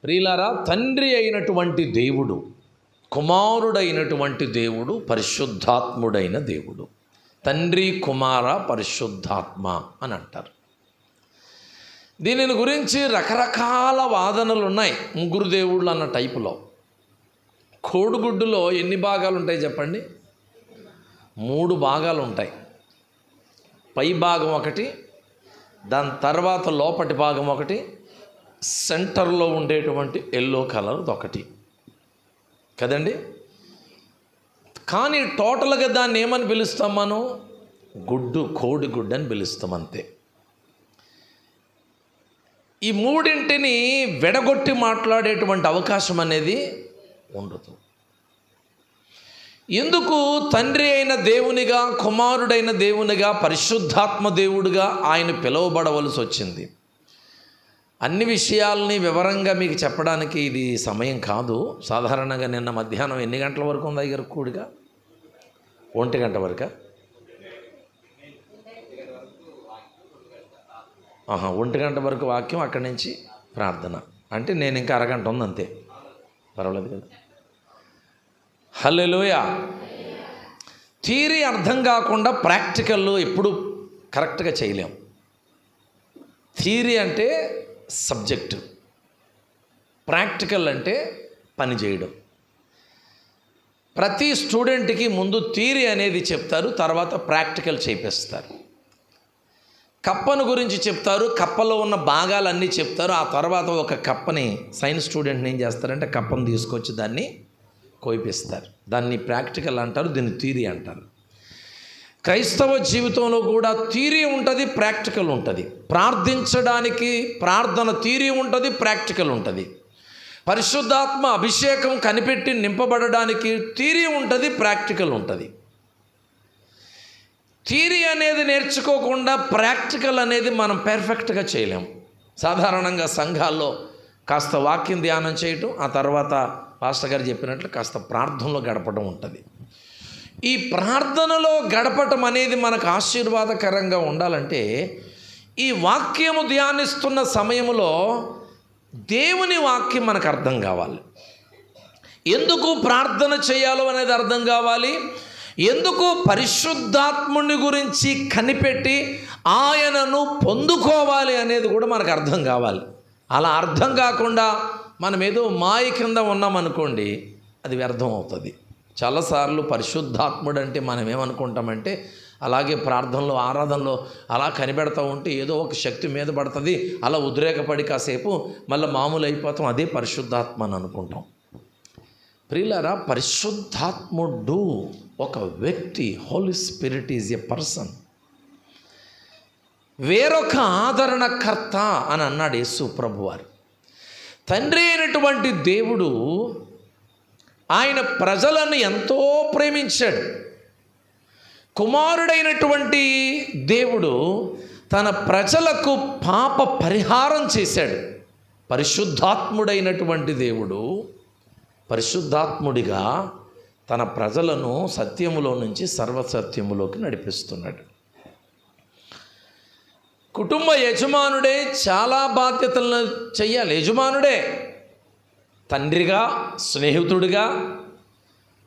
ప్రియులారా, తండ్రి అయినటువంటి దేవుడు, కుమారుడైనటువంటి దేవుడు, పరిశుద్ధాత్ముడైన దేవుడు. తండ్రి, కుమార, పరిశుద్ధాత్మ అని అంటారు. దీనిని గురించి రకరకాల వాదనలు ఉన్నాయి. ముగ్గురు దేవుళ్ళు అన్న టైపులో. కోడిగుడ్డులో ఎన్ని భాగాలు ఉంటాయి చెప్పండి? 3 భాగాలు ఉంటాయి. పై భాగం ఒకటి, దాని తర్వాత లోపటి భాగం ఒకటి, సెంటర్లో ఉండేటువంటి ఎల్లో కలర్ ఒకటి కదండి. కానీ టోటల్గా దాన్ని ఏమని పిలుస్తాం మనం? కోడిగుడ్డు అని పిలుస్తాం, అంతే. ఈ మూడింటిని విడగొట్టి మాట్లాడేటువంటి అవకాశం అనేది ఉండదు. ఎందుకు తండ్రి అయిన దేవునిగా, కుమారుడైన దేవునిగా, పరిశుద్ధాత్మ దేవుడిగా ఆయన పిలువబడవలసి వచ్చింది? అన్ని విషయాల్ని వివరంగా మీకు చెప్పడానికి ఇది సమయం కాదు. సాధారణంగా నిన్న మధ్యాహ్నం ఎన్ని గంటల వరకు ఉంది దగ్గర కూడిగా? 1 గంట వరకు. 1 గంట వరకు వాక్యం, అక్కడి నుంచి ప్రార్థన. అంటే నేను ఇంకా అరగంట ఉంది, అంతే. పర్వాలేదు కదా. హల్లెలూయా. థియరీ అర్థం కాకుండా ప్రాక్టికల్ ఎప్పుడు కరెక్ట్గా చేయలేం. థియరీ అంటే సబ్జెక్టు, ప్రాక్టికల్ అంటే పని చేయడం. ప్రతి స్టూడెంట్కి ముందు థియరీ అనేది చెప్తారు, తర్వాత ప్రాక్టికల్ చేపిస్తారు. కప్పను గురించి చెప్తారు, కప్పలో ఉన్న భాగాలన్నీ చెప్తారు. ఆ తర్వాత ఒక కప్పని సైన్స్ స్టూడెంట్ని ఏం చేస్తారంటే కప్పను తీసుకొచ్చి దాన్ని కోయిపిస్తారు. దాన్ని ప్రాక్టికల్ అంటారు, దీన్ని థియరీ అంటారు. క్రైస్తవ జీవితంలో కూడా థియరీ ఉంటుంది, ప్రాక్టికల్ ఉంటుంది. ప్రార్థించడానికి ప్రార్థన థియరీ ఉంటుంది, ప్రాక్టికల్ ఉంటుంది. పరిశుద్ధాత్మ అభిషేకం కనిపెట్టి నింపబడడానికి థియరీ ఉంటుంది, ప్రాక్టికల్ ఉంటుంది. థియరీ అనేది నేర్చుకోకుండా ప్రాక్టికల్ అనేది మనం పర్ఫెక్ట్గా చేయలేం. సాధారణంగా సంఘాల్లో కాస్త వాక్యం ధ్యానం చేయటం, ఆ తర్వాత పాస్టర్ గారు చెప్పినట్లు కాస్త ప్రార్థనలో గడపడం ఉంటుంది. ఈ ప్రార్థనలో గడపటం అనేది మనకు ఆశీర్వాదకరంగా ఉండాలంటే ఈ వాక్యము ధ్యానిస్తున్న సమయంలో దేవుని వాక్యం మనకు అర్థం కావాలి. ఎందుకు ప్రార్థన చేయాలో అనేది అర్థం కావాలి. ఎందుకు పరిశుద్ధాత్ముని గురించి కనిపెట్టి ఆయనను పొందుకోవాలి అనేది కూడా మనకు అర్థం కావాలి. అలా అర్థం కాకుండా మనం ఏదో మాయ కింద ఉన్నామనుకోండి, అది వ్యర్థం అవుతుంది. చాలాసార్లు పరిశుద్ధాత్ముడు అంటే మనం ఏమనుకుంటామంటే అలాగే ప్రార్థనలో, ఆరాధనలో అలా కనిపెడతా ఉంటే ఏదో ఒక శక్తి మీద పడుతుంది, అలా ఉద్రేకపడి కాసేపు మళ్ళీ మామూలు అయిపోతాం, అదే పరిశుద్ధాత్మ అని అనుకుంటాం. ప్రియులారా, పరిశుద్ధాత్ముడు ఒక వ్యక్తి. Holy Spirit is a person. వేరొక ఆదరణకర్త అని అన్నాడు యేసు ప్రభువారు. తండ్రి అయినటువంటి దేవుడు ఆయన ప్రజలను ఎంతో ప్రేమించాడు. కుమారుడైనటువంటి దేవుడు తన ప్రజలకు పాప పరిహారం చేశాడు. పరిశుద్ధాత్ముడైనటువంటి దేవుడు పరిశుద్ధాత్ముడిగా తన ప్రజలను సత్యములో నుంచి సర్వసత్యములోకి నడిపిస్తున్నాడు. కుటుంబ యజమానుడే చాలా బాధ్యతలను చెయ్యాలి. యజమానుడే తండ్రిగా, స్నేహితుడిగా,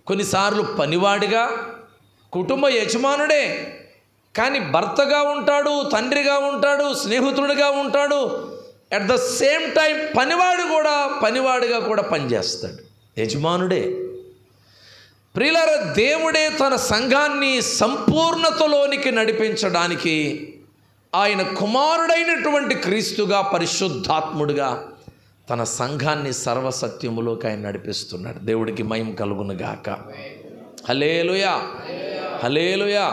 కొన్నిసార్లు పనివాడిగా, కుటుంబ యజమానుడే. కానీ భర్తగా ఉంటాడు, తండ్రిగా ఉంటాడు, స్నేహితుడిగా ఉంటాడు. అట్ ద సేమ్ టైం పనివాడిగా కూడా పనిచేస్తాడు. యజమానుడే. ప్రియులారా, దేవుడే తన సంఘాన్ని సంపూర్ణతలోనికి నడిపించడానికి ఆయన కుమారుడైనటువంటి క్రీస్తుగా, పరిశుద్ధాత్ముడిగా తన సంఘాన్ని సర్వసత్యములోకి ఆయన నడిపిస్తున్నాడు. దేవుడికి మహిమ కలుగును గాక. హల్లెలూయా, హల్లెలూయా.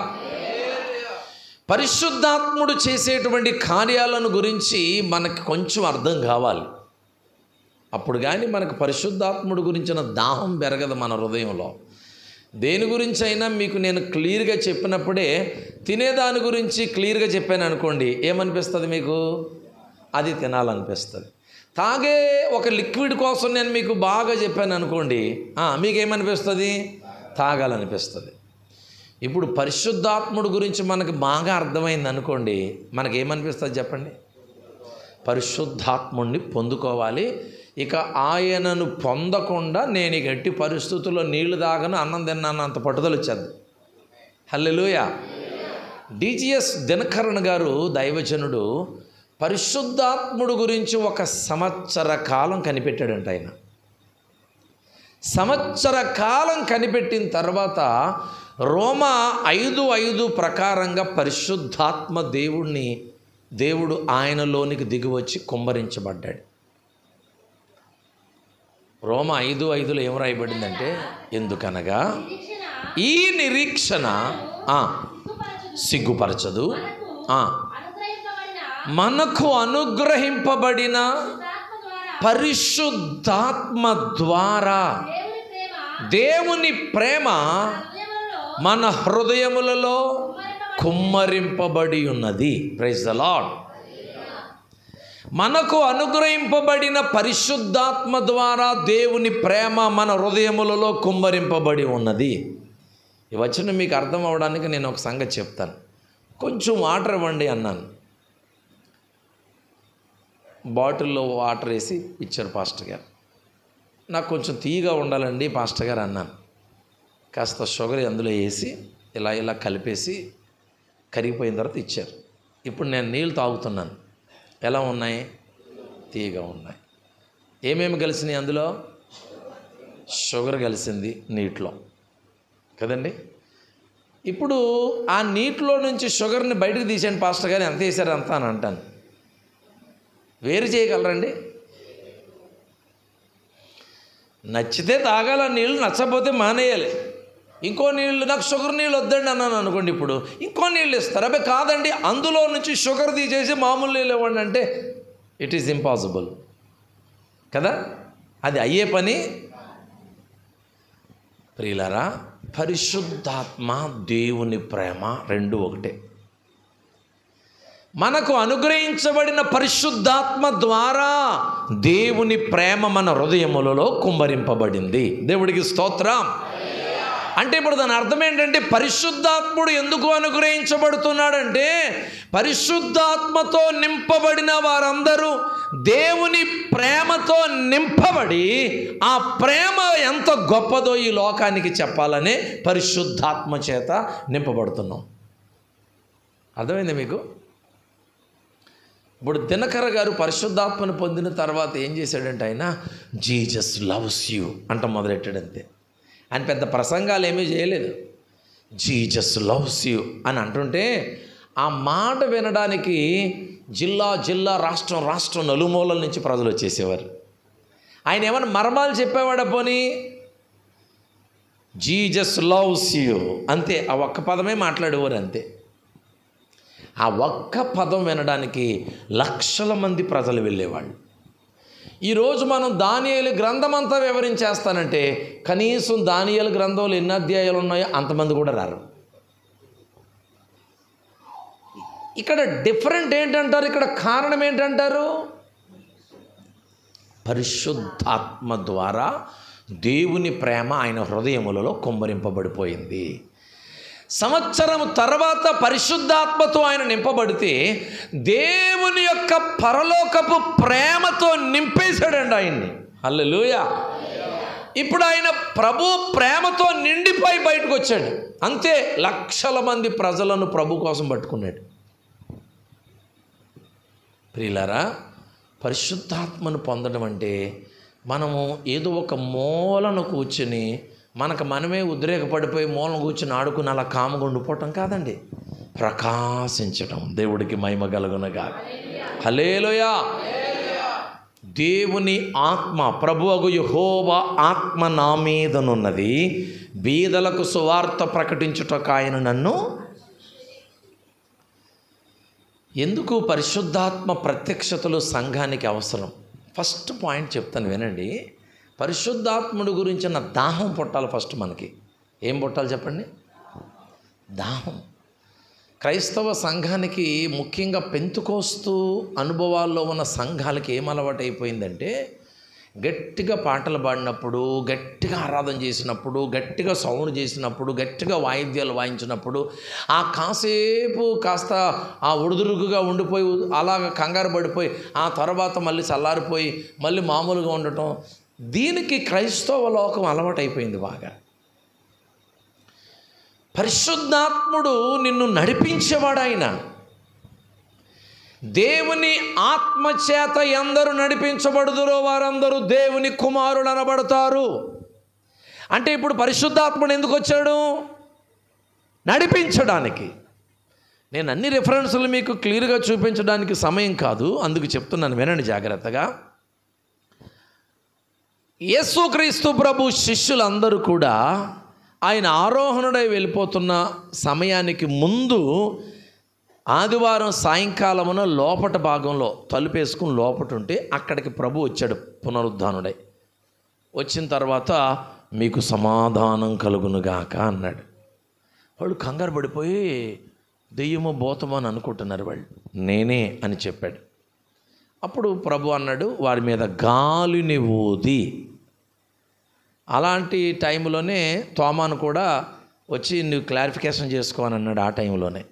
పరిశుద్ధాత్ముడు చేసేటువంటి కార్యాలను గురించి మనకు కొంచెం అర్థం కావాలి. అప్పుడు కానీ మనకు పరిశుద్ధాత్ముడు గురించిన దాహం పెరగదు మన హృదయంలో. దేని గురించి అయినా మీకు నేను క్లియర్గా చెప్పినప్పుడే, తినేదాని గురించి క్లియర్గా చెప్పాను అనుకోండి, ఏమనిపిస్తుంది మీకు? అది తినాలనిపిస్తుంది. తాగే ఒక లిక్విడ్ కోసం నేను మీకు బాగా చెప్పాను అనుకోండి, మీకేమనిపిస్తుంది? తాగాలనిపిస్తుంది. ఇప్పుడు పరిశుద్ధాత్ముడు గురించి మనకు బాగా అర్థమైంది అనుకోండి, మనకేమనిపిస్తుంది చెప్పండి? పరిశుద్ధాత్ముడిని పొందుకోవాలి. ఇక ఆయనను పొందకుండా నేను ఇక ఎట్టి పరిస్థితుల్లో నీళ్లు తాగను, అన్నం తిన్నాను అంత పట్టుదల వచ్చేది. హల్లెలూయా. డిజిఎస్ దినకరన్ గారు దైవజనుడు పరిశుద్ధాత్ముడు గురించి ఒక సంవత్సర కాలం కనిపెట్టాడంట. ఆయన సంవత్సర కాలం కనిపెట్టిన తర్వాత రోమా 5:5 ప్రకారంగా పరిశుద్ధాత్మ దేవుడు ఆయనలోనికి దిగివచ్చి కుమ్మరించబడ్డాడు. రోమా 5:5లో ఏం రాయబడిందంటే, ఎందుకనగా ఈ నిరీక్షణ సిగ్గుపరచదు, మనకు అనుగ్రహింపబడిన పరిశుద్ధాత్మ ద్వారా దేవుని ప్రేమ మన హృదయములలో కుమ్మరింపబడి ఉన్నది. Praise the Lord. మనకు అనుగ్రహింపబడిన పరిశుద్ధాత్మ ద్వారా దేవుని ప్రేమ మన హృదయములలో కుమ్మరింపబడి ఉన్నది. ఈ వచనం మీకు అర్థం అవడానికి నేను ఒక సంగతి చెప్తాను. కొంచెం వాటర్ ఇవ్వండి అన్నాను. బాటిల్లో వాటర్ వేసి ఇచ్చారు పాస్టర్ గారు. నాకు కొంచెం తీయగా ఉండాలండి పాస్టర్ గారు అన్నాను. కాస్త షుగర్ అందులో వేసి ఇలా కలిపేసి కరిగిపోయిన తర్వాత ఇచ్చారు. ఇప్పుడు నేను నీళ్ళు తాగుతున్నాను. ఎలా ఉన్నాయి? తీయగా ఉన్నాయి. ఏమేమి కలిసినాయి అందులో? షుగర్ కలిసింది నీటిలో కదండి. ఇప్పుడు ఆ నీటిలో నుంచి షుగర్ని బయటకు తీసాను పాస్టర్ గారు, ఎంత వేసారు అంత అని అంటాను. వేరు చేయగలరండి? నచ్చితే తాగాల నీళ్ళు, నచ్చకపోతే మానేయాలి. ఇంకో నీళ్ళు, నాకు షుగర్ నీళ్ళు వద్దండి అన్నాను అనుకోండి, ఇప్పుడు ఇంకో నీళ్ళు ఇస్తారు. అబ్బాయి కాదండి, అందులో నుంచి షుగర్ తీసేసి మామూలు నీళ్ళు ఇవ్వండి అంటే ఇట్ ఈజ్ ఇంపాసిబుల్ కదా. అది అయ్యే పని. ప్రియులారా, పరిశుద్ధాత్మ దేవుని ప్రేమ రెండు ఒకటే. మనకు అనుగ్రహించబడిన పరిశుద్ధాత్మ ద్వారా దేవుని ప్రేమ మన హృదయములలో కుమ్మరింపబడింది. దేవుడికి స్తోత్రం. అంటే ఇప్పుడు దాని అర్థం ఏంటంటే, పరిశుద్ధాత్ముడు ఎందుకు అనుగ్రహించబడుతున్నాడంటే, పరిశుద్ధాత్మతో నింపబడిన వారందరూ దేవుని ప్రేమతో నింపబడి ఆ ప్రేమ ఎంత గొప్పదో ఈ లోకానికి చెప్పాలనే పరిశుద్ధాత్మ చేత నింపబడుతున్నాం. అర్థమైంది మీకు? ఇప్పుడు దినకర గారు పరిశుద్ధాత్మను పొందిన తర్వాత ఏం చేశాడంటే, ఆయన జీసస్ లవ్స్ యూ అంట మొదలెట్టాడు. అంతే. ఆయన పెద్ద ప్రసంగాలు ఏమీ చేయలేదు. జీసస్ లవ్స్ యూ అని అంటుంటే ఆ మాట వినడానికి జిల్లా రాష్ట్రం నలుమూలల నుంచి ప్రజలు వచ్చేసేవారు. ఆయన ఏమైనా మర్మాలు చెప్పేవాడ? పోనీ జీసస్ లవ్స్ యూ అంతే, ఆ ఒక్క పదమే మాట్లాడేవారు అంతే. ఆ ఒక్క పదం వినడానికి లక్షల మంది ప్రజలు వెళ్ళేవాళ్ళు. ఈరోజు మనం దానియేలు గ్రంథం అంతా వివరించేస్తానంటే కనీసం దానియేలు గ్రంథంలో ఎన్ని అధ్యాయాలు ఉన్నాయో అంతమంది కూడా రారు. ఇక్కడ డిఫరెంట్ ఏంటంటారు? ఇక్కడ కారణం ఏంటంటారు? పరిశుద్ధాత్మ ద్వారా దేవుని ప్రేమ ఆయన హృదయములలో కుమ్మరింపబడిపోయింది. సంవత్సరం తర్వాత పరిశుద్ధాత్మతో ఆయన నింపబడితే దేవుని యొక్క పరలోకపు ప్రేమతో నింపేశాడండి ఆయన్ని. హల్లెలూయా. ఇప్పుడు ఆయన ప్రభు ప్రేమతో నిండిపోయి బయటకు వచ్చాడు. అంతే, లక్షల మంది ప్రజలను ప్రభు కోసం పట్టుకున్నాడు. ప్రియులారా, పరిశుద్ధాత్మను పొందడం అంటే మనము ఏదో ఒక మూలను కూర్చుని మనకు మనమే ఉద్రేకపడిపోయి మూలం కూర్చుని ఆడుకుని అలా కాముగా ఉండిపోవటం కాదండి. ప్రకాశించటం. దేవుడికి మహిమ కలుగునగా. హల్లెలూయా. దేవుని ఆత్మ, ప్రభువగు యెహోవా ఆత్మ నా మీదనున్నది, బీదలకు సువార్త ప్రకటించుటకు ఆయన నన్ను. ఎందుకు పరిశుద్ధాత్మ ప్రత్యక్షతలు సంఘానికి అవసరం? ఫస్ట్ పాయింట్ చెప్తాను వినండి. పరిశుద్ధాత్ముడు గురించిన దాహం పుట్టాలి ఫస్ట్ మనకి. ఏం పుట్టాలి చెప్పండి? దాహం. క్రైస్తవ సంఘానికి, ముఖ్యంగా పెంతుకోస్తు అనుభవాల్లో ఉన్న సంఘాలకి ఏం అలవాటు అయిపోయిందంటే, గట్టిగా పాటలు పాడినప్పుడు, గట్టిగా ఆరాధన చేసినప్పుడు, గట్టిగా సౌండ్ చేసినప్పుడు, గట్టిగా వాయిద్యాలు వాయించినప్పుడు కాసేపు కాస్త ఉడుదురుగుగా ఉండిపోయి అలాగ కంగారు పడిపోయి ఆ తర్వాత మళ్ళీ చల్లారిపోయి మళ్ళీ మామూలుగా ఉండటం, దీనికి క్రైస్తవ లోకం అలవాటైపోయింది బాగా. పరిశుద్ధాత్ముడు నిన్ను నడిపించేవాడు. ఆయన దేవుని ఆత్మచేత ఎందరు నడిపించబడుదురో వారందరూ దేవుని కుమారులు అనబడతారు. అంటే ఇప్పుడు పరిశుద్ధాత్ముడు ఎందుకు వచ్చాడు? నడిపించడానికి. నేను అన్ని రిఫరెన్సులు మీకు క్లియర్గా చూపించడానికి సమయం కాదు, అందుకు చెప్తున్నాను, వినండి జాగ్రత్తగా. యేసుక్రీస్తు ప్రభు శిష్యులందరూ కూడా ఆయన ఆరోహణుడై వెళ్ళిపోతున్న సమయానికి ముందు ఆదివారం సాయంకాలమున లోపట భాగంలో తలుపేసుకుని లోపట ఉంటే అక్కడికి ప్రభు వచ్చాడు పునరుద్ధానుడై. వచ్చిన తర్వాత మీకు సమాధానం కలుగునుగాక అన్నాడు. వాళ్ళు కంగారు పడిపోయి దెయ్యమో భూతమో అని అనుకుంటున్నారు. వాళ్ళు నేనే అని చెప్పాడు. అప్పుడు ప్రభు అన్నాడు, వారి మీద గాలిని ఊది. అలాంటి టైంలోనే తోమాను కూడా వచ్చి నువ్వు క్లారిఫికేషన్ చేసుకోని అన్నాడు. ఆ టైంలోనే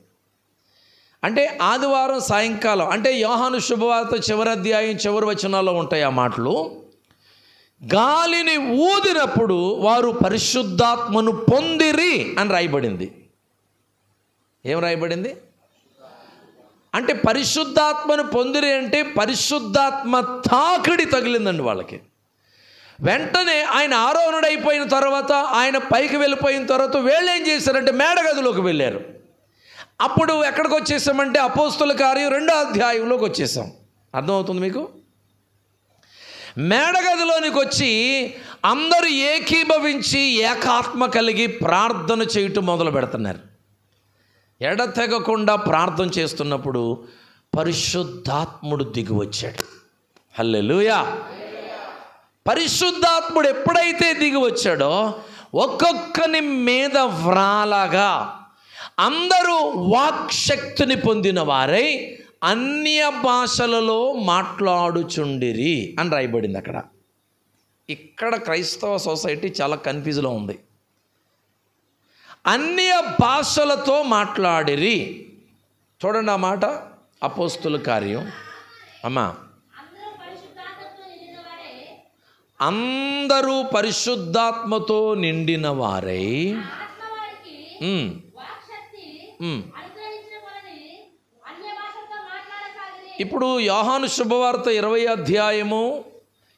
అంటే ఆదివారం సాయంకాలం, అంటే యోహాను శుభవార్త చివరి అధ్యాయం చివరి వచనాల్లో ఉంటాయి ఆ మాటలు. గాలిని ఊదినప్పుడు వారు పరిశుద్ధాత్మను పొందిరి అని రాయబడింది. ఏం రాయబడింది? అంటే పరిశుద్ధాత్మను పొందిరి అంటే పరిశుద్ధాత్మ తాకిడి తగిలిందండి వాళ్ళకి. వెంటనే ఆయన ఆరోహణుడైపోయిన తర్వాత, ఆయన పైకి వెళ్ళిపోయిన తర్వాత వీళ్ళు ఏం చేశారంటే మేడగదిలోకి వెళ్ళారు. అప్పుడు ఎక్కడికి వచ్చేసామంటే అపోస్తుల కార్యం 2వ అధ్యాయంలోకి వచ్చేసాం. అర్థమవుతుంది మీకు? మేడగదిలోనికి వచ్చి అందరూ ఏకీభవించి ఏకాత్మ కలిగి ప్రార్థన చేయటం మొదలు పెడుతున్నారు. ఎడతెగకుండా ప్రార్థన చేస్తున్నప్పుడు పరిశుద్ధాత్ముడు దిగి వచ్చాడు. హల్లెలూయా. పరిశుద్ధాత్ముడు ఎప్పుడైతే దిగి వచ్చాడో ఒక్కొక్కని మీద వ్రాలగా అందరూ వాక్శక్తిని పొందిన వారై అన్య భాషలలో మాట్లాడుచుండిరి అని రాయబడింది అక్కడ. ఇక్కడ క్రైస్తవ సొసైటీ చాలా కన్ఫ్యూజ్లో ఉంది. అన్య భాషలతో మాట్లాడిరి. చూడండి ఆ మాట, అపోస్తుల కార్యం. అమ్మా, అందరూ పరిశుద్ధాత్మతో నిండిన వారై ఇప్పుడు యోహాను శుభవార్త 20వ అధ్యాయము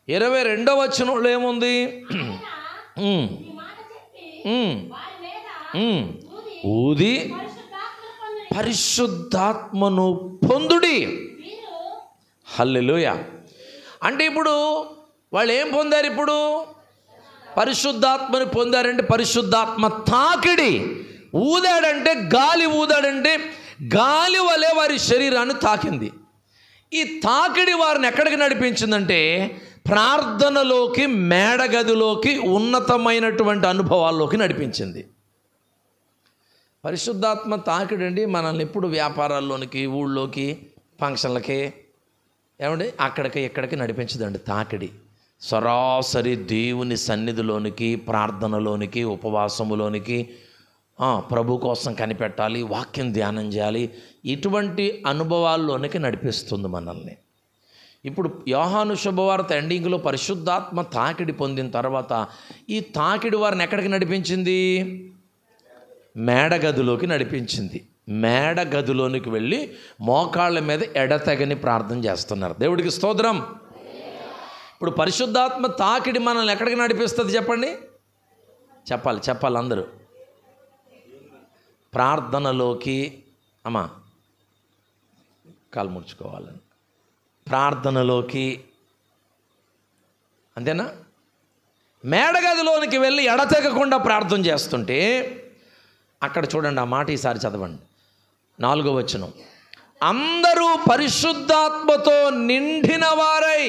22వ వచనంలో ఏముంది? ఊది పరిశుద్ధాత్మను పొందుడి. హల్లెలూయా. అంటే ఇప్పుడు వాళ్ళు ఏం పొందారు? ఇప్పుడు పరిశుద్ధాత్మని పొందారంటే పరిశుద్ధాత్మ తాకిడి. ఊదాడంటే గాలి ఊదాడంటే గాలి వలె వారి శరీరాన్ని తాకింది. ఈ తాకిడి వారిని ఎక్కడికి నడిపించిందంటే ప్రార్థనలోకి, మేడగదిలోకి, ఉన్నతమైనటువంటి అనుభవాల్లోకి నడిపించింది. పరిశుద్ధాత్మ తాకిడి అండి మనల్ని ఎప్పుడు వ్యాపారాల్లోనికి, ఊళ్ళోకి, ఫంక్షన్లకి, ఏమండి అక్కడికి ఇక్కడికి నడిపించదండి తాకిడి. సరాసరి దేవుని సన్నిధిలోనికి, ప్రార్థనలోనికి, ఉపవాసములోనికి, ప్రభు కోసం కనిపెట్టాలి, వాక్యం ధ్యానం చేయాలి, ఇటువంటి అనుభవాల్లోనికి నడిపిస్తుంది మనల్ని. ఇప్పుడు యోహాను శుభవార్త ఎండింగ్లో పరిశుద్ధాత్మ తాకిడి పొందిన తర్వాత ఈ తాకిడి వారిని ఎక్కడికి నడిపించింది? మేడగదిలోకి నడిపించింది. మేడగదిలోనికి వెళ్ళి మోకాళ్ళ మీద ఎడతెగని ప్రార్థన చేస్తున్నారు. దేవుడికి స్తోత్రం. ఇప్పుడు పరిశుద్ధాత్మ తాకిడి మనల్ని ఎక్కడికి నడిపిస్తుంది చెప్పండి? చెప్పాలి అందరూ. ప్రార్థనలోకి. అమ్మా కాలు ముడుచుకోవాలని, ప్రార్థనలోకి, అంతేనా? మేడగదిలోనికి వెళ్ళి ఎడతెగకుండా ప్రార్థన చేస్తుంటే అక్కడ చూడండి ఆ మాట, ఈసారి చదవండి 4వ వచనం. అందరూ పరిశుద్ధాత్మతో నిండిన వారై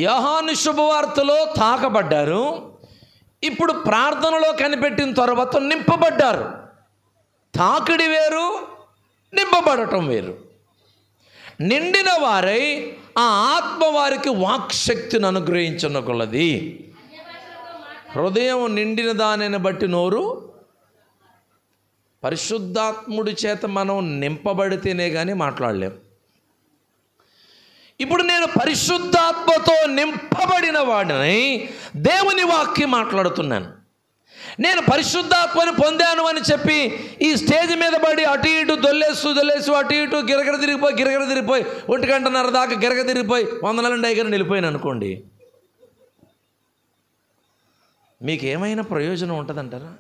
యోహాను శుభవార్తలో తాకబడ్డారు. ఇప్పుడు ప్రార్థనలో కనిపెట్టిన తర్వాత నింపబడ్డారు. తాకిడి వేరు, నింపబడటం వేరు. నిండిన వారై ఆ ఆత్మ వారికి వాక్శక్తిని అనుగ్రహించిన కొలది. హృదయం నిండిన దానిని బట్టి నోరు. పరిశుద్ధాత్ముడి చేత మనం నింపబడితేనే కానీ మాట్లాడలేం. ఇప్పుడు నేను పరిశుద్ధాత్మతో నింపబడిన వాడిని, దేవుని వాక్యం మాట్లాడుతున్నాను. నేను పరిశుద్ధాత్మని పొందాను అని చెప్పి ఈ స్టేజ్ మీద పడి అటు ఇటు దొల్లేసు అటు ఇటు గిరగర తిరిగిపోయి 1:30 దాకా గిరగ తిరిగిపోయి 100 నెలల డైగర్ వెళ్ళిపోయాను అనుకోండి, మీకేమైనా ప్రయోజనం ఉంటుందంటారా?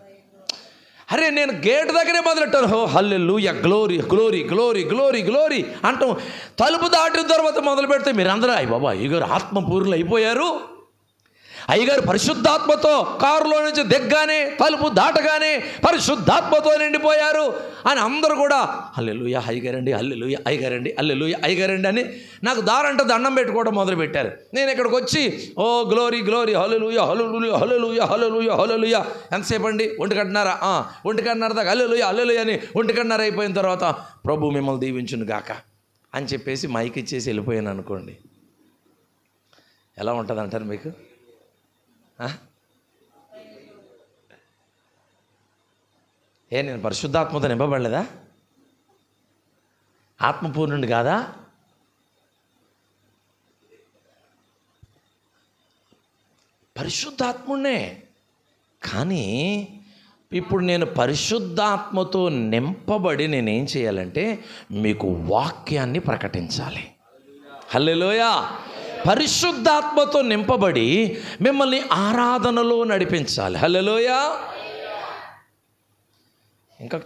అరే నేను గేట్ దగ్గరే మొదలెట్టాను, hallelujah glory glory glory glory glory అంటాం. తలుపు దాటిన తర్వాత మొదలు పెడితే మీరందరూ అయ్య బాబా అయ్యగారు ఆత్మపూర్ణులు అయిపోయారు, అయ్యగారు పరిశుద్ధాత్మతో కారులో నుంచి దిగ్గానే తలుపు దాటగానే పరిశుద్ధాత్మతో నిండిపోయారు అని అందరూ కూడా హల్లెలూయా అయ్యగారండి, హల్లెలూయా అయ్యగారండి, హల్లెలూయా అయ్యగారండి అని నాకు దారంటే దండం పెట్టుకోవడం మొదలుపెట్టారు. నేను ఇక్కడికి వచ్చి ఓ గ్లోరీ గ్లోరీ హల్లెలూయా హల్లెలూయా హల్లెలూయా హల్లెలూయా హల్లెలూయా ఎంతసేపు అండి 1:30 దాకా హల్లెలూయా హల్లెలూయా అని 1:30 అయిపోయిన తర్వాత ప్రభు మిమ్మల్ని దీవించును గాక అని చెప్పేసి మైక్ ఇచ్చేసి వెళ్ళిపోయాను అనుకోండి, ఎలా ఉంటుంది అంటారు మీకు? నేను పరిశుద్ధాత్మతో నింపబడలేదా? ఆత్మపూర్ణుడు కాదా? పరిశుద్ధాత్ముడే. కానీ ఇప్పుడు నేను పరిశుద్ధాత్మతో నింపబడి నేనేం చేయాలంటే మీకు వాక్యాన్ని ప్రకటించాలి. హల్లెలూయా. పరిశుద్ధాత్మతో నింపబడి మిమ్మల్ని ఆరాధనలో నడిపించాలి. హల్లెలూయా. ఇంకా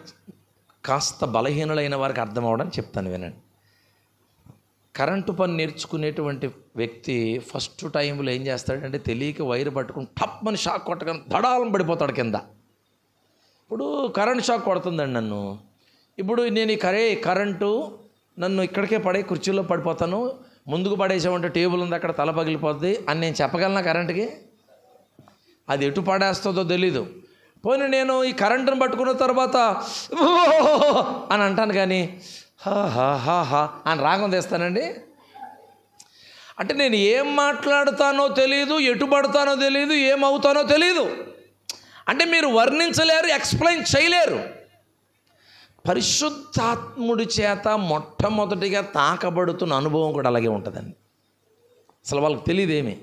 కాస్త బలహీనులైన వారికి అర్థం అవడానికి చెప్తాను, వినండి. కరెంటు పని నేర్చుకునేటువంటి వ్యక్తి ఫస్ట్ టైంలో ఏం చేస్తాడంటే తెలియక వైర్ పట్టుకుని టప్మని షాక్ కొట్టగానే దడాలం పడిపోతాడు కింద. ఇప్పుడు కరెంట్ షాక్ కొడుతుందండి నన్ను. ఇప్పుడు నేను ఈ కరెంటు నన్ను ఇక్కడికే పడే కుర్చీలో పడిపోతాను, ముందుకు పడేసామంటే టేబుల్ ఉంది అక్కడ తల పగిలిపోద్ది అని నేను చెప్పగలనా? కరెంటుకి అది ఎటు పడేస్తుందో తెలీదు. పోనీ నేను ఈ కరెంటును పట్టుకున్న తర్వాత అని అంటాను, కానీ హా హా హా హా అని రాగం తెస్తానండి. అంటే నేను ఏం మాట్లాడుతానో తెలియదు, ఎటు పడతానో తెలియదు, ఏమవుతానో తెలియదు. అంటే మీరు వర్ణించలేరు, ఎక్స్ప్లెయిన్ చేయలేరు. పరిశుద్ధాత్ముడి చేత మొట్టమొదటిగా తాకబడుతున్న అనుభవం కూడా అలాగే ఉంటుందండి. అసలు వాళ్ళకి తెలియదేమి,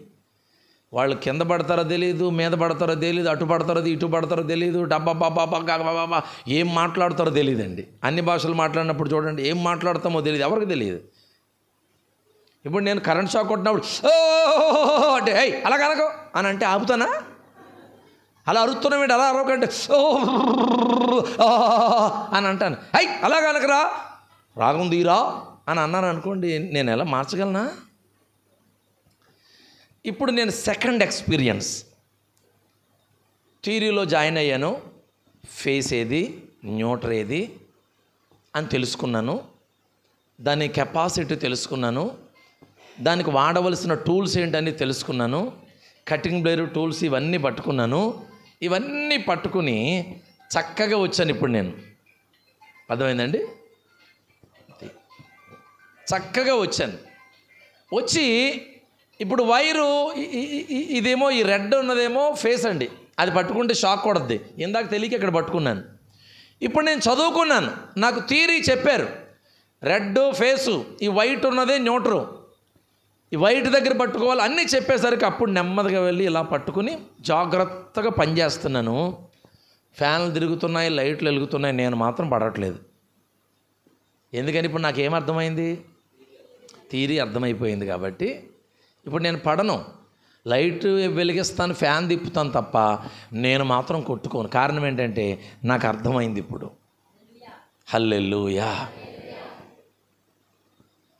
వాళ్ళు కింద పడతారో తెలియదు, మీద పడతారో తెలియదు, అటు పడతారో ఇటు పడతారో తెలియదు, డబ్బా బాబా ఏం మాట్లాడతారో తెలియదండి. అన్ని భాషలు మాట్లాడినప్పుడు చూడండి ఏం మాట్లాడతామో తెలియదు, ఎవరికి తెలియదు. ఇప్పుడు నేను కరెంట్ షాక్ కొట్టినప్పుడు ఓ అంటే అలా కనకో అని అంటే ఆపుతానా? అలా అరుస్తున్నామేంటి, అలా అరవకంటే ఓ అని అంటాను. అలా కనకరా రాగం తీరా అని అన్నాను అనుకోండి, నేను ఎలా మార్చగలనా? ఇప్పుడు నేను సెకండ్ ఎక్స్పీరియన్స్ థియరీలో జాయిన్ అయ్యాను. ఫేస్ ఏది, న్యూటర్ ఏది అని తెలుసుకున్నాను, దాని కెపాసిటీ తెలుసుకున్నాను, దానికి వాడవలసిన టూల్స్ ఏంటని తెలుసుకున్నాను, కటింగ్ బ్లేడ్ టూల్స్ ఇవన్నీ పట్టుకున్నాను. ఇవన్నీ పట్టుకుని చక్కగా వచ్చాను. ఇప్పుడు నేను అర్థమైందండి, చక్కగా వచ్చాను. వచ్చి ఇప్పుడు వైరు ఇదేమో ఈ రెడ్ ఉన్నదేమో ఫేస్ అండి, అది పట్టుకుంటే షాక్ కొడద్ది. ఇందాక తెలియక ఇక్కడ పట్టుకున్నాను. ఇప్పుడు నేను చదువుకున్నాను, నాకు థియరీ చెప్పారు, రెడ్ ఫేసు, ఈ వైట్ ఉన్నదే న్యూట్రు, ఈ వైట్ దగ్గర పట్టుకోవాలి అన్నీ చెప్పేసరికి అప్పుడు నెమ్మదిగా వెళ్ళి ఇలా పట్టుకుని జాగ్రత్తగా పనిచేస్తున్నాను. ఫ్యాన్లు తిరుగుతున్నాయి, లైట్లు వెలుగుతున్నాయి, నేను మాత్రం పడట్లేదు. ఎందుకని ఇప్పుడు నాకేమర్థమైంది? థియరీ అర్థమైపోయింది. కాబట్టి ఇప్పుడు నేను పడను, లైట్ వెలిగిస్తాను, ఫ్యాన్ తిప్పుతాను తప్ప నేను మాత్రం కొట్టుకోను. కారణం ఏంటంటే నాకు అర్థమైంది ఇప్పుడు. హల్లెలూయా.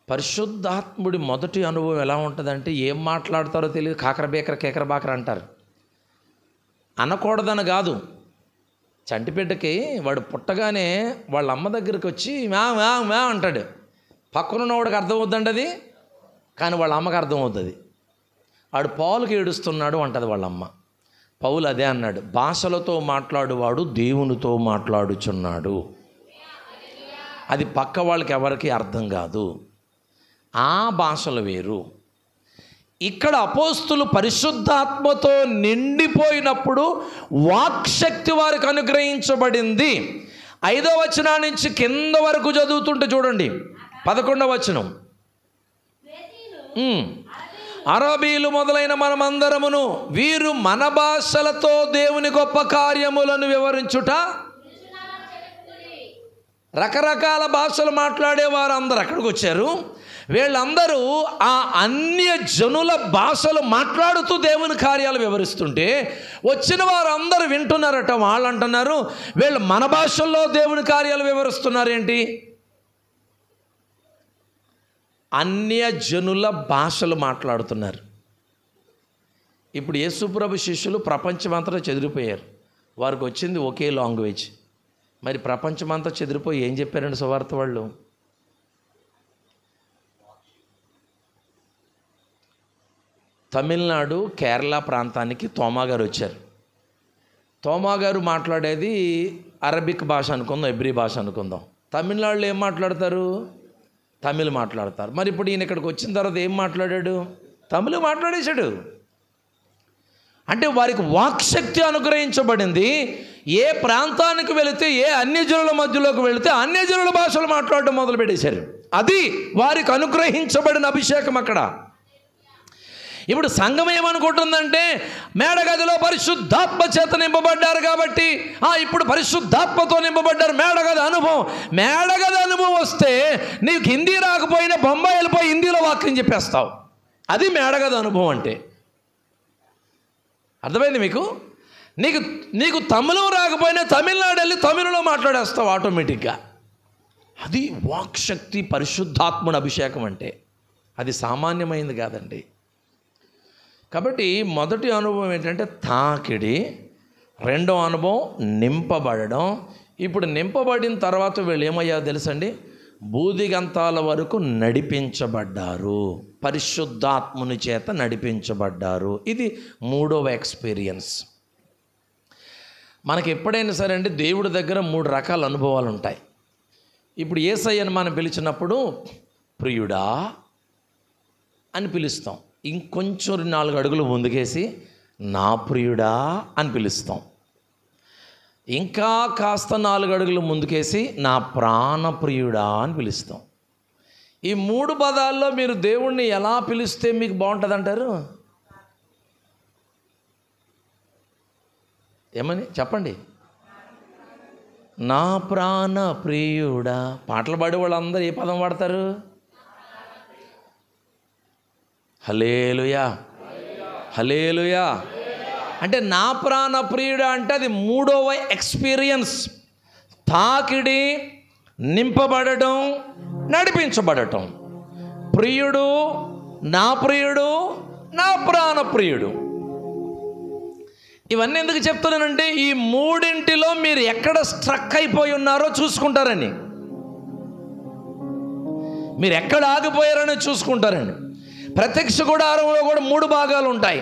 పరిశుద్ధాత్ముడి మొదటి అనుభవం ఎలా ఉంటుందంటే ఏం మాట్లాడతారో తెలియదు, కాకర బేకర కేకర బాకర అంటారు. అనకూడదని కాదు, చంటిబిడ్డకి వాడు పుట్టగానే వాళ్ళ అమ్మ దగ్గరికి వచ్చి మ్యా మ్యా మ్యా అంటాడు. పక్కనున్న వాడికి అర్థమవుద్దండి అది, కానీ వాళ్ళ అమ్మకి అర్థమవుతుంది. వాడు పాలుకి ఏడుస్తున్నాడు అంటది వాళ్ళ అమ్మ. పౌలు అదే అన్నాడు, భాషలతో మాట్లాడువాడు దేవునితో మాట్లాడుచున్నాడు. అది పక్క వాళ్ళకి ఎవరికి అర్థం కాదు. ఆ భాషలు వేరు. ఇక్కడ అపోస్తులు పరిశుద్ధాత్మతో నిండిపోయినప్పుడు వాక్శక్తి వారికి అనుగ్రహించబడింది. 5వ వచనం నుంచి కింద వరకు చదువుతుంటే చూడండి, 11వ వచనం. అరబీలు మొదలైన మనమందరమును వీరు మన భాషలతో దేవుని గొప్ప కార్యములను వివరించుట. రకరకాల భాషలు మాట్లాడేవారు అందరూ అక్కడికి వచ్చారు. వీళ్ళందరూ ఆ అన్య జనుల భాషలు మాట్లాడుతూ దేవుని కార్యాలు వివరిస్తుంటే వచ్చిన వారు అందరూ వింటున్నారట. వాళ్ళు అంటున్నారు, వీళ్ళు మన భాషల్లో దేవుని కార్యాలు వివరిస్తున్నారు ఏంటి? అన్య జనుల భాషలు మాట్లాడుతున్నారు. ఇప్పుడు యేసుప్రభు శిష్యులు ప్రపంచమంతా చెదిరిపోయారు. వారికి వచ్చింది ఒకే లాంగ్వేజ్. మరి ప్రపంచమంతా చెదిరిపోయి ఏం చెప్పారండి సువార్త వాళ్ళు? తమిళనాడు, కేరళ ప్రాంతానికి తోమా గారు వచ్చారు. తోమా గారు మాట్లాడేది అరబిక్ భాష అనుకుందాం, ఎబ్రీ భాష అనుకుందాం. తమిళనాడులో ఏం మాట్లాడతారు? తమిళ్ మాట్లాడతారు. మరి ఇప్పుడు ఈయన ఇక్కడికి వచ్చిన తర్వాత ఏం మాట్లాడాడు? తమిళ్ మాట్లాడేశాడు. అంటే వారికి వాక్శక్తి అనుగ్రహించబడింది. ఏ ప్రాంతానికి వెళితే, ఏ అన్యజనుల మధ్యలోకి వెళితే అన్యజనుల భాషలు మాట్లాడడం మొదలుపెట్టేశారు. అది వారికి అనుగ్రహించబడిన అభిషేకం అక్కడ. ఇప్పుడు సంఘం ఏమనుకుంటుందంటే, మేడగదిలో పరిశుద్ధాత్మ చేత నింపబడ్డారు కాబట్టి ఇప్పుడు పరిశుద్ధాత్మతో నింపబడ్డారు. మేడగది అనుభవం, మేడగది అనుభవం వస్తే నీకు హిందీ రాకపోయినా బొంబాయి వెళ్ళిపోయి హిందీలో వాక్యం చెప్పేస్తావు. అది మేడగది అనుభవం అంటే. అర్థమైంది మీకు? నీకు తమిళం రాకపోయినా తమిళనాడు వెళ్ళి తమిళలో మాట్లాడేస్తావు ఆటోమేటిక్గా. అది వాక్శక్తి, పరిశుద్ధాత్మని అభిషేకం అంటే. అది సామాన్యమైంది కాదండి. కాబట్టి మొదటి అనుభవం ఏంటంటే తాకిడి. రెండో అనుభవం నింపబడడం. ఇప్పుడు నింపబడిన తర్వాత వీళ్ళు ఏమయ్యారో తెలుసండి? బూదిగంతాల వరకు నడిపించబడ్డారు. పరిశుద్ధాత్ముని చేత నడిపించబడ్డారు. ఇది 3వ ఎక్స్పీరియన్స్. మనకి ఎప్పుడైనా సరే అండి దేవుడి దగ్గర 3 రకాల అనుభవాలు ఉంటాయి. ఇప్పుడు యేసయ్యను మనం పిలిచినప్పుడు ప్రియుడా అని పిలుస్తాం. ఇంకొంచెం 4 అడుగులు ముందుకేసి నా ప్రియుడా అని పిలుస్తాం. ఇంకా కాస్త 4 అడుగులు ముందుకేసి నా ప్రాణప్రియుడా అని పిలుస్తాం. ఈ 3 పదాల్లో మీరు దేవుణ్ణి ఎలా పిలిస్తే మీకు బాగుంటుంది అంటారు? ఏమని చెప్పండి? నా ప్రాణప్రియుడా. పాటలు పాడే వాళ్ళందరూ ఏ పదం వాడతారు? హల్లెలూయా, హల్లెలూయా. అంటే నా ప్రాణప్రియుడా అంటే అది 3వ ఎక్స్పీరియన్స్. తాకిడి, నింపబడటం, నడిపించబడటం. ప్రియుడు, నా ప్రాణప్రియుడు. ఇవన్నీ ఎందుకు చెప్తున్నానంటే ఈ 3 మీరు ఎక్కడ స్ట్రక్ అయిపోయి ఉన్నారో చూసుకుంటారని, మీరు ఎక్కడ ఆగిపోయారని చూసుకుంటారండి. ప్రత్యక్ష గుడారంలో కూడా 3 భాగాలు ఉంటాయి.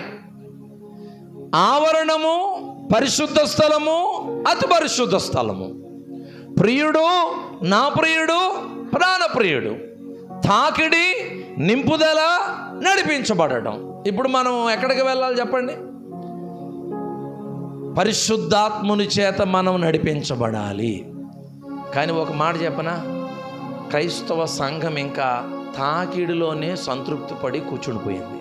ఆవరణము, పరిశుద్ధ స్థలము, అతి పరిశుద్ధ స్థలము. ప్రియుడు, నా ప్రియుడు, ప్రాణప్రియుడు. తాకిడి, నింపుదల, నడిపించబడటం. ఇప్పుడు మనం ఎక్కడికి వెళ్ళాలి చెప్పండి? పరిశుద్ధాత్ముని చేత మనం నడిపించబడాలి. కానీ ఒక మాట చెప్పనా, క్రైస్తవ సంఘం ఇంకా తాకిడిలోనే సంతృప్తి పడి కూర్చుండిపోయింది.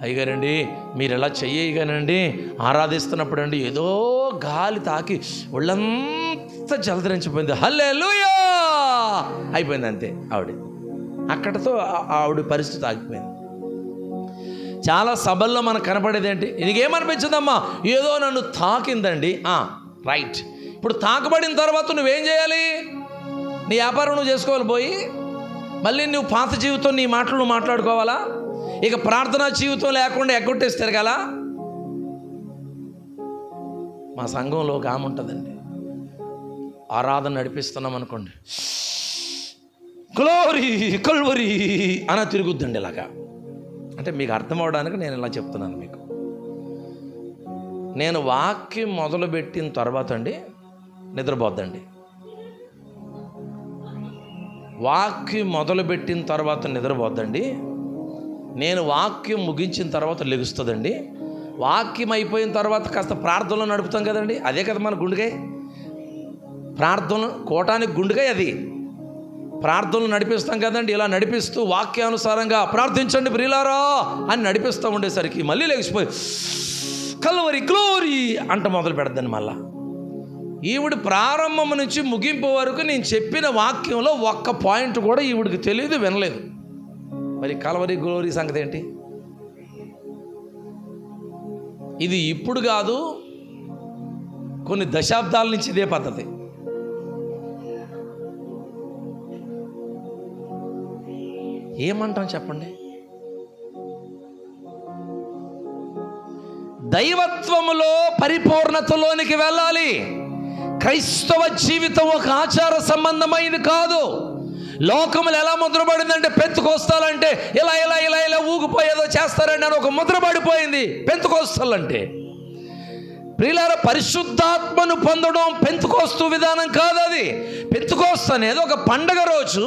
అయ్యగారండి మీరు ఎలా చెయ్యగానండి ఆరాధిస్తున్నప్పుడు అండి ఏదో గాలి తాకి ఒళ్ళంతా జలధరించిపోయింది, హల్లెలూయా అయిపోయింది, అంతే. అక్కడితో ఆవిడ పరిస్థితి ఆగిపోయింది. చాలా సభల్లో మనకు కనపడేది ఏంటి? నీకేమనిపించిందమ్మా? ఏదో నన్ను తాకిందండి. రైట్. ఇప్పుడు తాకబడిన తర్వాత నువ్వేం చేయాలి? నీ వ్యాపారం నువ్వు చేసుకోవాలి. పోయి మళ్ళీ నువ్వు పాత జీవితం, నీ మాటలు నువ్వు మాట్లాడుకోవాలా? ఇక ప్రార్థనా జీవితం లేకుండా ఎగ్గొట్టేసి తిరగాల? మా సంఘంలో ఒక ఆమె ఉంటుందండి, ఆరాధన నడిపిస్తున్నాం అనుకోండి, గ్లోరీ కల్వరీ అలా తిరుగుద్దండి. ఇలాగా అంటే మీకు అర్థం అవడానికి నేను ఇలా చెప్తున్నాను మీకు. నేను వాక్యం మొదలుపెట్టిన తర్వాత అండి నిద్రపోద్దండి. వాక్యం మొదలుపెట్టిన తర్వాత నిద్రపోద్దండి, నేను వాక్యం ముగించిన తర్వాత లెగుస్తుందండి, వాక్యం అయిపోయిన తర్వాత కాస్త ప్రార్థనలు నడుపుతాం కదండి, అదే కదా మన గుండెకాయ. ప్రార్థనలు కోటానికి గుండెకాయ అది. ప్రార్థనలు నడిపిస్తాం కదండి, ఇలా నడిపిస్తూ వాక్యానుసారంగా ప్రార్థించండి ప్రియులారా అని నడిపిస్తూ ఉండేసరికి మళ్ళీ లెగిసిపోయి కల్వరి గ్లోరీ అంట మొదలు పెడద్దని. మళ్ళా ఈవిడ ప్రారంభం నుంచి ముగింపు వరకు నేను చెప్పిన వాక్యంలో ఒక్క పాయింట్ కూడా ఈవిడికి తెలియదు, వినలేదు. మరి కల్వరి గ్లోరీ సంగతి ఏంటి? ఇది ఇప్పుడు కాదు, కొన్ని దశాబ్దాల నుంచి ఇదే పద్ధతి. ఏమంటాం చెప్పండి? దైవత్వములో పరిపూర్ణతలోనికి వెళ్ళాలి. క్రైస్తవ జీవితం ఒక ఆచార సంబంధమైనది కాదు. లోకములు ఎలా ముద్రపడిందంటే, పెంతుకోస్తాలంటే ఇలా ఇలా ఇలా ఇలా ఊగిపోయేదో చేస్తారండి అని ఒక ముద్రపడిపోయింది పెంతుకోస్తాలంటే. ప్రియులారా, పరిశుద్ధాత్మను పొందడం పెంతుకోస్తు విధానం కాదు అది. పెంతుకోస్తు అనేది ఒక పండగ రోజు,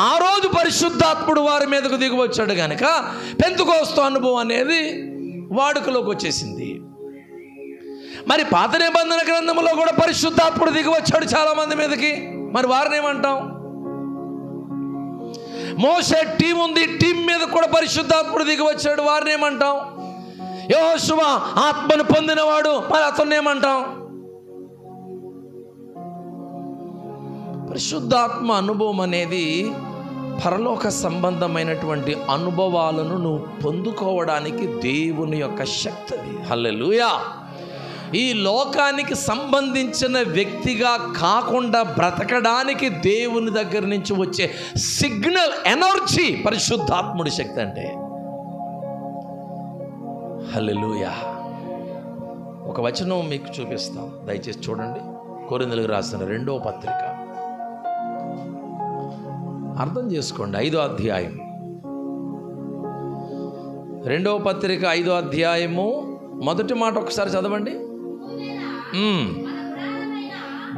ఆ రోజు పరిశుద్ధాత్ముడు వారి మీదకు దిగి వచ్చాడు కనుక పెంతుకోస్తు అనుభవం అనేది వాడుకలోకి వచ్చేసింది. మరి పాత నిబంధన గ్రంథంలో కూడా పరిశుద్ధాత్ముడు దిగి వచ్చాడు చాలామంది మీదకి. మరి వారిని ఏమంటాం? మోషే టీం ఉంది, టీం మీద కూడా పరిశుద్ధాత్ముడు దిగి వచ్చాడు, వారిని ఏమంటాం? యెహోషువ ఆత్మను పొందినవాడు, మరి అతన్ని ఏమంటాం? పరిశుద్ధాత్మ అనుభవం అనేది పరలోక సంబంధమైనటువంటి అనుభవాలను నువ్వు పొందుకోవడానికి దేవుని యొక్క శక్తి అది. హల్లెలూయా. ఈ లోకానికి సంబంధించిన వ్యక్తిగా కాకుండా బ్రతకడానికి దేవుని దగ్గర నుంచి వచ్చే సిగ్నల్ ఎనర్జీ పరిశుద్ధాత్ముడి శక్తి అంటే. హల్లెలూయా. ఒక వచనం మీకు చూపిస్తాం, దయచేసి చూడండి. కొరింథీయులకు రాసిన 2వ పత్రిక, అర్థం చేసుకోండి. 5వ అధ్యాయం, 2వ పత్రిక 5వ అధ్యాయము మొదటి మాట ఒకసారి చదవండి.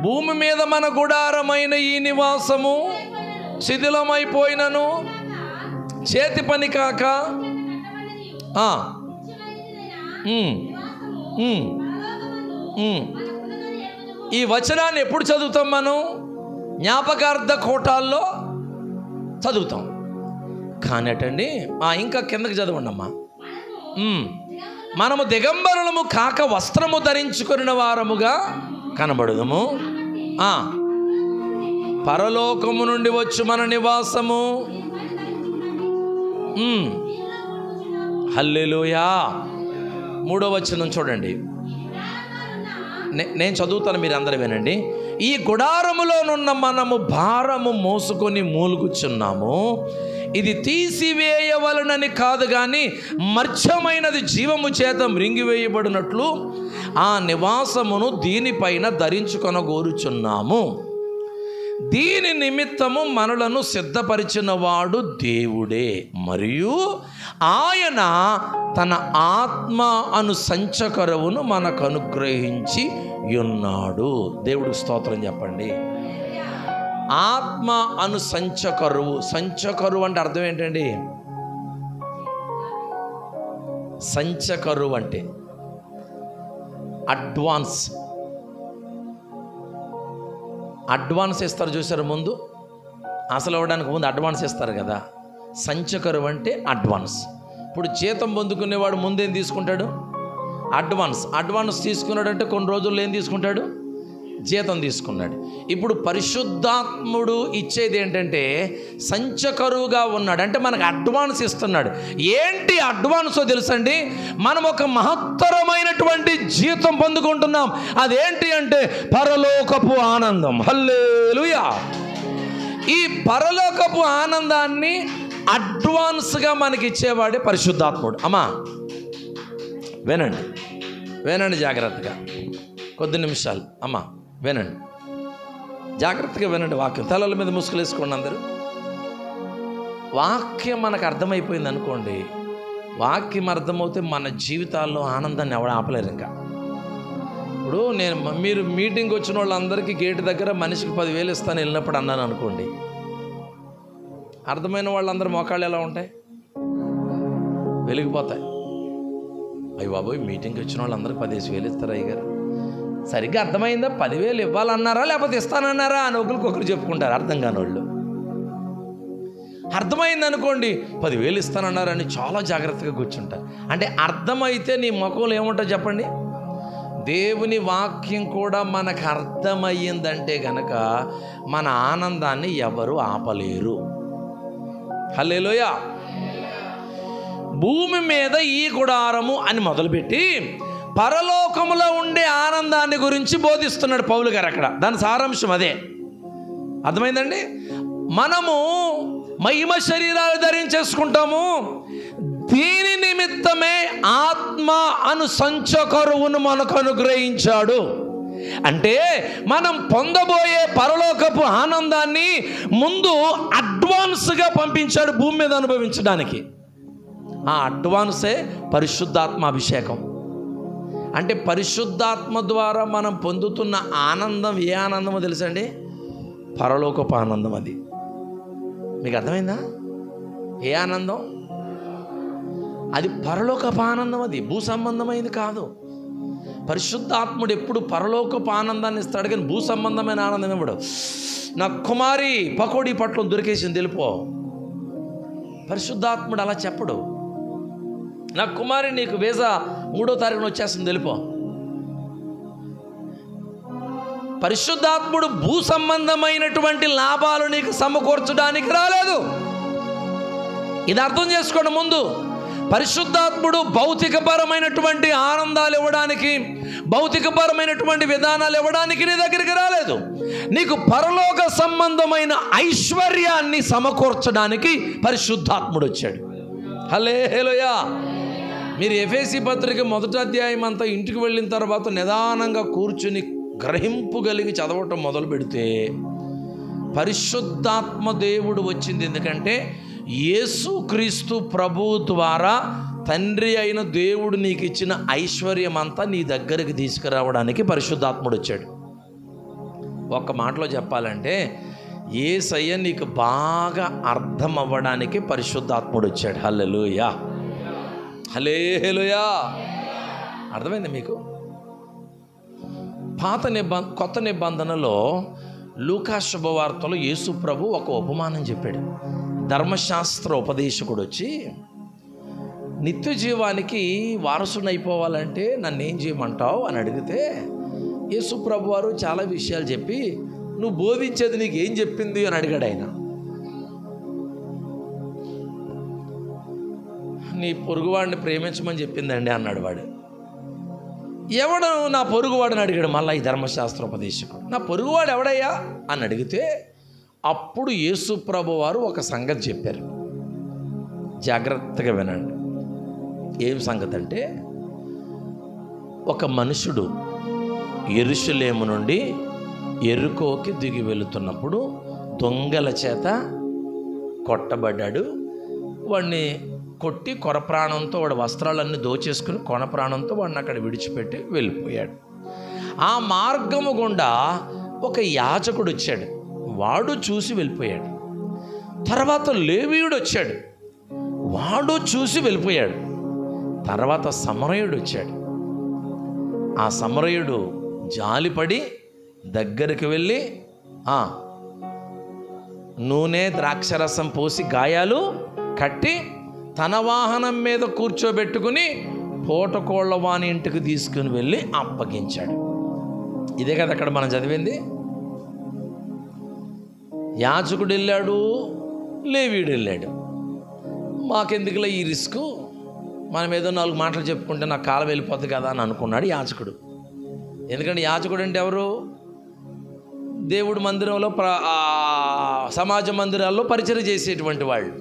భూమి మీద మన గుడారమైన ఈ నివాసము శిథిలమైపోయినను చేతి పని కాక ఈ వచనాన్ని ఎప్పుడు చదువుతాం మనం? జ్ఞాపకార్థ కోటాల్లో చదువుతాం. కానటండి ఇంకా కిందకి చదవండి అమ్మా. మనము దిగంబరులము కాక వస్త్రము ధరించుకున్న వారముగా కనబడుదుము. పరలోకము నుండి వచ్చు మన నివాసము. హల్లెలూయా. 3వ వచనం చూడండి, నేను చదువుతాను, మీరు అందరూ వినండి. ఈ గుడారములోనున్న మనము భారము మోసుకొని మూలుగుచున్నాము. ఇది తీసివేయవలనని కాదు కానీ మర్చమైనది జీవము చేత మృంగివేయబడినట్లు ఆ నివాసమును దీనిపైన ధరించుకొనగోరుచున్నాము. దీని నిమిత్తము మనలను సిద్ధపరిచిన వాడు దేవుడే, మరియు ఆయన తన ఆత్మ అను సంచకరువును మనకు అనుగ్రహించి ఉన్నాడు. దేవుడికి స్తోత్రం చెప్పండి. ఆత్మ అను సంచకరువు. సంచకరువు అంటే అర్థం ఏంటండి? సంచకరువు అంటే అడ్వాన్స్ ఇస్తారు చూసారు, ముందు అసలు అవ్వడానికి ముందు అడ్వాన్స్ ఇస్తారు కదా. సంచకరువు అంటే అడ్వాన్స్. ఇప్పుడు జీతం పొందుకునేవాడు ముందేం తీసుకుంటాడు? అడ్వాన్స్ తీసుకున్నాడంటే కొన్ని రోజుల్లో ఏం తీసుకుంటాడు? జీతం తీసుకున్నాడు. ఇప్పుడు పరిశుద్ధాత్ముడు ఇచ్చేది ఏంటంటే సంచకరువుగా ఉన్నాడు, అంటే మనకు అడ్వాన్స్ ఇస్తున్నాడు. ఏంటి అడ్వాన్సో తెలుసండి? మనం ఒక మహత్తరమైనటువంటి జీతం పొందుకుంటున్నాం. అదేంటి అంటే పరలోకపు ఆనందం. హల్లెలూయా. ఈ పరలోకపు ఆనందాన్ని అడ్వాన్స్గా మనకి ఇచ్చేవాడే పరిశుద్ధాత్ముడు. అమ్మా వినండి జాగ్రత్తగా, కొద్ది నిమిషాలు. అమ్మా వినండి, జాగ్రత్తగా వినండి. వాక్యం తలల మీద ముసుగులేసుకోండి అందరూ. వాక్యం మనకు అర్థమైపోయింది అనుకోండి, వాక్యం అర్థమవుతే మన జీవితాల్లో ఆనందాన్ని ఎవడ ఆపలేరు. ఇంకా ఇప్పుడు మీరు మీటింగ్ వచ్చిన వాళ్ళందరికీ గేటు దగ్గర మనిషికి 10,000 ఇస్తాను వెళ్ళినప్పుడు అన్నాను అనుకోండి, అర్థమైన వాళ్ళందరూ మోకాళ్ళు ఎలా ఉంటాయి? వెలిగిపోతాయి. అయ్య బాబోయ్, మీటింగ్కి వచ్చిన వాళ్ళందరికీ 10,000 ఇస్తారు అయ్యగారు. సరిగ్గా అర్థమైందా? 10,000 ఇవ్వాలన్నారా లేకపోతే ఇస్తానన్నారా అని ఒకరికొకరు చెప్పుకుంటారు అర్థం కాని వాళ్ళు. అర్థమైంది అనుకోండి, 10,000 ఇస్తానన్నారని చాలా జాగ్రత్తగా కూర్చుంటారు. అంటే అర్థమైతే నీ ముఖంలో ఏముంటుంది చెప్పండి? దేవుని వాక్యం కూడా మనకు అర్థమయ్యిందంటే గనక మన ఆనందాన్ని ఎవరు ఆపలేరు. హల్లెలూయా. భూమి మీద ఈ గుడారము అని మొదలుపెట్టి పరలోకములో ఉండే ఆనందాన్ని గురించి బోధిస్తున్నాడు పౌలు గారు అక్కడ. దాని సారాంశం అదే. అర్థమైందండి? మనము మహిమ శరీరాలు ధరించేసుకుంటాము. దీని నిమిత్తమే ఆత్మ అను సంచకరువును మనకు అనుగ్రహించాడు. అంటే మనం పొందబోయే పరలోకపు ఆనందాన్ని ముందు అడ్వాన్స్గా పంపించాడు భూమి మీద అనుభవించడానికి. ఆ అడ్వాన్సే పరిశుద్ధాత్మ అభిషేకం. అంటే పరిశుద్ధాత్మ ద్వారా మనం పొందుతున్న ఆనందం ఏ ఆనందమో తెలుసండి? పరలోకపు ఆనందం. అది మీకు అర్థమైందా? ఏ ఆనందం? అది పరలోకపు ఆనందం. అది భూ సంబంధమైనది కాదు. పరిశుద్ధాత్ముడు ఎప్పుడు పరలోకపు ఆనందాన్ని ఇస్తాడు కానీ భూ సంబంధమైన ఆనందం ఇవ్వడు. నా కుమారి పకోడీ పట్లం దొరికేసింది వెళ్ళిపో. పరిశుద్ధాత్ముడు అలా చెప్పడు. నా కుమారి నీకు వీసా 3వ తారీఖున వచ్చేస్తుంది వెళ్ళిపో. పరిశుద్ధాత్ముడు భూ సంబంధమైనటువంటి లాభాలు నీకు సమకూర్చడానికి రాలేదు. ఇది అర్థం చేసుకోండి ముందు. పరిశుద్ధాత్ముడు భౌతికపరమైనటువంటి ఆనందాలు ఇవ్వడానికి, భౌతికపరమైనటువంటి విధానాలు ఇవ్వడానికి నీ దగ్గరికి రాలేదు. నీకు పరలోక సంబంధమైన ఐశ్వర్యాన్ని సమకూర్చడానికి పరిశుద్ధాత్ముడు వచ్చాడు. హల్లెలూయా. మీరు ఎఫెసీ పత్రిక 1వ అధ్యాయం అంతా ఇంటికి వెళ్ళిన తర్వాత నిదానంగా కూర్చుని గ్రహింపు కలిగి చదవటం మొదలు పెడితే పరిశుద్ధాత్మ దేవుడు వచ్చింది. ఎందుకంటే యేసుక్రీస్తు ప్రభువు ద్వారా తండ్రి అయిన దేవుడు నీకు ఇచ్చిన ఐశ్వర్యం అంతా నీ దగ్గరికి తీసుకురావడానికి పరిశుద్ధాత్ముడు వచ్చాడు. ఒక్క మాటలో చెప్పాలంటే యేసయ్య నీకు బాగా అర్థం అవ్వడానికి పరిశుద్ధాత్ముడు వచ్చాడు. హల్లెలూయా, హల్లెలూయా. అర్థమైంది మీకు? కొత్త నిబంధనలో లూకా శుభవార్తలో యేసు ప్రభు ఒక ఉపమానం చెప్పాడు. ధర్మశాస్త్ర ఉపదేశకుడు వచ్చి, నిత్య జీవానికి వారసుని అయిపోవాలంటే నన్ను ఏం చేయమంటావు అని అడిగితే యేసు ప్రభు వారు చాలా విషయాలు చెప్పి, నువ్వు బోధించేది నీకు ఏం చెప్పింది అని అడిగాడు ఆయన. నీ పొరుగువాడిని ప్రేమించమని చెప్పిందండి అన్నాడు వాడు. ఎవడు నా పొరుగువాడిని అడిగాడు మళ్ళీ ఈ ధర్మశాస్త్రోపదేశకుడు. నా పొరుగువాడు ఎవడయ్యా అని అడిగితే అప్పుడు యేసు ప్రభు వారు ఒక సంగతి చెప్పారు. జాగ్రత్తగా వినండి. ఏం సంగతి అంటే, ఒక మనుషుడు యెరూషలేము నుండి యెరికోకి దిగి వెళుతున్నప్పుడు దొంగల చేత కొట్టబడ్డాడు. వాడిని కొట్టి కొర ప్రాణంతో వాడి వస్త్రాలన్నీ దోచేసుకుని కొన ప్రాణంతో వాడిని అక్కడ విడిచిపెట్టి వెళ్ళిపోయాడు. ఆ మార్గము గుండా ఒక యాజకుడు వచ్చాడు. వాడు చూసి వెళ్ళిపోయాడు. తర్వాత లేవీయుడు వచ్చాడు. వాడు చూసి వెళ్ళిపోయాడు. తర్వాత సమరయుడు వచ్చాడు. ఆ సమరయుడు జాలిపడి దగ్గరికి వెళ్ళి నూనె ద్రాక్షరసం పోసి గాయాలు కట్టి తన వాహనం మీద కూర్చోబెట్టుకుని పూటకోళ్ళ వాని ఇంటికి తీసుకుని వెళ్ళి అప్పగించాడు. ఇదే కదా అక్కడ మనం చదివింది. యాజకుడు వెళ్ళాడు, లేవీయుడు వెళ్ళాడు. మాకెందుకులా ఈ రిస్క్, మనం ఏదో 4 మాటలు చెప్పుకుంటే నాకు కాలం వెళ్ళిపోతుంది కదా అని అనుకున్నాడు యాజకుడు. ఎందుకంటే యాజకుడు అంటే ఎవరు? దేవుడి మందిరంలో సమాజ మందిరాల్లో పరిచయం చేసేటువంటి వాళ్ళు.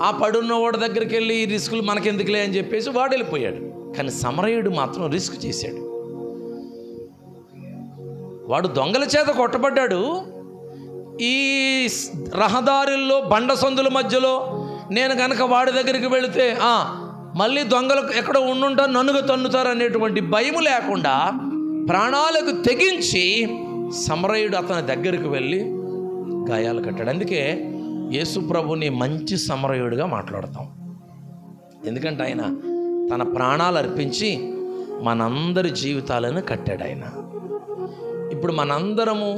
ఆ పడున్న వాడి దగ్గరికి వెళ్ళి ఈ రిస్కులు మనకెందుకులే అని చెప్పేసి వాడు వెళ్ళిపోయాడు. కానీ సమరయుడు మాత్రం రిస్క్ చేశాడు. వాడు దొంగల చేత కొట్టబడ్డాడు. ఈ రహదారుల్లో బండ సందుల మధ్యలో నేను కనుక వాడి దగ్గరికి వెళితే మళ్ళీ దొంగలు ఎక్కడ ఉండుంటారు, నన్నుగా తన్నుతారు అనేటువంటి భయం లేకుండా ప్రాణాలకు తెగించి సమరయుడు అతని దగ్గరికి వెళ్ళి గాయాలు కట్టాడు. అందుకే యేసు ప్రభుని మంచి సమరయుడిగా మాట్లాడతాం. ఎందుకంటే ఆయన తన ప్రాణాలు అర్పించి మనందరి జీవితాలను కట్టాడు. ఆయన ఇప్పుడు మనందరము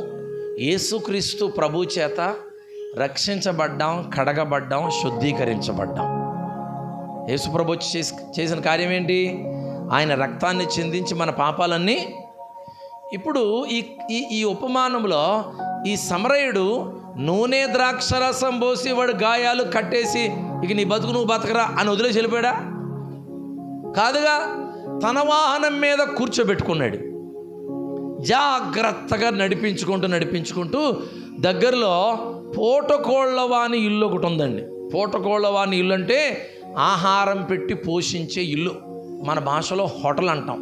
యేసుక్రీస్తు ప్రభు చేత రక్షించబడ్డాం, కడగబడ్డాం, శుద్ధీకరించబడ్డాం. యేసు ప్రభు చేసిన కార్యం ఏంటి? ఆయన రక్తాన్ని చిందించి మన పాపాలన్నీ. ఇప్పుడు ఈ ఉపమానంలో ఈ సమరయుడు నూనె ద్రాక్షరసం పోసి వాడు గాయాలు కట్టేసి ఇక నీ బతుకు నువ్వు బతకరా అని వదిలేసి వెళ్ళిపోయాడా? కాదుగా, తన వాహనం మీద కూర్చోబెట్టుకున్నాడు. జాగ్రత్తగా నడిపించుకుంటూ దగ్గరలో పూటకోళ్ళవాని ఇల్లు ఒకటి ఉందండి. పూటకోళ్ళవాని ఇల్లు అంటే ఆహారం పెట్టి పోషించే ఇల్లు, మన భాషలో హోటల్ అంటాం.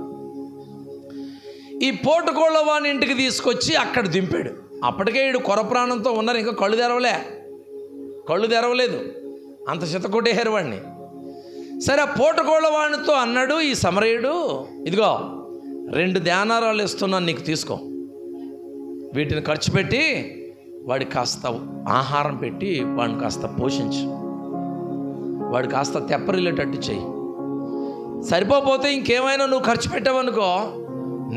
ఈ పూటకోళ్ళవాని ఇంటికి తీసుకొచ్చి అక్కడ దింపాడు. అప్పటికే వీడు కొర ప్రాణంతో ఉన్నారు, ఇంకా కళ్ళు తెరవలేదు, అంత చితకొట్టేశారు వాడిని. సరే, ఆ పూటకోళ్ళవాడితో అన్నాడు ఈ సమరయుడు, ఇదిగో 2 దేనారాలు ఇస్తున్నాను, నీకు తీసుకో, వీటిని ఖర్చు పెట్టి వాడికి కాస్త ఆహారం పెట్టి వాడిని కాస్త పోషించు, వాడు కాస్త తెప్పరిల్లేటట్టు చెయ్యి. సరిపోతే ఇంకేమైనా నువ్వు ఖర్చు పెట్టావనుకో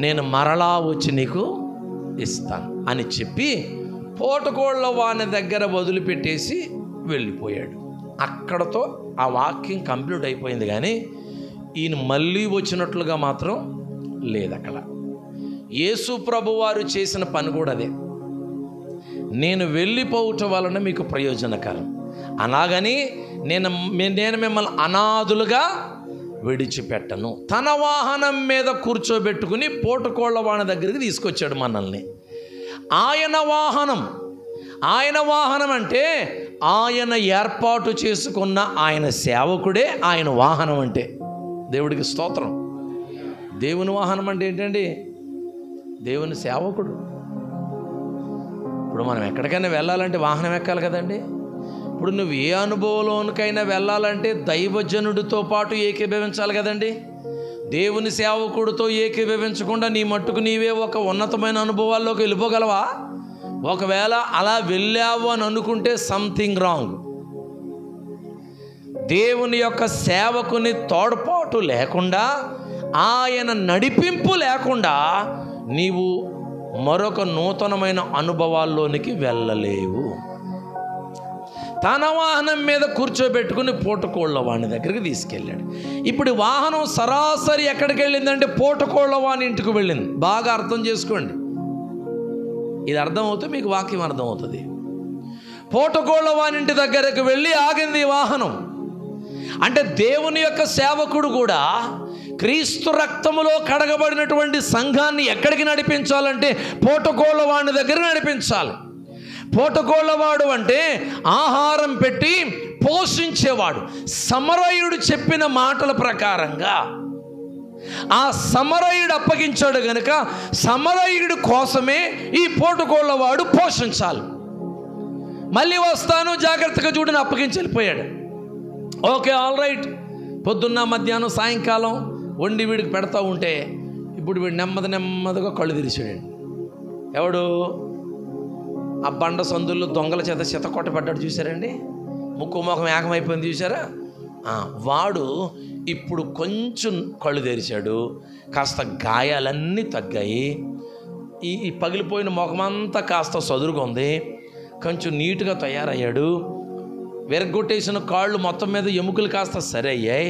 నేను మరలా వచ్చి నీకు ఇస్తాను అని చెప్పి పూటకోళ్ళ వాని దగ్గర వదిలిపెట్టేసి వెళ్ళిపోయాడు. అక్కడతో ఆ వాక్యం కంప్లీట్ అయిపోయింది. కానీ ఈయన మళ్ళీ వచ్చినట్లుగా మాత్రం లేదు. అక్కడ యేసు ప్రభు వారు చేసిన పని కూడా అదే, నేను వెళ్ళిపోవటం వలన మీకు ప్రయోజనకరం, అలాగని నేను మిమ్మల్ని అనాథులుగా విడిచిపెట్టను. తన వాహనం మీద కూర్చోబెట్టుకుని పూటకోళ్ళ వాని దగ్గరికి తీసుకొచ్చాడు మనల్ని. ఆయన వాహనం అంటే ఆయన ఏర్పాటు చేసుకున్న ఆయన సేవకుడే ఆయన వాహనం అంటే. దేవుడికి స్తోత్రం. దేవుని వాహనం అంటే ఏంటండి? దేవుని సేవకుడు. ఇప్పుడు మనం ఎక్కడికైనా వెళ్ళాలంటే వాహనం ఎక్కాలి కదండి. ఇప్పుడు నువ్వు ఏ అనుభవంలోనికైనా వెళ్ళాలంటే దైవజనుడితో పాటు ఏకీభవించాలి కదండి. దేవుని సేవకుడితో ఏకీభవించకుండా నీ మట్టుకు నీవే ఒక ఉన్నతమైన అనుభవాల్లోకి వెళ్ళిపోగలవా? ఒకవేళ అలా వెళ్ళావు అని అనుకుంటే సంథింగ్ రాంగ్. దేవుని యొక్క సేవకుని తోడ్పాటు లేకుండా, ఆయన నడిపింపు లేకుండా నీవు మరొక నూతనమైన అనుభవాల్లోనికి వెళ్ళలేవు. తన వాహనం మీద కూర్చోబెట్టుకుని పూటకోళ్ళ వాని దగ్గరికి తీసుకెళ్ళాడు. ఇప్పుడు వాహనం సరాసరి ఎక్కడికి వెళ్ళిందంటే పూటకోళ్ళ వాని ఇంటికి వెళ్ళింది. బాగా అర్థం చేసుకోండి, ఇది అర్థమవుతే మీకు వాక్యం అర్థమవుతుంది. పూటకోళ్ళ వాని ఇంటి దగ్గరకు వెళ్ళి ఆగింది వాహనం. అంటే దేవుని యొక్క సేవకుడు కూడా క్రీస్తు రక్తములో కడగబడినటువంటి సంఘాన్ని ఎక్కడికి నడిపించాలంటే పూటకోళ్ళ వాని దగ్గర నడిపించాలి. పూటకోళ్ళవాడు అంటే ఆహారం పెట్టి పోషించేవాడు. సమరయుడు చెప్పిన మాటల ప్రకారంగా ఆ సమరయుడు అప్పగించాడు గనుక సమరయుడు కోసమే ఈ పూటకోళ్ళవాడు పోషించాలి. మళ్ళీ వస్తాను జాగ్రత్తగా చూడని అప్పగించి వెళ్ళిపోయాడు. Okay, all right. పొద్దున్న మధ్యాహ్నం సాయంకాలం వండి వీడికి పెడతా ఉంటే ఇప్పుడు వీడు నెమ్మదిగా కళ్ళు తెరిచాడు. ఎవడు? ఆ బండ సందుల్లో దొంగల చేత చితకొట్టబడ్డాడు చూసారండి, ముక్కు ముఖం ఏకమైపోయింది చూసారా? వాడు ఇప్పుడు కొంచెం కళ్ళు తెరిచాడు, కాస్త గాయాలన్నీ తగ్గాయి, ఈ పగిలిపోయిన ముఖమంతా కాస్త సదురుకుంది, కొంచెం నీట్గా తయారయ్యాడు, విరగొట్టేసిన కాళ్ళు మొత్తం మీద ఎముకలు కాస్త సరి అయ్యాయి,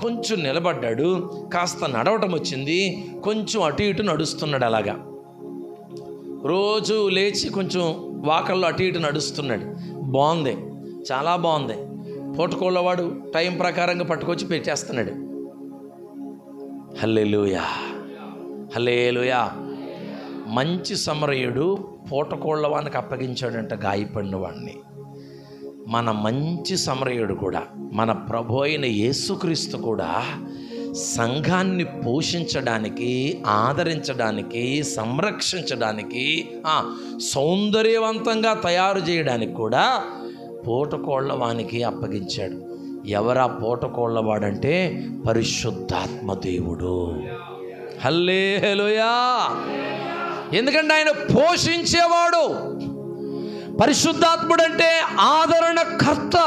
కొంచెం నిలబడ్డాడు, కాస్త నడవటం వచ్చింది, కొంచెం అటు ఇటు నడుస్తున్నాడు. అలాగా రోజు లేచి కొంచెం వాకల్లో అటు ఇటు నడుస్తున్నాడు. బాగుంది, చాలా బాగుంది. పూటకోళ్ళవాడు టైం ప్రకారంగా పట్టుకొచ్చి పెట్టేస్తున్నాడు. హల్లెలూయా, హల్లెలూయా. మంచి సమరయుడు పూటకోళ్ళవానికి అప్పగించాడంట గాయపడిన వాడిని. మన మంచి సమరయుడు కూడా, మన ప్రభు అయిన యేసుక్రీస్తు కూడా సంఘాన్ని పోషించడానికి, ఆదరించడానికి, సంరక్షించడానికి, సౌందర్యవంతంగా తయారు చేయడానికి కూడా పూటకోళ్ళవానికి అప్పగించాడు. ఎవరా పూటకోళ్ళవాడంటే పరిశుద్ధాత్మ దేవుడు. హల్లెలూయా. ఎందుకంటే ఆయన పోషించేవాడు. పరిశుద్ధాత్ముడు అంటే ఆదరణకర్త.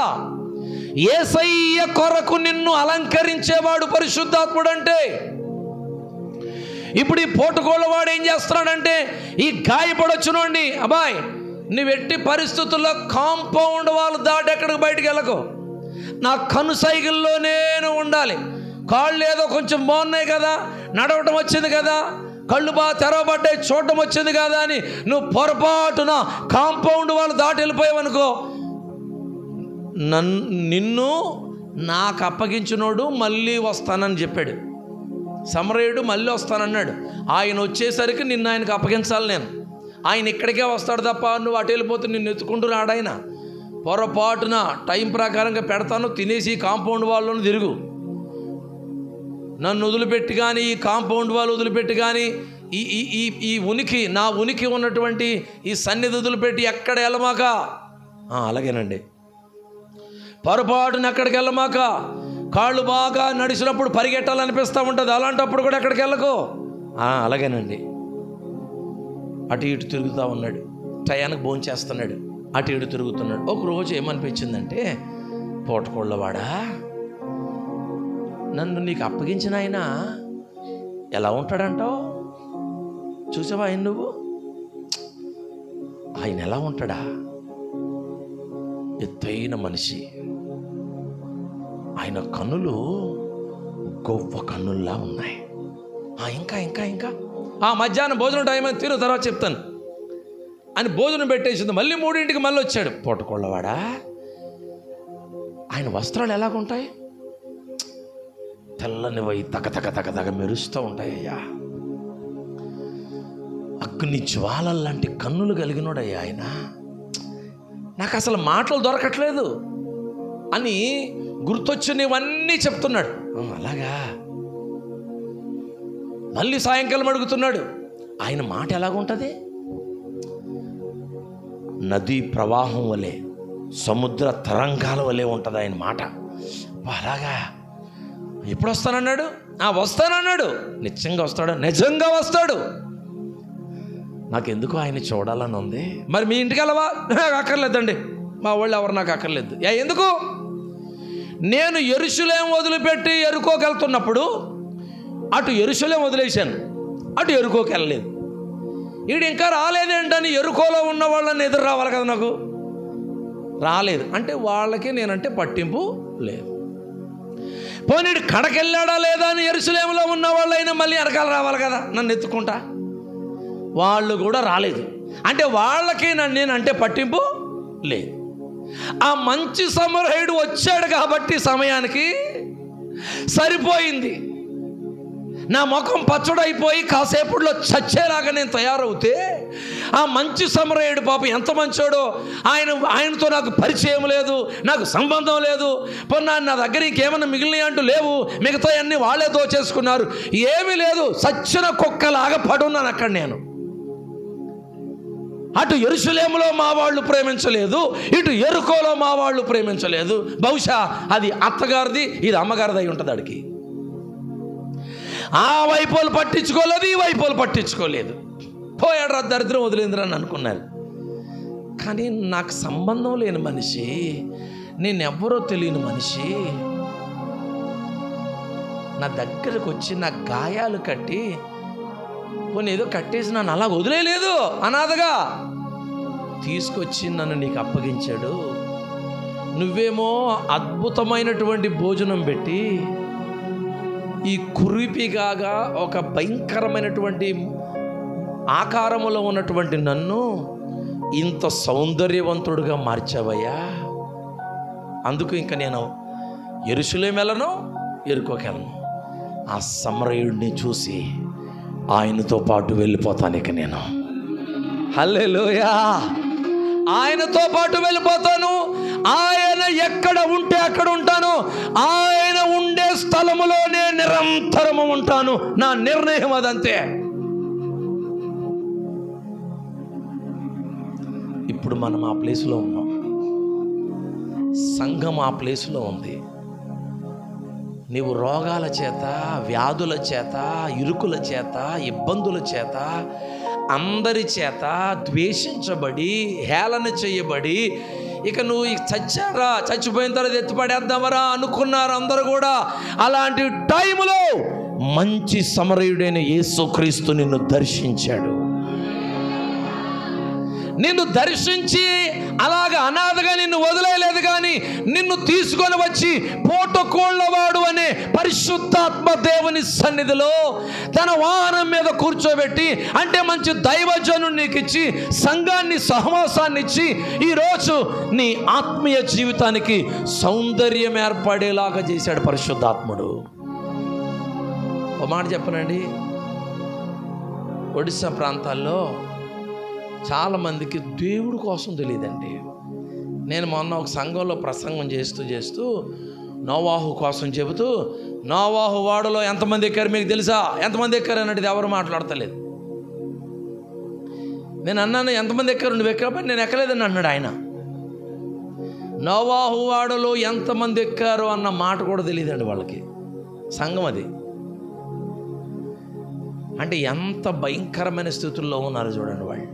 యేసయ్య కొరకు నిన్ను అలంకరించేవాడు పరిశుద్ధాత్ముడు అంటే. ఇప్పుడు ఈ పోటుకోళ్ళవాడు ఏం చేస్తున్నాడంటే, ఈ గాయపడొచ్చునండి, అబ్బాయి నువ్వు ఎట్టి పరిస్థితుల్లో కాంపౌండ్ వాళ్ళు దాటి ఎక్కడికి బయటికి వెళ్ళకు, నా కను సైకిల్లో నేను ఉండాలి. కాళ్ళు ఏదో కొంచెం బాగున్నాయి కదా, నడవటం వచ్చింది కదా, కళ్ళు బాగా తెరవబడ్డాయి, చూడటం వచ్చింది కదా అని నువ్వు పొరపాటున కాంపౌండ్ వాళ్ళు దాటి వెళ్ళిపోయావనుకో, నిన్ను నాకు అప్పగించినోడు మళ్ళీ వస్తానని చెప్పాడు. సమరయుడు మళ్ళీ వస్తానన్నాడు. ఆయన వచ్చేసరికి నిన్ను ఆయనకు అప్పగించాలి. నేను ఆయన ఇక్కడికే వస్తాడు తప్ప నువ్వు అటు వెళ్ళిపోతే నిన్ను ఎత్తుకుంటూ రాడు ఆయన. పొరపాటున టైం ప్రకారంగా పెడతాను, తినేసి కాంపౌండ్ వాళ్ళను తిరుగు. నన్ను వదిలిపెట్టి కానీ, ఈ కాంపౌండ్ వాళ్ళు వదిలిపెట్టి కానీ, ఈ ఉనికి, నా ఉనికి ఉన్నటువంటి ఈ సన్నిధి వదిలిపెట్టి ఎక్కడ వెళ్ళమాక. అలాగేనండి. పొరపాటున ఎక్కడికి వెళ్ళమాక. కాళ్ళు బాగా నడిచినప్పుడు పరిగెట్టాలనిపిస్తూ ఉంటుంది, అలాంటప్పుడు కూడా ఎక్కడికి వెళ్ళకు. అలాగేనండి. అటు ఇటు తిరుగుతూ ఉన్నాడు, టయానికి భోంచేస్తున్నాడు, అటు ఇటు తిరుగుతున్నాడు. ఒక రోజు ఏమనిపించిందంటే, పోటకోళ్ళవాడా, నన్ను నీకు అప్పగించిన ఆయన ఎలా ఉంటాడంటావు? చూసావా ఆయన నువ్వు? ఆయన ఎలా ఉంటాడా? ఎత్తైన మనిషి, ఆయన కన్నులు గొప్ప కన్నుల్లా ఉన్నాయి. ఇంకా ఇంకా ఇంకా మధ్యాహ్నం భోజనం టైం అని తిరుగు, తర్వాత చెప్తాను అని భోజనం పెట్టేసింది. మళ్ళీ 3ంటికి మళ్ళీ వచ్చాడు. పోటకోళ్ళవాడా, ఆయన వస్త్రాలు ఎలాగుంటాయి? తెల్లనివై తగ తగ తగ తగ మెరుస్తూ ఉంటాయ్యా. అగ్ని జ్వాలల్లాంటి కన్నులు కలిగినోడయ్యా ఆయన. నాకు అసలు మాటలు దొరకట్లేదు అని గుర్తొచ్చినవన్నీ చెప్తున్నాడు. అలాగా. మళ్ళీ సాయంకాలం అడుగుతున్నాడు. ఆయన మాట ఎలాగుంటుంది? నదీ ప్రవాహం వలె, సముద్ర తరంగాల వలె ఉంటుంది ఆయన మాట. అలాగా. ఎప్పుడు వస్తానన్నాడు? వస్తానన్నాడు. నిజంగా వస్తాడు? నిజంగా వస్తాడు. నాకెందుకు ఆయన చూడాలని ఉంది. మరి మీ ఇంటికి వెళ్ళవా? అక్కర్లేదండి, మా వాళ్ళు ఎవరు నాకు అక్కర్లేదు. ఎందుకు? నేను యెరూషలేము వదిలిపెట్టి యెరికోకి వెళ్తున్నప్పుడు అటు యెరూషలేము వదిలేశాను, అటు యెరికోకి వెళ్ళలేదు. ఈడు ఇంకా రాలేదేంటని యెరికోలో ఉన్న వాళ్ళని ఎదురు రావాలి కదా నాకు. రాలేదు అంటే వాళ్ళకి నేనంటే పట్టింపు లేదు. పోనీ కడకెళ్ళాడా లేదా అని యెరూషలేములో ఉన్న వాళ్ళైనా మళ్ళీ వెనకాల రావాలి కదా నన్ను ఎత్తుకుంటా. వాళ్ళు కూడా రాలేదు అంటే వాళ్ళకి నేనంటే పట్టింపు లేదు. ఆ మంచి సమరయుడు వచ్చాడు కాబట్టి సమయానికి సరిపోయింది. నా ముఖం పచ్చడైపోయి కాసేపులో చచ్చేలాగా నేను తయారవుతే ఆ మంచి సమరయుడు పాపం ఎంత మంచోడో, ఆయనతో నాకు పరిచయం లేదు, నాకు సంబంధం లేదు, పొన్నా నా దగ్గర ఇంకేమన్నా మిగిలినవి అంటూ లేవు, మిగతా అన్నీ వాళ్ళే దోచేసుకున్నారు, ఏమీ లేదు, సచ్చిన కుక్కలాగా పడున్నాను అక్కడ నేను. అటు యెరూషలేములో మా వాళ్ళు ప్రేమించలేదు, ఇటు యెరికోలో మా వాళ్ళు ప్రేమించలేదు. బహుశా అది అత్తగారిది, ఇది అమ్మగారిది అయి ఉంటుంది. అడిగి ఆ వైపులు పట్టించుకోలేదు, ఈ వైపులు పట్టించుకోలేదు. పోయాడు రా దరిద్రం వదిలేందిరా అని అనుకున్నారు. కానీ నాకు సంబంధం లేని మనిషి, నేనెవ్వరో తెలియని మనిషి నా దగ్గరకు వచ్చి నా గాయాలు కట్టి, పోనీ ఏదో కట్టేసి నన్ను అలా వదిలేయలేదు, అనాథగా తీసుకొచ్చి నన్ను నీకు అప్పగించాడు. నువ్వేమో అద్భుతమైనటువంటి భోజనం పెట్టి ఈ కురిపిగాగా ఒక భయంకరమైనటువంటి ఆకారములో ఉన్నటువంటి నన్ను ఇంత సౌందర్యవంతుడుగా మార్చావయ్యా. అందుకు ఇంకా నేను యెరూషలేము వెళ్ళను, యెరికోకి వెళ్ళను. ఆ సమరయుడిని చూసి ఆయనతో పాటు వెళ్ళిపోతాను ఇక నేను. హల్లెలూయా. ఆయనతో పాటు వెళ్ళిపోతాను. ఆయన ఎక్కడ ఉంటే అక్కడ ఉంటాను. ఆయన ఉండే స్థలములోనే నిరంతరము ఉంటాను. నా నిర్ణయం అదంతే. ఇప్పుడు మనం ఆ ప్లేస్లో ఉన్నాం. సంఘం ఆ ప్లేస్లో ఉంది. నీవు రోగాల చేత, వ్యాధుల చేత, ఇరుకుల చేత, ఇబ్బందుల చేత అందరి చేత ద్వేషించబడి హేళన చేయబడి ఇక నువ్వు చచ్చారా, చచ్చిపోయిన తర్వాత ఎత్తిపడేద్దామరా అనుకున్నారు అందరూ కూడా. అలాంటి టైంలో మంచి సమరయుడైన యేసుక్రీస్తు నిన్ను దర్శించాడు. నిన్ను దర్శించి అలాగ అనాథగా నిన్ను వదిలేయలేదు, కానీ నిన్ను తీసుకొని వచ్చి పోటకోళ్ళవాడు అనే పరిశుద్ధాత్మ దేవుని సన్నిధిలో తన వాహనం మీద కూర్చోబెట్టి, అంటే మంచి దైవజనుని నీకు ఇచ్చి, సంఘాన్ని సహవాసాన్ని ఇచ్చి, ఈరోజు నీ ఆత్మీయ జీవితానికి సౌందర్యం ఏర్పడేలాగా చేశాడు పరిశుద్ధాత్ముడు. ఒక మాట చెప్పనండి, ఒడిశా ప్రాంతాల్లో చాలామందికి దేవుడి కోసం తెలియదండి. నేను మొన్న ఒక సంఘంలో ప్రసంగం చేస్తూ నోవాహు కోసం చెబుతూ, నోవాహు వాడలో ఎంతమంది ఎక్కారు మీకు తెలుసా, ఎంతమంది ఎక్కారు అన్నది ఎవరు మాట్లాడతలేదు. నేను అన్నాను, ఎంతమంది ఎక్కారు, నువ్వు ఎక్కకపోతే నేను ఎక్కలేదని అన్నాడు ఆయన. నోవాహు వాడలో ఎంతమంది ఎక్కారు అన్న మాట కూడా తెలియదండి వాళ్ళకి. సంఘం అది అంటే ఎంత భయంకరమైన స్థితుల్లో ఉన్నారు చూడండి వాళ్ళు.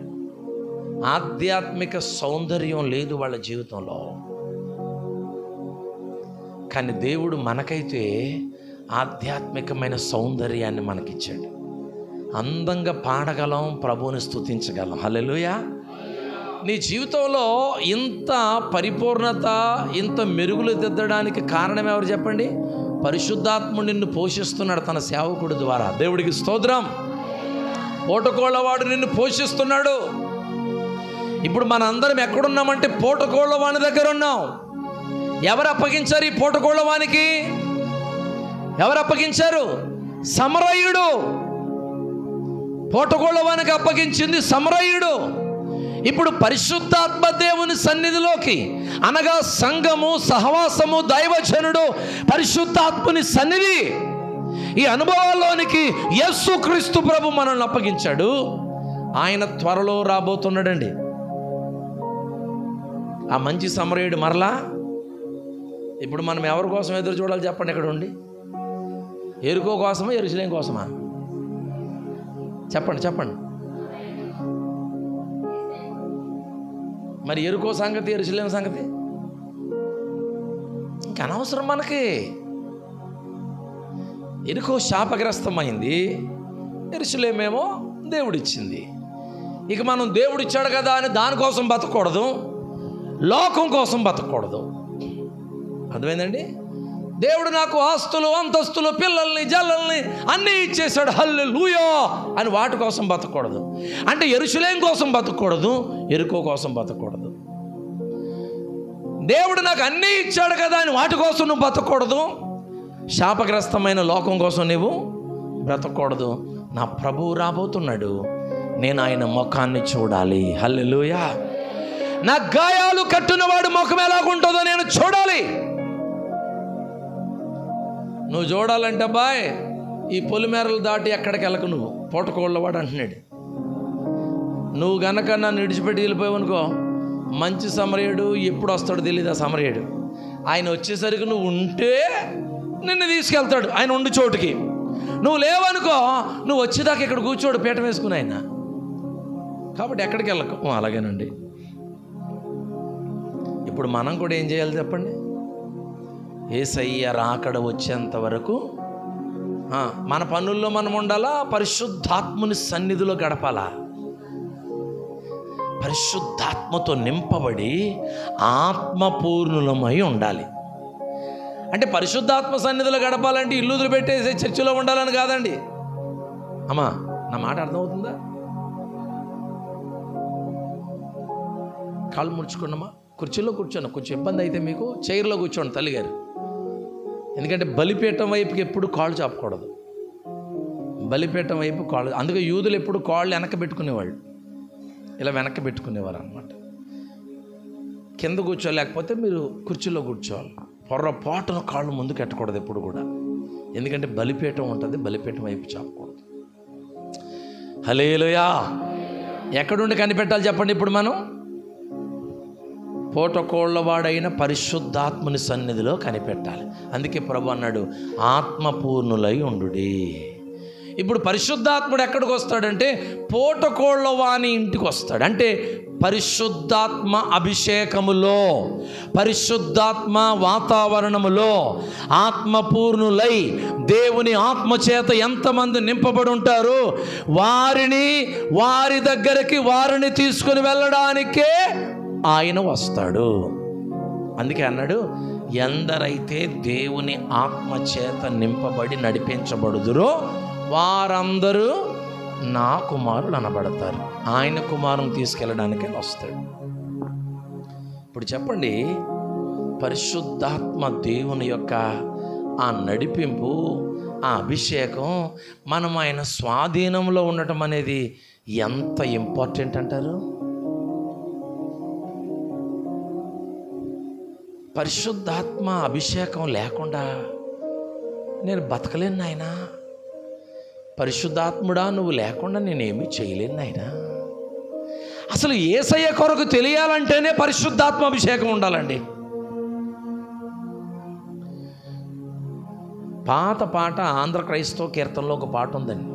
ఆధ్యాత్మిక సౌందర్యం లేదు వాళ్ళ జీవితంలో. కానీ దేవుడు మనకైతే ఆధ్యాత్మికమైన సౌందర్యాన్ని మనకిచ్చాడు. అందంగా పాడగలం, ప్రభువుని స్తుతించగలం. హల్లెలూయా. నీ జీవితంలో ఇంత పరిపూర్ణత, ఇంత మెరుగులు దిద్దడానికి కారణం ఎవరు చెప్పండి? పరిశుద్ధాత్ముడు నిన్ను పోషిస్తున్నాడు తన సేవకుడి ద్వారా. దేవుడికి స్తోత్రం. పోటకోళ్ళవాడు నిన్ను పోషిస్తున్నాడు. ఇప్పుడు మన అందరం ఎక్కడున్నామంటే పోటకోళ్ళవాని దగ్గర ఉన్నాం. ఎవరు అప్పగించారు ఈ పోటకోళ్ళవానికి? ఎవరు అప్పగించారు? సమరయుడు. పోటకోళ్ళవానికి అప్పగించింది సమరయుడు. ఇప్పుడు పరిశుద్ధాత్మ దేవుని సన్నిధిలోకి, అనగా సంఘము, సహవాసము, దైవజనుడు, పరిశుద్ధాత్ముని సన్నిధి, ఈ అనుభవాల్లోనికి యేసుక్రీస్తు ప్రభు మనల్ని అప్పగించాడు. ఆయన త్వరలో రాబోతున్నాడండి. ఆ మంచి సమరయుడు మరలా. ఇప్పుడు మనం ఎవరి కోసం ఎదురు చూడాలి చెప్పండి? ఇక్కడ ఉండి ఎరుకో కోసమా, యెరూషలేము కోసమా? చెప్పండి. మరి ఎరుకో సంగతి, యెరూషలేము సంగతి ఇంక అనవసరం మనకి. ఎరుకో శాపగ్రస్తమైంది, యెరూషలేమేమో దేవుడిచ్చింది. ఇక మనం దేవుడిచ్చాడు కదా అని దానికోసం బతకూడదు, లోకం కోసం బతకూడదు. అర్థమైందండి? దేవుడు నాకు ఆస్తులు, అంతస్తులు, పిల్లల్ని, జల్లల్ని అన్నీ ఇచ్చేశాడు, హల్లెలూయా అని వాటి కోసం బతకూడదు. అంటే యెరూషలేము కోసం బతకూడదు, ఎరుకో కోసం బతకూడదు. దేవుడు నాకు అన్నీ ఇచ్చాడు కదా అని వాటి కోసం నువ్వు బతకూడదు, శాపగ్రస్తమైన లోకం కోసం నువ్వు బ్రతకూడదు. నా ప్రభువు రాబోతున్నాడు, నేను ఆయన ముఖాన్ని చూడాలి. హల్లెలూయా. నా గాయాలు కట్టునవాడు ముఖం ఎలాగుంటుందో నేను చూడాలి. నువ్వు చూడాలంటే బాయ్ ఈ పొలిమేరలు దాటి ఎక్కడికి వెళ్ళకు, నువ్వు పోటకోళ్ళవాడు అంటున్నాడు. నువ్వు గనక నన్ను విడిచిపెట్టి వెళ్ళిపోయావనుకో, మంచి సమరయుడు ఎప్పుడు వస్తాడో తెలియదు. ఆ సమరయుడు ఆయన వచ్చేసరికి నువ్వు ఉంటే నిన్ను తీసుకెళ్తాడు ఆయన ఉండి చోటుకి. నువ్వు లేవనుకో, నువ్వు వచ్చేదాకా ఇక్కడ కూర్చోడు పీట వేసుకుని ఆయన. కాబట్టి ఎక్కడికి వెళ్ళకు. అలాగేనండి. ఇప్పుడు మనం కూడా ఏం చేయాలి చెప్పండి? యేసయ్య రాకడ వచ్చేంత వరకు మన పనుల్లో మనం ఉండాలా, పరిశుద్ధాత్ముని సన్నిధిలో గడపాలా. పరిశుద్ధాత్మతో నింపబడి ఆత్మపూర్ణులమై ఉండాలి. అంటే పరిశుద్ధాత్మ సన్నిధిలో గడపాలంటే ఇల్లు వదిలిపెట్టేసి చర్చిలో ఉండాలని కాదండి. అమ్మా, నా మాట అర్థమవుతుందా? కాళ్ళు ముడుచుకున్నామా, కుర్చీలో కూర్చోండి. కొంచెం ఇబ్బంది అయితే మీకు చైర్లో కూర్చోండి తల్లిగారు. ఎందుకంటే బలిపీఠం వైపుకి ఎప్పుడు కాళ్ళు చాపకూడదు. బలిపీఠం వైపు కాళ్ళు, అందుకే యూదులు ఎప్పుడు కాళ్ళు వెనక్కి పెట్టుకునేవాళ్ళు, ఇలా వెనక్కి పెట్టుకునేవారు అనమాట. కింద కూర్చోలేకపోతే మీరు కుర్చీలో కూర్చోవాలి. పొర్రపాటున కాళ్ళు ముందుకు ఎట్టకూడదు ఎప్పుడు కూడా. ఎందుకంటే బలిపీఠం ఉంటుంది, బలిపీఠం వైపు చాపకూడదు. హల్లెలూయా. ఎక్కడుండి కనిపెట్టాలి చెప్పండి? ఇప్పుడు మనం పోటకోళ్ళవాడైన పరిశుద్ధాత్ముని సన్నిధిలో కనిపెట్టాలి. అందుకే ప్రభు అన్నాడు, ఆత్మపూర్ణులై ఉండుడి. ఇప్పుడు పరిశుద్ధాత్ముడు ఎక్కడికి వస్తాడంటే పోటకోళ్ళ వాని ఇంటికి వస్తాడు. అంటే పరిశుద్ధాత్మ అభిషేకములో, పరిశుద్ధాత్మ వాతావరణములో ఆత్మపూర్ణులై దేవుని ఆత్మచేత ఎంతమంది నింపబడి ఉంటారో వారి దగ్గరికి వారిని తీసుకుని వెళ్ళడానికే ఆయన వస్తాడు. అందుకే అన్నాడు, ఎందరైతే దేవుని ఆత్మచేత నింపబడి నడిపించబడుదురో వారందరూ నా కుమారులు అనబడతారు. ఆయన కుమారుని తీసుకెళ్ళడానికే వస్తాడు. ఇప్పుడు చెప్పండి, పరిశుద్ధాత్మ దేవుని యొక్క ఆ నడిపింపు, ఆ అభిషేకం మనం ఆయన స్వాధీనంలో ఉండటం అనేది ఎంత ఇంపార్టెంట్ అంటారు? పరిశుద్ధాత్మ అభిషేకం లేకుండా నేను బతకలేను నాయనా. పరిశుద్ధాత్ముడా నువ్వు లేకుండా నేనేమీ చేయలేను నాయనా. అసలు యేసయ్య కొరకు తెలియాలంటేనే పరిశుద్ధాత్మ అభిషేకం ఉండాలండి. పాత పాట ఆంధ్ర క్రైస్తవ కీర్తనలో ఒక పాట ఉందండి.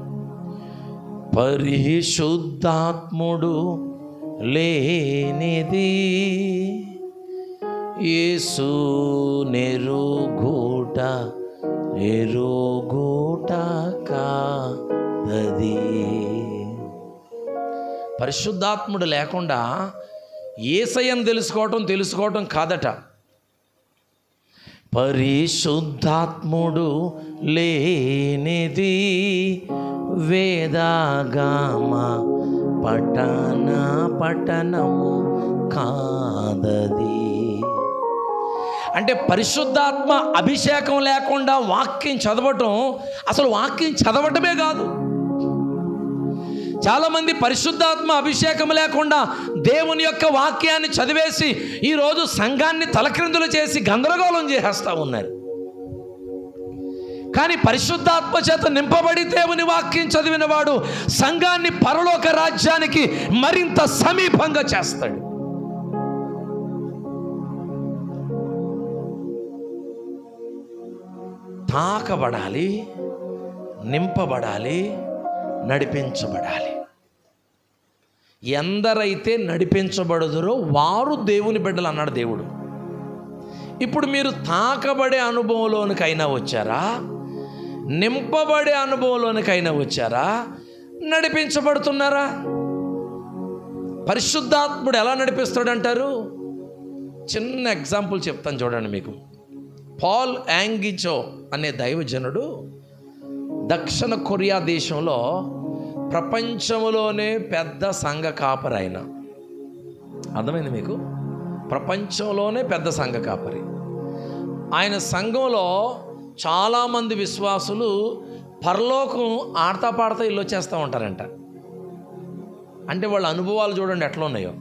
పరిశుద్ధాత్ముడు లేనిది యేసు నెరుగుట కాదది. పరిశుద్ధాత్ముడు లేకుండా యేసయ్యను తెలుసుకోవటం కాదట. పరిశుద్ధాత్ముడు లేనిది వేదాగామ పఠనము కాదది. అంటే పరిశుద్ధాత్మ అభిషేకం లేకుండా వాక్యం చదవటం, అసలు వాక్యం చదవటమే కాదు. చాలామంది పరిశుద్ధాత్మ అభిషేకం లేకుండా దేవుని యొక్క వాక్యాన్ని చదివేసి ఈరోజు సంఘాన్ని తలక్రిందులు చేసి గందరగోళం చేసేస్తూ ఉన్నారు. కానీ పరిశుద్ధాత్మ చేత నింపబడి దేవుని వాక్యం చదివిన వాడు సంఘాన్ని పరలోక రాజ్యానికి మరింత సమీపంగా చేస్తాడు. తాకబడాలి, నింపబడాలి, నడిపించబడాలి. ఎందరైతే నడిపించబడుదురో వారు దేవుని బిడ్డలు అన్నాడు దేవుడు. ఇప్పుడు మీరు తాకబడే అనుభవంలోనికైనా వచ్చారా, నింపబడే అనుభవంలోనికైనా వచ్చారా, నడిపించబడుతున్నారా? పరిశుద్ధాత్ముడు ఎలా నడిపిస్తాడంటారు? చిన్న ఎగ్జాంపుల్ చెప్తాను చూడండి మీకు. పాల్ యాంగిచో అనే దైవజనుడు దక్షిణ కొరియా దేశంలో ప్రపంచంలోనే పెద్ద సంఘ కాపరి. ఆయన అర్థమైంది మీకు? ప్రపంచంలోనే పెద్ద సంఘ కాపరి. ఆయన సంఘంలో చాలామంది విశ్వాసులు పరలోకం ఆడతా పాడతా ఇల్లు వచ్చేస్తూ ఉంటారంట. అంటే వాళ్ళ అనుభవాలు చూడండి ఎట్లా ఉన్నాయో.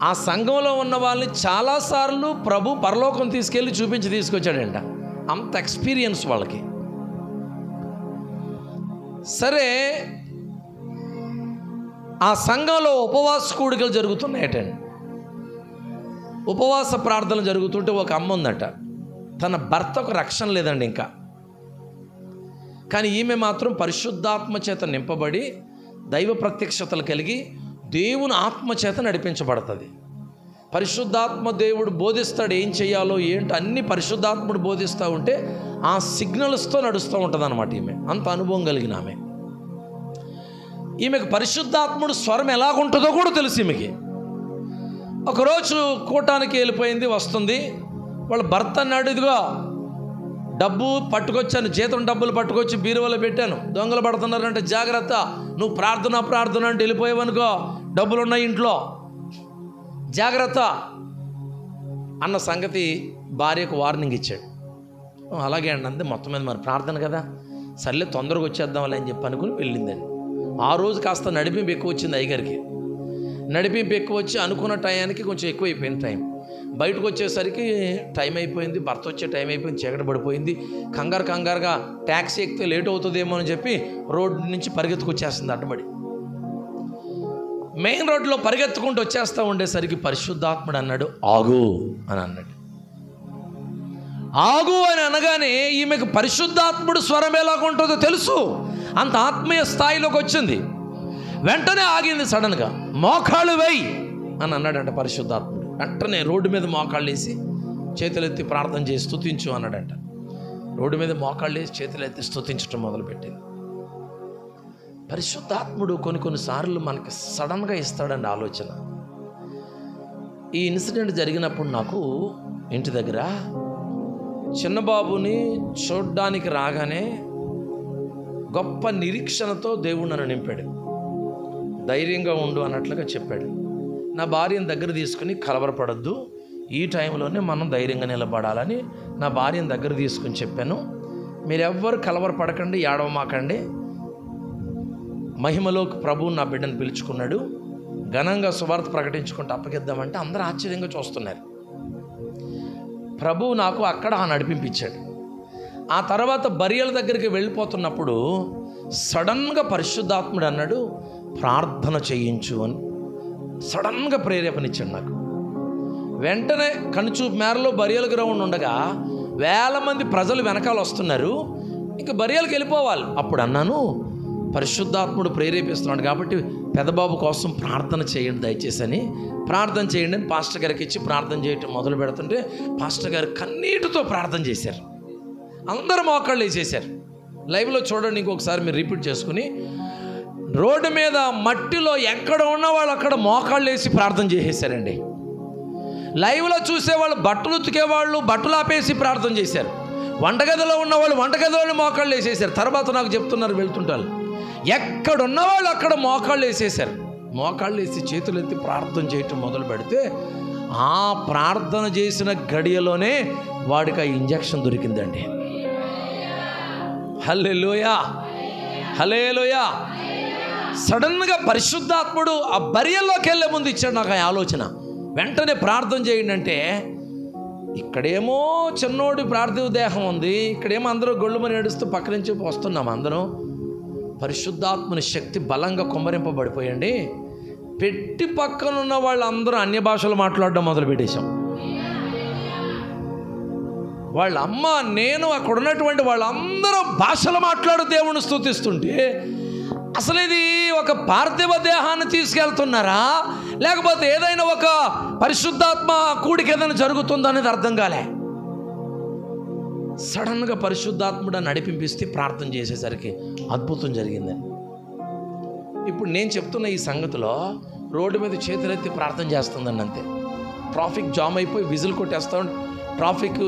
ఆ సంఘంలో ఉన్న వాళ్ళని చాలాసార్లు ప్రభు పరలోకం తీసుకెళ్ళి చూపించి తీసుకొచ్చాడంట. అంత ఎక్స్పీరియన్స్ వాళ్ళకి. సరే, ఆ సంఘంలో ఉపవాస కూడికలు జరుగుతున్నాయటండి. ఉపవాస ప్రార్థనలు జరుగుతుంటే ఒక అమ్మ ఉందట. తన భర్తకు రక్షణ లేదండి ఇంకా. కానీ ఈమె మాత్రం పరిశుద్ధాత్మ చేత నింపబడి దైవ ప్రత్యక్షతలు కలిగి దేవుని ఆత్మచేత నడిపించబడుతుంది. పరిశుద్ధాత్మ దేవుడు బోధిస్తాడు ఏం చేయాలో ఏంటో అన్నీ పరిశుద్ధాత్ముడు బోధిస్తూ ఉంటే ఆ సిగ్నల్స్తో నడుస్తూ ఉంటుంది అన్నమాట. ఈమె అంత అనుభవం కలిగిన ఆమె. ఈమెకు పరిశుద్ధాత్ముడు స్వరం ఎలాగుంటుందో కూడా తెలుసు ఈమెకి. ఒకరోజు కూటానికి వెళ్ళిపోయింది, వస్తుంది. వాళ్ళ భర్త అన్నాడు, ఇదిగో డబ్బు పట్టుకొచ్చాను, జీతం డబ్బులు పట్టుకొచ్చి బీరువాలో పెట్టాను, దొంగలు పడుతున్నారంటే జాగ్రత్త, నువ్వు ప్రార్థన అంటే వెళ్ళిపోయావనుకో డబ్బులు ఉన్నాయి ఇంట్లో, జాగ్రత్త అన్న సంగతి భార్యకు వార్నింగ్ ఇచ్చాడు. అలాగే అండి అంతే. మొత్తం మీద మరి ప్రార్థన కదా, సర్లే తొందరగా వచ్చేద్దాంలే అని చెప్పి అనుకుని వెళ్ళిందండి. ఆ రోజు కాస్త నడిపింపు ఎక్కువ వచ్చింది అయ్యగారికి. నడిపింపు ఎక్కువ వచ్చి అనుకున్న టయానికి కొంచెం ఎక్కువ అయిపోయింది టైం. బయటకు వచ్చేసరికి టైం అయిపోయింది, భర్త వచ్చే టైం అయిపోయింది, చీకటి పడిపోయింది. కంగారుగా ట్యాక్సీ ఎక్కితే లేట్ అవుతుందేమో అని చెప్పి రోడ్డు నుంచి పరిగెత్తుకొచ్చేస్తుంది అడ్డబడి. మెయిన్ రోడ్లో పరిగెత్తుకుంటూ వచ్చేస్తూ ఉండేసరికి పరిశుద్ధాత్ముడు అన్నాడు, ఆగు అని అన్నాడు. ఆగు అని అనగానే ఈమెకు పరిశుద్ధాత్ముడు స్వరం ఎలాగుంటుందో తెలుసు. అంత ఆత్మీయ స్థాయిలోకి వచ్చింది. వెంటనే ఆగింది సడన్గా. మోకాళ్ళు వేయి అని అన్నాడంట పరిశుద్ధాత్ముడు. వెంటనే రోడ్డు మీద మోకాళ్ళు వేసి చేతులెత్తి ప్రార్థన చేసి స్తుతించు అన్నాడంట. రోడ్డు మీద మోకాళ్ళు వేసి చేతులెత్తి స్తుతించడం మొదలుపెట్టింది. పరిశుద్ధాత్ముడు కొన్నిసార్లు మనకి సడన్గా ఇస్తాడండి ఆలోచన. ఈ ఇన్సిడెంట్ జరిగినప్పుడు నాకు ఇంటి దగ్గర చిన్నబాబుని చూడ్డానికి రాగానే గొప్ప నిరీక్షణతో దేవుడు నన్ను నింపాడు. ధైర్యంగా ఉండు అన్నట్లుగా చెప్పాడు. నా భార్యను దగ్గర తీసుకుని కలవరపడద్దు, ఈ టైంలోనే మనం ధైర్యంగా నిలబడాలని నా భార్యను దగ్గర తీసుకుని చెప్పాను. మీరెవ్వరు కలవరపడకండి, ఏడవమాకండి. మహిమలోకి ప్రభువు నా బిడ్డను పిలుచుకున్నాడు, ఘనంగా సువార్త ప్రకటించుకుంటూ అప్పగిద్దామంటే అందరూ ఆశ్చర్యంగా చూస్తున్నారు. ప్రభువు నాకు అక్కడ నడిపించాడు. ఆ తర్వాత బరియల దగ్గరికి వెళ్ళిపోతున్నప్పుడు సడన్గా పరిశుద్ధాత్ముడు అన్నాడు, ప్రార్థన చేయించు అని సడన్గా ప్రేరేపణిచ్చాడు నాకు. వెంటనే కనుచూపు మేరలో బరియల గ్రౌండ్ ఉండగా వేల మంది ప్రజలు వెనకాల వస్తున్నారు. ఇంక బరియలకు వెళ్ళిపోవాలి. అప్పుడు అన్నాను, పరిశుద్ధాత్ముడు ప్రేరేపిస్తున్నాడు కాబట్టి పెద్దబాబు కోసం ప్రార్థన చేయండి దయచేసి అని. ప్రార్థన చేయండి అని పాస్టర్ గారికి ఇచ్చి ప్రార్థన చేయటం మొదలు పెడుతుంటే పాస్టర్ గారు కన్నీటితో ప్రార్థన చేశారు. అందరూ మోకాళ్ళు వేసేశారు. లైవ్లో చూడండి, ఇంకొకసారి మీరు రిపీట్ చేసుకుని. రోడ్డు మీద మట్టిలో ఎక్కడ ఉన్న వాళ్ళు అక్కడ మోకాళ్ళు వేసి ప్రార్థన చేసేసారండి. లైవ్లో చూసేవాళ్ళు, బట్టలు ఉతికేవాళ్ళు బట్టలు ఆపేసి ప్రార్థన చేశారు. వంటగదిలో ఉన్నవాళ్ళు వంటగదిలో మోకాళ్ళు వేసేసారు. తర్వాత నాకు చెప్తున్నారు వెళ్తుంటారు, ఎక్కడున్న వాళ్ళు అక్కడ మోకాళ్ళు వేసేసారు. మోకాళ్ళు వేసి చేతులు ఎత్తి ప్రార్థన చేయటం మొదలు పెడితే ఆ ప్రార్థన చేసిన గడియలోనే వాడికి ఆ ఇంజెక్షన్ దొరికిందండి. హల్లెలూయా, హల్లెలూయా. సడన్గా పరిశుద్ధాత్ముడు ఆ బరియల్లోకి వెళ్ళే ముందు ఇచ్చాడు నాకు ఆ ఆలోచన. వెంటనే ప్రార్థన చేయండి అంటే, ఇక్కడేమో చిన్నోడి ప్రార్థివ దేహం ఉంది, ఇక్కడేమో అందరూ గొళ్ళుమని ఏడుస్తూ పక్క నుంచి వస్తున్నాం అందరం. పరిశుద్ధాత్మని శక్తి బలంగా కుమ్మరింపబడిపోయండి. పెట్టి పక్కనున్న వాళ్ళందరూ అన్య భాషలు మాట్లాడడం మొదలుపెట్టేశాం. వాళ్ళ అమ్మ నేను అక్కడ ఉన్నటువంటి వాళ్ళందరూ భాషలు మాట్లాడు దేవుని స్తుతిస్తుంటే, అసలు ఇది ఒక పార్థివ దేహాన్ని తీసుకెళ్తున్నారా లేకపోతే ఏదైనా ఒక పరిశుద్ధాత్మ కూడికి ఏదైనా జరుగుతుందా అనేది అర్థం కాలే. సడన్గా పరిశుద్ధాత్ముడు నడిపింపిస్తే ప్రార్థన చేసేసరికి అద్భుతం జరిగిందని. ఇప్పుడు నేను చెప్తున్న ఈ సంగతిలో రోడ్డు మీద చేతులెత్తి ప్రార్థన చేస్తుందండి అంతే. ట్రాఫిక్ జామ్ అయిపోయి విజిల్ కొట్టేస్తా, ట్రాఫిక్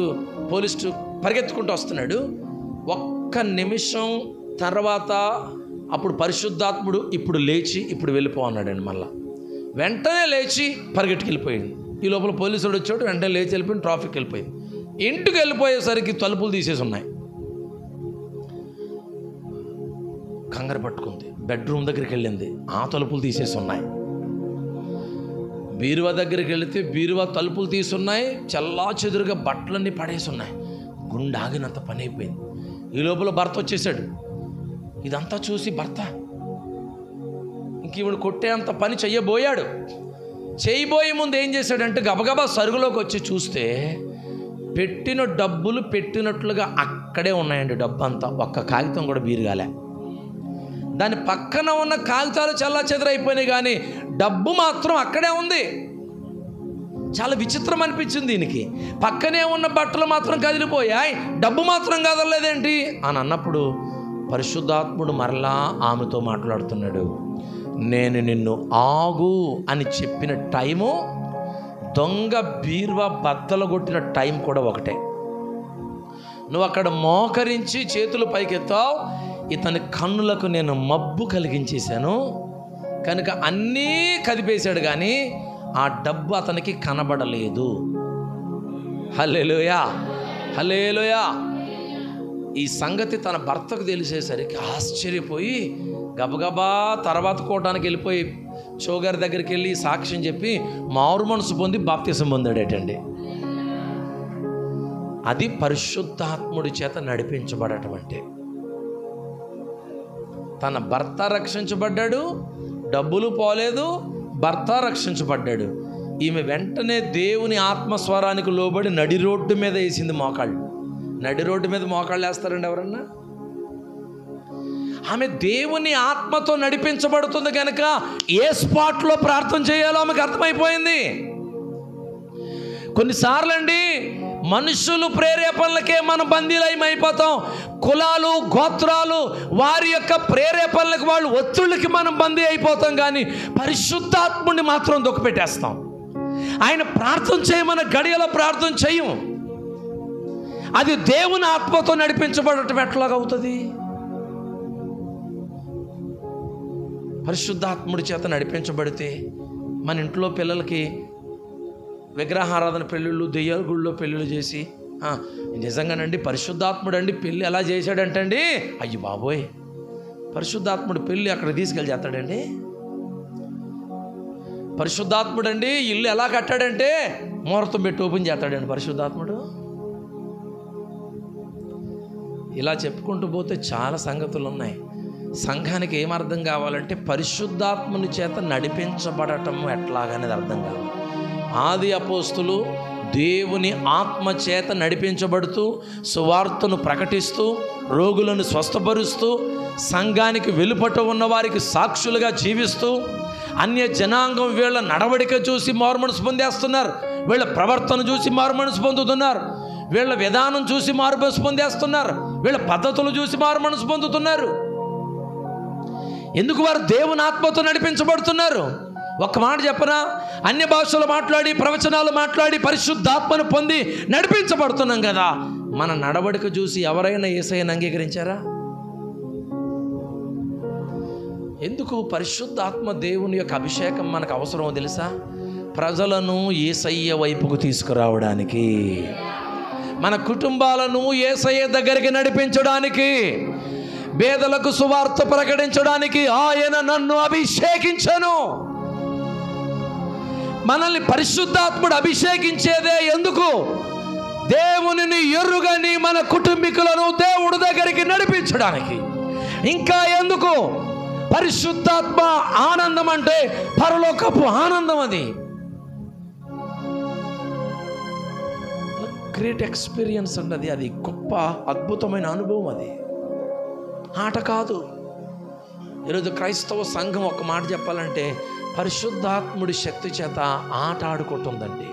పోలీసు పరిగెత్తుకుంటూ వస్తున్నాడు. ఒక్క నిమిషం తర్వాత అప్పుడు పరిశుద్ధాత్ముడు ఇప్పుడు లేచి ఇప్పుడు వెళ్ళిపో అన్నాడండి. మళ్ళా వెంటనే లేచి పరిగెట్టుకు వెళ్ళిపోయింది. ఈ లోపల పోలీసుడు వచ్చాడు, వెంటనే లేచి వెళ్ళిపోయింది, ట్రాఫిక్ వెళ్ళిపోయింది. ఇంటికి వెళ్ళిపోయేసరికి తలుపులు తీసేసి ఉన్నాయి. కంగారు పట్టుకుంది. బెడ్రూమ్ దగ్గరికి వెళ్ళింది, ఆ తలుపులు తీసేసి ఉన్నాయి. బీరువా దగ్గరికి వెళితే బీరువా తలుపులు తీసున్నాయి, చల్లా చెదురుగా బట్టలన్నీ పడేసి ఉన్నాయి. గుండె ఆగినంత పని అయిపోయింది. ఈ లోపల భర్త వచ్చేసాడు. ఇదంతా చూసి భర్త ఇంక ఈవిడ కొట్టేంత పని చెయ్యబోయాడు. చేయబోయే ముందు ఏం చేశాడంటే గబగబా సరుగులోకి వచ్చి చూస్తే పెట్టిన డబ్బులు పెట్టినట్లుగా అక్కడే ఉన్నాయండి. డబ్బు అంతా, ఒక్క కాగితం కూడా బీరుగాలే. దాని పక్కన ఉన్న కాగితాలు చల్లా చెదరైపోయినాయి, కానీ డబ్బు మాత్రం అక్కడే ఉంది. చాలా విచిత్రం అనిపించింది దీనికి. పక్కనే ఉన్న బట్టలు మాత్రం కదిలిపోయాయి, డబ్బు మాత్రం కదలలేదేంటి అని అన్నప్పుడు పరిశుద్ధాత్ముడు మరలా ఆమెతో మాట్లాడుతున్నాడు. నేను నిన్ను ఆగు అని చెప్పిన టైము దొంగ బీరువా బద్దలు కొట్టిన టైం కూడా ఒకటే. నువ్వు అక్కడ మోకరించి చేతులు పైకెత్తావు, ఇతని కన్నులకు నేను మబ్బు కలిగించేశాను కనుక అన్నీ కదిపేశాడు, కానీ ఆ డబ్బు అతనికి కనబడలేదు. హల్లెలూయా, హల్లెలూయా. ఈ సంగతి తన భర్తకు తెలిసేసరికి ఆశ్చర్యపోయి గబగబా తర్వాత కోటానికి వెళ్ళిపోయి చోగారి దగ్గరికి వెళ్ళి సాక్ష్యం చెప్పి మారు మనసు పొంది బాప్తిసం పొందాడేటండి. అది పరిశుద్ధాత్ముడి చేత నడిపించబడటం అంటే. తన భర్త రక్షించబడ్డాడు, డబ్బులు పోలేదు, భర్త రక్షించబడ్డాడు. ఈమె వెంటనే దేవుని ఆత్మస్వరానికి లోబడి నడి రోడ్డు మీద వేసింది మోకాళ్ళు. నడి రోడ్డు మీద మోకాళ్ళు వేస్తారండి ఎవరన్నా? ఆమె దేవుని ఆత్మతో నడిపించబడుతుంది కనుక ఏ స్పాట్లో ప్రార్థన చేయాలో ఆమెకు అర్థమైపోయింది. కొన్నిసార్లు అండి మనుషులు ప్రేరేపణలకే మనం బందీలమైపోతాం. కులాలు, గోత్రాలు, వారి యొక్క ప్రేరేపణలకు, వాళ్ళు ఒత్తిళ్ళకి మనం బందీ అయిపోతాం. కానీ పరిశుద్ధాత్ముడిని మాత్రం దొక్కిపెట్టేస్తాం. ఆయన ప్రార్థన చేయమన్న గడియలో ప్రార్థన చేయం. అది దేవుని ఆత్మతో నడిపించబడటం ఎట్లాగవుతుంది? పరిశుద్ధాత్ముడి చేత నడిపించబడితే మన ఇంట్లో పిల్లలకి విగ్రహారాధన పెళ్ళిళ్ళు, దెయ్యాల గుళ్ళో పెళ్ళిళ్ళు చేసి నిజంగానండి పరిశుద్ధాత్ముడు అండి పెళ్ళి ఎలా చేశాడంటండి, అయ్యి బాబోయ్, పరిశుద్ధాత్ముడు పెళ్ళి అక్కడ తీసుకెళ్ళి చేస్తాడండి. పరిశుద్ధాత్ముడు అండి ఇల్లు ఎలా కట్టాడంటే ముహూర్తం పెట్టి ఓపెన్ చేస్తాడండి పరిశుద్ధాత్ముడు. ఇలా చెప్పుకుంటూ పోతే చాలా సంగతులు ఉన్నాయి. సంఘానికి ఏమర్థం కావాలంటే పరిశుద్ధాత్ముని చేత నడిపించబడటం ఎట్లాగనేది అర్థం కావాలి. ఆది అపోస్తులు దేవుని ఆత్మ చేత నడిపించబడుతూ సువార్తను ప్రకటిస్తూ రోగులను స్వస్థపరుస్తూ సంఘానికి వెలుపట ఉన్న వారికి సాక్షులుగా జీవిస్తూ అన్య జనాంగం వీళ్ళ నడవడిక చూసి మారుమనసు పొందేస్తున్నారు, వీళ్ళ ప్రవర్తన చూసి మారుమనసు పొందుతున్నారు, వీళ్ళ విధానం చూసి మారుమనసు పొందేస్తున్నారు, వీళ్ళ పద్ధతులు చూసి మారుమనసు పొందుతున్నారు. ఎందుకు? వారు దేవుని ఆత్మతో నడిపించబడుతున్నారు. ఒక్క మాట చెప్పనా, అన్య భాషలు మాట్లాడి, ప్రవచనాలు మాట్లాడి, పరిశుద్ధాత్మను పొంది నడిపించబడుతున్నాం కదా. మన నడవడిక చూసి ఎవరైనా యేసయ్యను అంగీకరించారా? ఎందుకు? పరిశుద్ధాత్మ దేవుని యొక్క అభిషేకం మనకు అవసరమో తెలుసా? ప్రజలను యేసయ్య వైపుకు తీసుకురావడానికి, మన కుటుంబాలను యేసయ్య దగ్గరికి నడిపించడానికి, పేదలకు సువార్త ప్రకటించడానికి ఆయన నన్ను అభిషేకించను. మనల్ని పరిశుద్ధాత్ముడు అభిషేకించేదే ఎందుకు? దేవునిని ఎరుగని మన కుటుంబీకులను దేవుడి దగ్గరికి నడిపించడానికి. ఇంకా ఎందుకు? పరిశుద్ధాత్మ ఆనందం అంటే పరలోకపు ఆనందం. అది గ్రేట్ ఎక్స్పీరియన్స్ అన్నది, అది గొప్ప అద్భుతమైన అనుభవం. అది ఆట కాదు. ఈరోజు క్రైస్తవ సంఘం ఒక మాట చెప్పాలంటే పరిశుద్ధాత్ముడి శక్తి చేత ఆట ఆడుకుంటుందండి.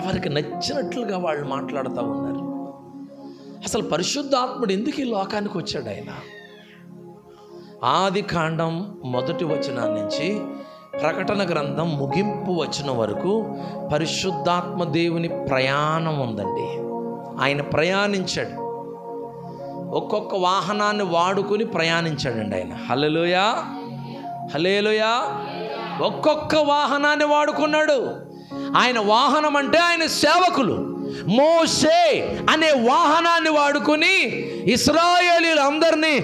ఎవరికి నచ్చినట్లుగా వాళ్ళు మాట్లాడుతూ ఉన్నారు. అసలు పరిశుద్ధాత్ముడు ఎందుకు ఈ లోకానికి వచ్చాడు? ఆయన ఆది కాండం 1వ వచనం నుంచి ప్రకటన గ్రంథం ముగింపు వచనం వరకు పరిశుద్ధాత్మ దేవుని ప్రయాణం ఉందండి. ఆయన ప్రయాణించాడు, ఒక్కొక్క వాహనాన్ని వాడుకొని ప్రయాణించాడండి ఆయన. హల్లెలూయా, హల్లెలూయా. ఒక్కొక్క వాహనాన్ని వాడుకున్నాడు. ఆయన వాహనం అంటే ఆయన సేవకులు. మోషే అనే వాహనాన్ని వాడుకొని ఇశ్రాయేలీయులందరినీ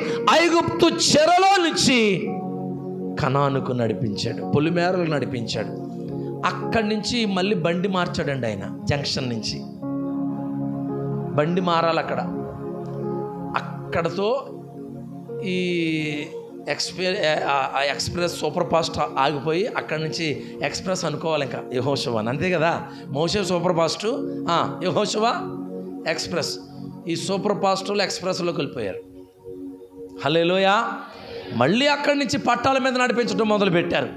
ఐగుప్తు చెరలో నుంచి కనానుకు నడిపించాడు, పొలిమేరలు నడిపించాడు. అక్కడి నుంచి మళ్ళీ బండి మార్చాడండి ఆయన. జంక్షన్ నుంచి బండి మారాలి. అక్కడతో ఈ ఎక్స్ప్రెస్ సూపర్ ఫాస్ట్ ఆగిపోయి అక్కడి నుంచి ఎక్స్ప్రెస్ అనుకోవాలి ఇంకా యెహోషువ, అంతే కదా. మోషే సూపర్ ఫాస్ట్, యెహోషువ ఎక్స్ప్రెస్. ఈ సూపర్ ఫాస్ట్లో ఎక్స్ప్రెస్లోకి వెళ్ళిపోయారు. హల్లెలూయా. మళ్ళీ అక్కడి నుంచి పట్టాల మీద నడిపించడం మొదలుపెట్టారు.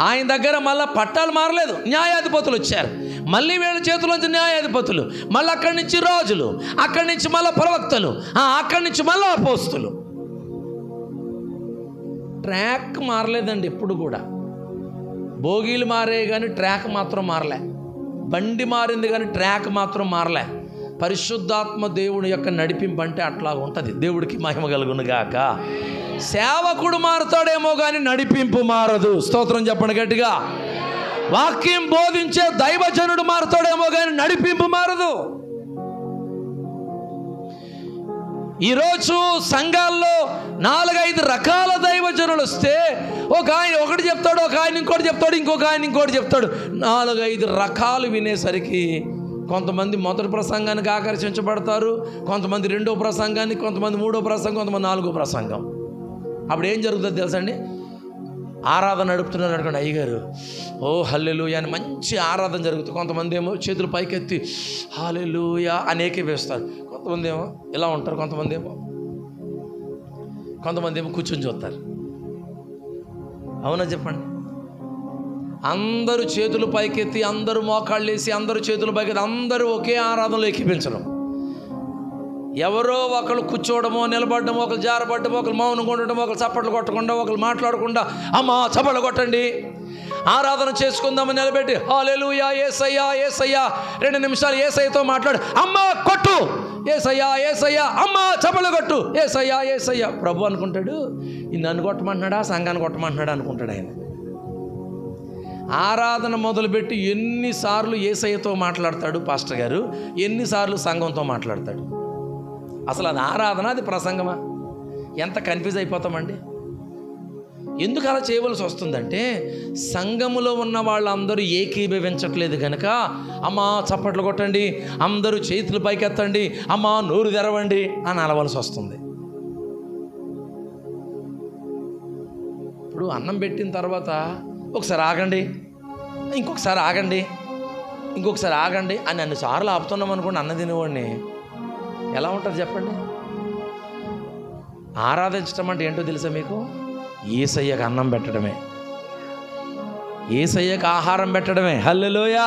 ఆయన దగ్గర మళ్ళీ పట్టాలు మారలేదు, న్యాయాధిపతులు వచ్చారు. మళ్ళీ వీళ్ళ చేతుల్లోంచి న్యాయాధిపతులు, మళ్ళీ అక్కడి నుంచి రాజులు, అక్కడి నుంచి మళ్ళీ ప్రవక్తలు, అక్కడి నుంచి మళ్ళీ అపోస్తులు. ట్రాక్ మారలేదండి ఎప్పుడు కూడా. బోగీలు మారే కానీ ట్రాక్ మాత్రం మారలే. బండి మారింది కానీ ట్రాక్ మాత్రం మారలే. పరిశుద్ధాత్మ దేవుని యొక్క నడిపింపు అంటే అట్లా ఉంటుంది. దేవుడికి మహిమ కలుగును గాక. సేవకుడు మారుతాడేమో కానీ నడిపింపు మారదు. స్తోత్రం చెప్పండి గట్టిగా. వాక్యం బోధించే దైవజనుడు మారుతాడేమో కానీ నడిపింపు మారదు. ఈరోజు సంఘాల్లో 4-5 రకాల దైవజనులు వస్తే ఒక ఆయన ఒకటి చెప్తాడు, ఒక ఆయన ఇంకోటి చెప్తాడు, ఇంకొక ఆయన ఇంకోటి చెప్తాడు. 4-5 రకాలు వినేసరికి కొంతమంది మొదటి ప్రసంగానికి ఆకర్షించబడతారు, కొంతమంది రెండో ప్రసంగాన్ని, కొంతమంది మూడో ప్రసంగం, కొంతమంది 4గో ప్రసంగం. అప్పుడు ఏం జరుగుతుంది తెలుసండి? ఆరాధన నడుపుతున్నారు అనుకోండి, అయ్యగారు ఓ హల్లెలూయా అని మంచి ఆరాధన జరుగుతుంది. కొంతమంది ఏమో చేతులు పైకెత్తి హల్లెలూయా అనేకే వేస్తారు, కొంతమంది ఏమో ఇలా ఉంటారు, కొంతమంది ఏమో కొంతమంది ఏమో కూర్చొని చూస్తారు. అవునా చెప్పండి? అందరూ చేతులు పైకెత్తి, అందరూ మోకాళ్ళు వేసి, అందరూ చేతులు పైకెత్తి, అందరూ ఒకే ఆరాధనలో ఎక్కిపించడం. ఎవరో ఒకరు కూర్చోవడమో, నిలబడమో, ఒకరు జారబడ్డమో, ఒకరు మౌనంగా ఉండడమో, ఒకరు చప్పట్లు కొట్టకుండా, ఒకరు మాట్లాడకుండా, అమ్మా చప్పట్లు కొట్టండి, ఆరాధన చేసుకుందామని నిలబెట్టి హల్లెలూయా యేసయ్యా యేసయ్యా 2 నిమిషాలు యేసయ్యతో మాట్లాడు, అమ్మా కొట్టు, యేసయ్యా యేసయ్యా, అమ్మా చప్పట్లు కొట్టు, యేసయ్యా యేసయ్యా. ప్రభు అనుకుంటాడు, ఈ నన్ను కొట్టమంటున్నాడా, సంఘాన్ని కొట్టమంటున్నాడా అనుకుంటాడు ఆయన. ఆరాధన మొదలుపెట్టి ఎన్నిసార్లు యేసయ్యతో మాట్లాడతాడు పాస్టర్ గారు, ఎన్నిసార్లు సంఘంతో మాట్లాడతాడు? అసలు అది ఆరాధన, అది ప్రసంగమా? ఎంత కన్ఫ్యూజ్ అయిపోతామండి. ఎందుకు అలా చేయవలసి వస్తుందంటే, సంఘములో ఉన్న వాళ్ళందరూ ఏకీభవించట్లేదు కనుక, అమ్మా చప్పట్లు కొట్టండి, అందరూ చేతులు పైకెత్తండి, అమ్మా నోరు తెరవండి అని అనవలసి వస్తుంది. ఇప్పుడు అన్నం పెట్టిన తర్వాత ఒకసారి ఆగండి, ఇంకొకసారి ఆగండి, ఇంకొకసారి ఆగండి అని అన్నిసార్లు ఆపుతున్నాం అనుకోండి, అన్నం తినేవాడిని ఎలా ఉంటుంది చెప్పండి? ఆరాధించడం అంటే ఏంటో తెలుసా మీకు? యేసయ్యకు అన్నం పెట్టడమే, యేసయ్యకు ఆహారం పెట్టడమే. హల్లెలూయా!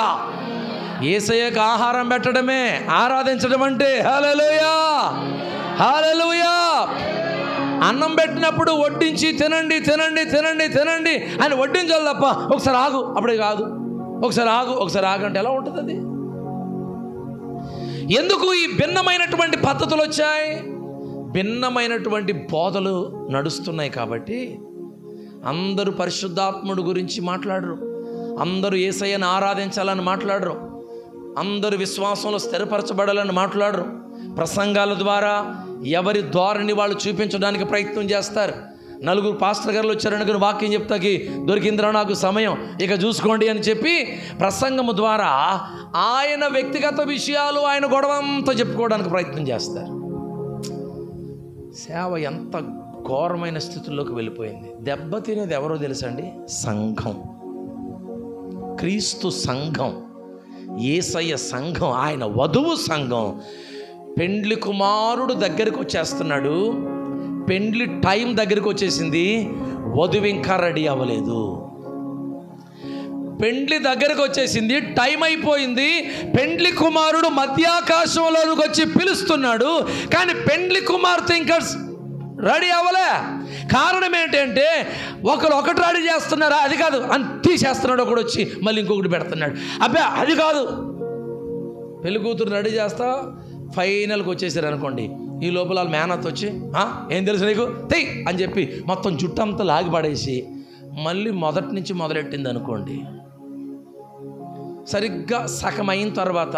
యేసయ్యకు ఆహారం పెట్టడమే ఆరాధించడం అంటే. హల్లెలూయా హల్లెలూయా! అన్నం పెట్టినప్పుడు వడ్డించి తినండి తినండి తినండి తినండి అని వడ్డించాలి తప్ప ఒకసారి ఆగు, అప్పుడే కాదు, ఒకసారి ఆగు, ఒకసారి ఆగు అంటే ఎలా ఉంటుంది అది? ఎందుకు ఈ భిన్నమైనటువంటి పద్ధతులు వచ్చాయి? భిన్నమైనటువంటి బోధలు నడుస్తున్నాయి కాబట్టి అందరూ పరిశుద్ధాత్ముడు గురించి మాట్లాడరు, అందరూ యేసయ్యను ఆరాధించాలని మాట్లాడరు, అందరూ విశ్వాసంలో స్థిరపరచబడాలని మాట్లాడరు. ప్రసంగాల ద్వారా ఎవరి ధోరణి వాళ్ళు చూపించడానికి ప్రయత్నం చేస్తారు. నలుగురు పాస్టర్ గారులు వచ్చారనుకుని వాక్యం చెప్తాకి దొరికిందిరా నాకు సమయం, ఇక చూసుకోండి అని చెప్పి ప్రసంగము ద్వారా ఆయన వ్యక్తిగత విషయాలు, ఆయన గొడవంతా చెప్పుకోవడానికి ప్రయత్నం చేస్తారు. సేవ ఎంత ఘోరమైన స్థితుల్లోకి వెళ్ళిపోయింది. దెబ్బతినేది ఎవరో తెలుసండి? సంఘం, క్రీస్తు సంఘం, యేసయ్య సంఘం, ఆయన వధువు సంఘం. పెండ్లి కుమారుడు దగ్గరికి వచ్చేస్తున్నాడు, పెండ్లి టైం దగ్గరికి వచ్చేసింది, వధువు ఇంకా రెడీ అవ్వలేదు. పెండ్లి దగ్గరకు వచ్చేసింది, టైం అయిపోయింది, పెండ్లి కుమారుడు మధ్యాకాశంలోకి వచ్చి పిలుస్తున్నాడు, కానీ పెండ్లి కుమార్తె ఇంకా రెడీ అవ్వలే. కారణం ఏంటంటే ఒకటి రెడీ చేస్తున్నారా, అది కాదు అని తీసేస్తున్నాడు, ఒకడు వచ్చి మళ్ళీ ఇంకొకటి పెడుతున్నాడు. అబ్బే అది కాదు, పెళ్లి కూతురు రెడీ చేస్తా ఫైనల్కి వచ్చేసారు అనుకోండి, ఈ లోపల వాళ్ళ మేనత్ వచ్చి ఏం తెలుసు నీకు తెయ్ అని చెప్పి మొత్తం జుట్టంతా లాగిపడేసి మళ్ళీ మొదటి నుంచి మొదలెట్టింది అనుకోండి. సరిగ్గా సగం అయిన తర్వాత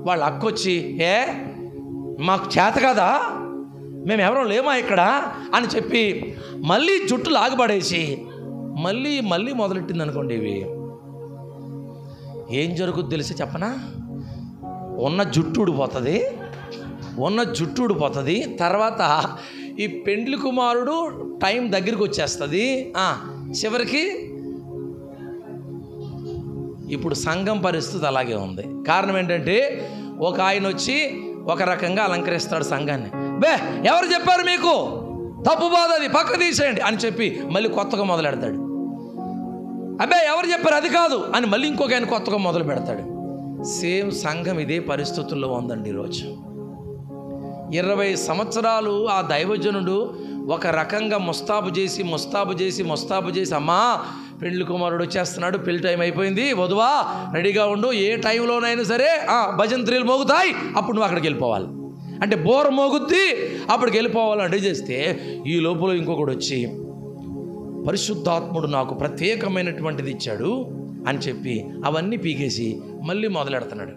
వాళ్ళ అక్కొచ్చి మాకు చేత కదా, మేము ఎవరో లేమా ఇక్కడ అని చెప్పి మళ్ళీ జుట్టు లాగిపడేసి మళ్ళీ మళ్ళీ మొదలెట్టింది అనుకోండి. ఇవి ఏం జరుగుద్ది తెలిసి చెప్పనా? ఉన్న జుట్టు ఊడిపోతుంది. తర్వాత ఈ పెండ్లి కుమారుడు టైం దగ్గరికి వచ్చేస్తుంది. చివరికి ఇప్పుడు సంఘం పరిస్థితి అలాగే ఉంది. కారణం ఏంటంటే ఒక ఆయన వచ్చి ఒక రకంగా అలంకరిస్తాడు సంఘాన్ని. ఎవరు చెప్పారు మీకు, తప్పు బాధ, అది పక్క తీసేయండి అని చెప్పి మళ్ళీ కొత్తగా మొదలెడతాడు. ఎవరు చెప్పారు, అది కాదు అని మళ్ళీ ఇంకొక ఆయన కొత్తగా మొదలు పెడతాడు. సేమ్ సంఘం ఇదే పరిస్థితుల్లో ఉందండి ఈరోజు. 20 సంవత్సరాలు ఆ దైవజనుడు ఒక రకంగా ముస్తాబు చేసి అమ్మా పెళ్లి కుమారుడు వచ్చేస్తున్నాడు, పెళ్లి టైం అయిపోయింది, వధువా రెడీగా ఉండు, ఏ టైంలోనైనా సరే భజంత్రీలు మోగుతాయి, అప్పుడు నువ్వు అక్కడికి వెళ్ళిపోవాలి అంటే బోర మోగుద్ది, అప్పటికి వెళ్ళిపోవాలని రెడీ చేస్తే ఈ లోపల ఇంకొకడు వచ్చి పరిశుద్ధాత్ముడు నాకు ప్రత్యేకమైనటువంటిది ఇచ్చాడు అని చెప్పి అవన్నీ పీకేసి మళ్ళీ మొదలెడుతున్నాడు.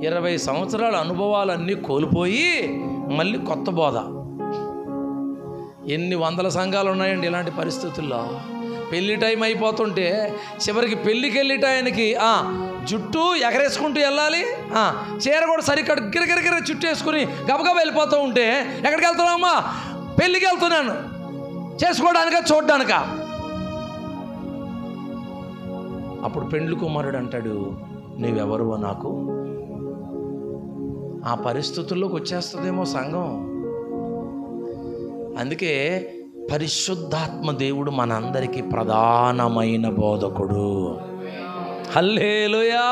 20 సంవత్సరాల అనుభవాలన్నీ కోల్పోయి మళ్ళీ కొత్త బోధ. ఎన్ని వందల సంఘాలు ఉన్నాయండి ఇలాంటి పరిస్థితుల్లో. పెళ్లి టైం అయిపోతుంటే చివరికి పెళ్ళికి వెళ్ళి టైంకి జుట్టు ఎగరేసుకుంటూ వెళ్ళాలి, చీర కూడా సరిగ్గా గిరగిరగిర చుట్టూ వేసుకుని గబగబా వెళ్ళిపోతూ ఉంటే ఎక్కడికి వెళ్తున్నామమ్మా? పెళ్ళికి వెళ్తున్నాను, చేసుకోవడానికా చూడడానికా? అప్పుడు పెండ్లి కుమారుడు అంటాడు, నీవెవరువో నాకు. ఆ పరిస్థితుల్లోకి వచ్చేస్తుందేమో సంఘం. అందుకే పరిశుద్ధాత్మ దేవుడు మనందరికీ ప్రధానమైన బోధకుడు. హల్లెలూయా.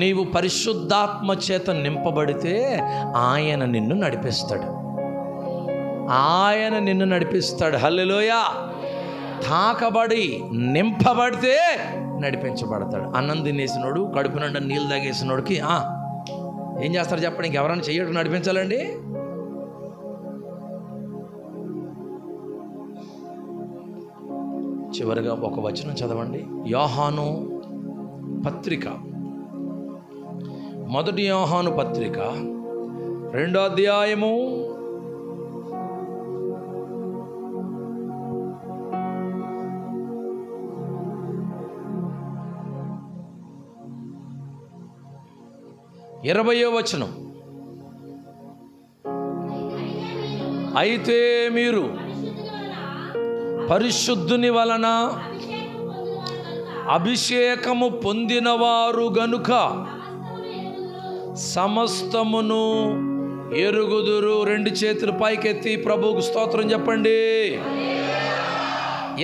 నీవు పరిశుద్ధాత్మ చేత నింపబడితే ఆయన నిన్ను నడిపిస్తాడు. ఆయన నిన్ను నడిపిస్తాడు. హల్లెలూయా. తాకబడి నింపబడితే నడిపించబడతాడు. అన్నం తినేసినోడు, కడుపు నిండా నీళ్ళు తాగేసినోడికి ఏం చేస్తారు చెప్పండి? ఇంకెవరైనా చెయ్యడం నడిపించాలండి? చివరిగా ఒక వచనం చదవండి. యోహాను పత్రిక, మొదటి యోహాను పత్రిక 2వ అధ్యాయము 20వ వచనం. అయితే మీరు పరిశుద్ధుని వలన అభిషేకము పొందినవారు గనుక సమస్తమును ఎరుగుదురు. 2 చేతులు పైకెత్తి ప్రభువుకు స్తోత్రం చెప్పండి.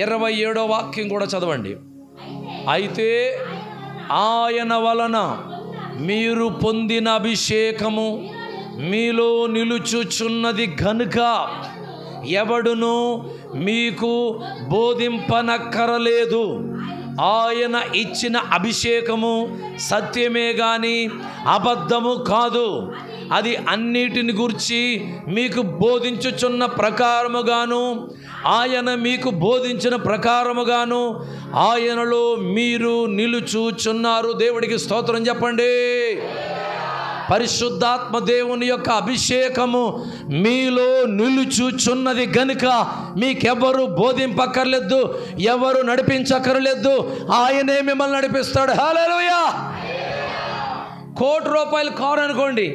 27వ వాక్యం కూడా చదవండి. అయితే ఆయన వలన మీరు పొందిన అభిషేకము మీలో నిలుచుచున్నది గనుక ఎవడును మీకు బోధింపనక్కరలేదు. ఆయన ఇచ్చిన అభిషేకము సత్యమే గాని అబద్ధము కాదు. అది అన్నిటిని గురించి మీకు బోధించుచున్న ప్రకారముగాను ఆయన మీకు బోధించిన ప్రకారముగాను ఆయనలో మీరు నిలుచుచున్నారు. దేవుడికి స్తోత్రం చెప్పండి. పరిశుద్ధాత్మ దేవుని యొక్క అభిషేకము మీలో నిలుచుచున్నది గనుక మీకెవరు బోధింపక్కర్లేదు, ఎవరు నడిపించక్కర్లేదు. ఆయనే మిమ్మల్ని నడిపిస్తాడు. హల్లెలూయా. ₹1,00,00,000 కారు అనుకోండి,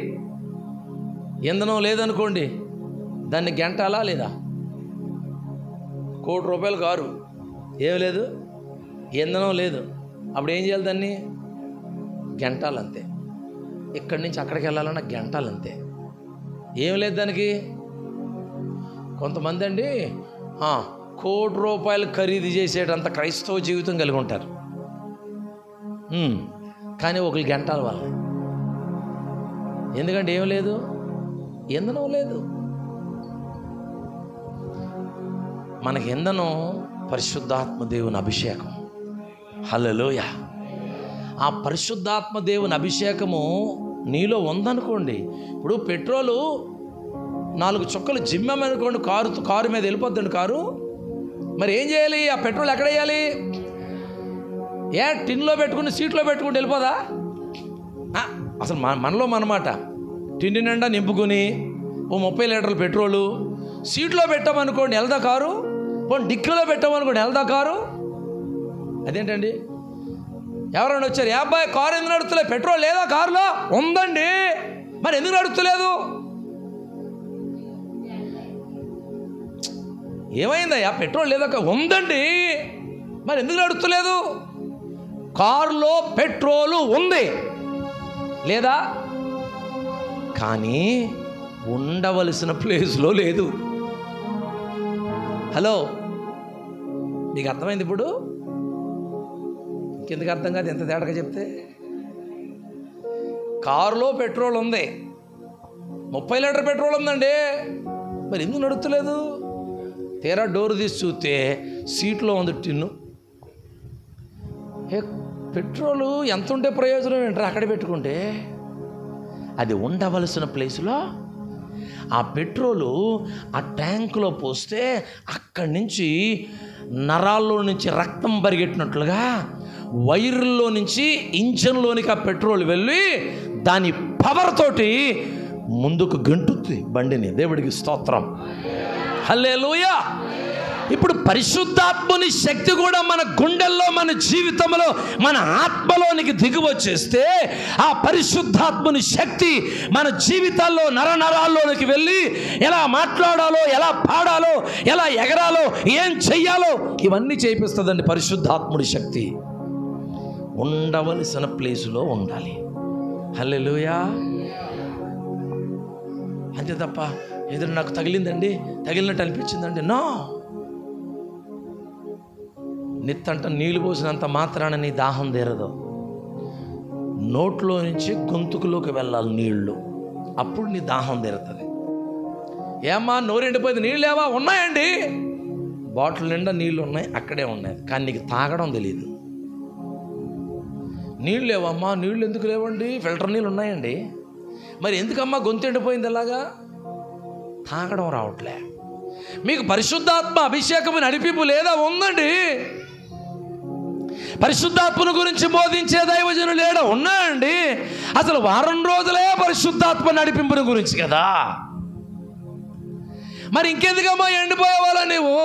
ఇంధనం లేదనుకోండి, దాన్ని గంటాలా లేదా? ₹1,00,00,000 కారు, ఏం లేదు, ఇంధనం లేదు, అప్పుడు ఏం చేయాలి? దాన్ని గంటాలంతే. ఇక్కడి నుంచి అక్కడికి వెళ్ళాలన్నా గంటాలంతే. ఏం లేదు దానికి. కొంతమంది అండి ₹1,00,00,000 ఖరీదు చేసేటంత క్రైస్తవ జీవితం కలిగి ఉంటారు. కానీ ఒకళ్ళు గంటాల వాళ్ళ. ఎందుకంటే ఏం లేదు, ఇంధనం లేదు. మనకి ఇంధనం పరిశుద్ధాత్మ దేవుని అభిషేకం. హల్లెలూయా. ఆ పరిశుద్ధాత్మ దేవుని అభిషేకము నీలో ఉందనుకోండి. ఇప్పుడు పెట్రోలు 4 చుక్కలు జిమ్మనుకోండి, కారు మీద వెళ్ళిపోద్దండి కారు. మరి ఏం చేయాలి? ఆ పెట్రోల్ ఎక్కడ వేయాలి? టిన్లో పెట్టుకుని సీట్లో పెట్టుకుని వెళ్ళిపోదా? అసలు మనలో మనమాట టిండి నిండా నింపుకుని ఓ 30 లీటర్ల పెట్రోలు సీట్లో పెట్టామనుకోండి వెళ్దా కారు. పోనీ డిక్కీలో పెట్టామనుకోండి వెళ్దా కారు. అదేంటండి? ఎవరైనా వచ్చారు, అబ్బాయి కారు ఎందుకు నడుస్తలేదు? పెట్రోల్ లేదా కారులో? ఉందండి. మరి ఎందుకు నడుస్తలేదు? ఏమైందయ్యా? పెట్రోల్ లేదా? ఉందండి. మరి ఎందుకు నడుస్తలేదు? కారులో పెట్రోలు ఉంది లేదా? కానీ ఉండవలసిన ప్లేస్లో లేదు. హలో, నీకు అర్థమైంది ఇప్పుడు? ఇంకెందుకు అర్థం కాదు ఎంత తేడాగా చెప్తే? కారులో పెట్రోల్ ఉంది, 30 లీటర్ పెట్రోల్ ఉందండి, మరి ఎందుకు నడుస్తలేదు? తీరా డోర్ తీసి చూస్తే సీట్లో ఉంది టిన్ను. పెట్రోలు ఎంత ఉంటే ప్రయోజనం ఏంటో అక్కడ పెట్టుకుంటే? అది ఉండవలసిన ప్లేస్లో ఆ పెట్రోలు ఆ ట్యాంకులో పోస్తే అక్కడి నుంచి నరాల్లో నుంచి రక్తం పరిగెట్టినట్లుగా వైర్లో నుంచి ఇంజన్లోనికి ఆ పెట్రోల్ వెళ్ళి దాని పవర్ తోటి ముందుకు గంటుద్ది బండిని. దేవుడికి స్తోత్రం. హల్లెలూయా. ఇప్పుడు పరిశుద్ధాత్ముని శక్తి కూడా మన గుండెల్లో, మన జీవితంలో, మన ఆత్మలోనికి దిగువచ్చేస్తే ఆ పరిశుద్ధాత్ముని శక్తి మన జీవితాల్లో నరనరాల్లోనికి వెళ్ళి ఎలా మాట్లాడాలో, ఎలా పాడాలో, ఎలా ఎగరాలో, ఏం చెయ్యాలో ఇవన్నీ చేపిస్తుందండి పరిశుద్ధాత్ముడి శక్తి. ఉండవలసిన ప్లేసులో ఉండాలి. హల్లెలూయా. అంతే తప్ప ఏదైనా నాకు తగిలిందండి, తగిలినట్టు అనిపించిందండి. నో, నిత్తంట నీళ్ళు పోసినంత మాత్రాన నీ దాహం తీరదు. నోట్లో నుంచి గొంతుకులోకి వెళ్ళాలి నీళ్లు, అప్పుడు నీ దాహం తీరుతుంది. ఏమ్మా నోరెండిపోయింది, నీళ్ళు లేవా? ఉన్నాయండి, బాటిల్ నిండా నీళ్ళు ఉన్నాయి, అక్కడే ఉన్నాయి, కానీ నీకు తాగడం తెలియదు. నీళ్ళు లేవమ్మా, నీళ్ళు ఎందుకు లేవండి? ఫిల్టర్ నీళ్ళు ఉన్నాయండి. మరి ఎందుకమ్మా గొంతు ఎండిపోయింది? ఎలాగా? తాగడం రావట్లే. మీకు పరిశుద్ధాత్మ అభిషేకము నడిపింపు లేదా? ఉందండి. పరిశుద్ధాత్మను గురించి బోధించే దైవజనులు లేడా? ఉన్నాయండి. అసలు వారం రోజులే పరిశుద్ధాత్మ నడిపింపుని గురించి కదా. మరి ఇంకెందుకమ్మా ఎండిపోయేవాళ్ళ నీవు?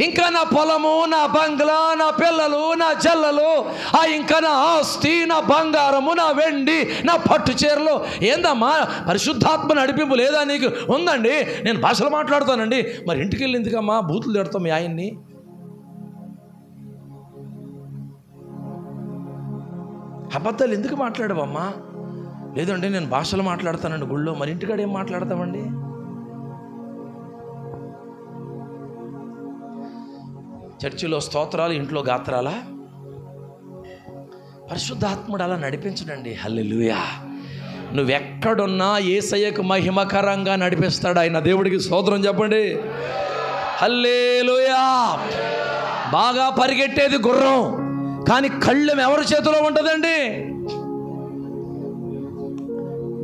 ఇంకా నా పొలము, నా బంగ్లా, నా పిల్లలు, నా చెల్లలు, ఇంకా నా ఆస్తి, నా బంగారము, నా వెండి, నా పట్టు చీరలు, ఏందమ్మా పరిశుద్ధాత్మ నడిపింపు లేదా నీకు? ఉందండి, నేను భాషలు మాట్లాడుతానండి. మరి ఇంటికి వెళ్ళి ఎందుకమ్మా బూతులు తిడతాం మీ ఆయన్ని? అబద్ధాలు ఎందుకు మాట్లాడవమ్మా? లేదండి నేను భాషలు మాట్లాడతానండి గుళ్ళో. మరి ఇంటికాడ ఏం మాట్లాడతామండి? చర్చిలో స్తోత్రాలు, ఇంట్లో గాత్రాలా? పరిశుద్ధాత్ముడు అలా నడిపించడండి. హల్లెలూయా. నువ్వెక్కడున్నా యేసయ్యకు మహిమకరంగా నడిపిస్తాడు ఆయన. దేవుడికి స్తోత్రం చెప్పండి. హల్లెలూయా. బాగా పరిగెట్టేది గుర్రం, కానీ కళ్ళెం ఎవరి చేతిలో ఉంటుందండి?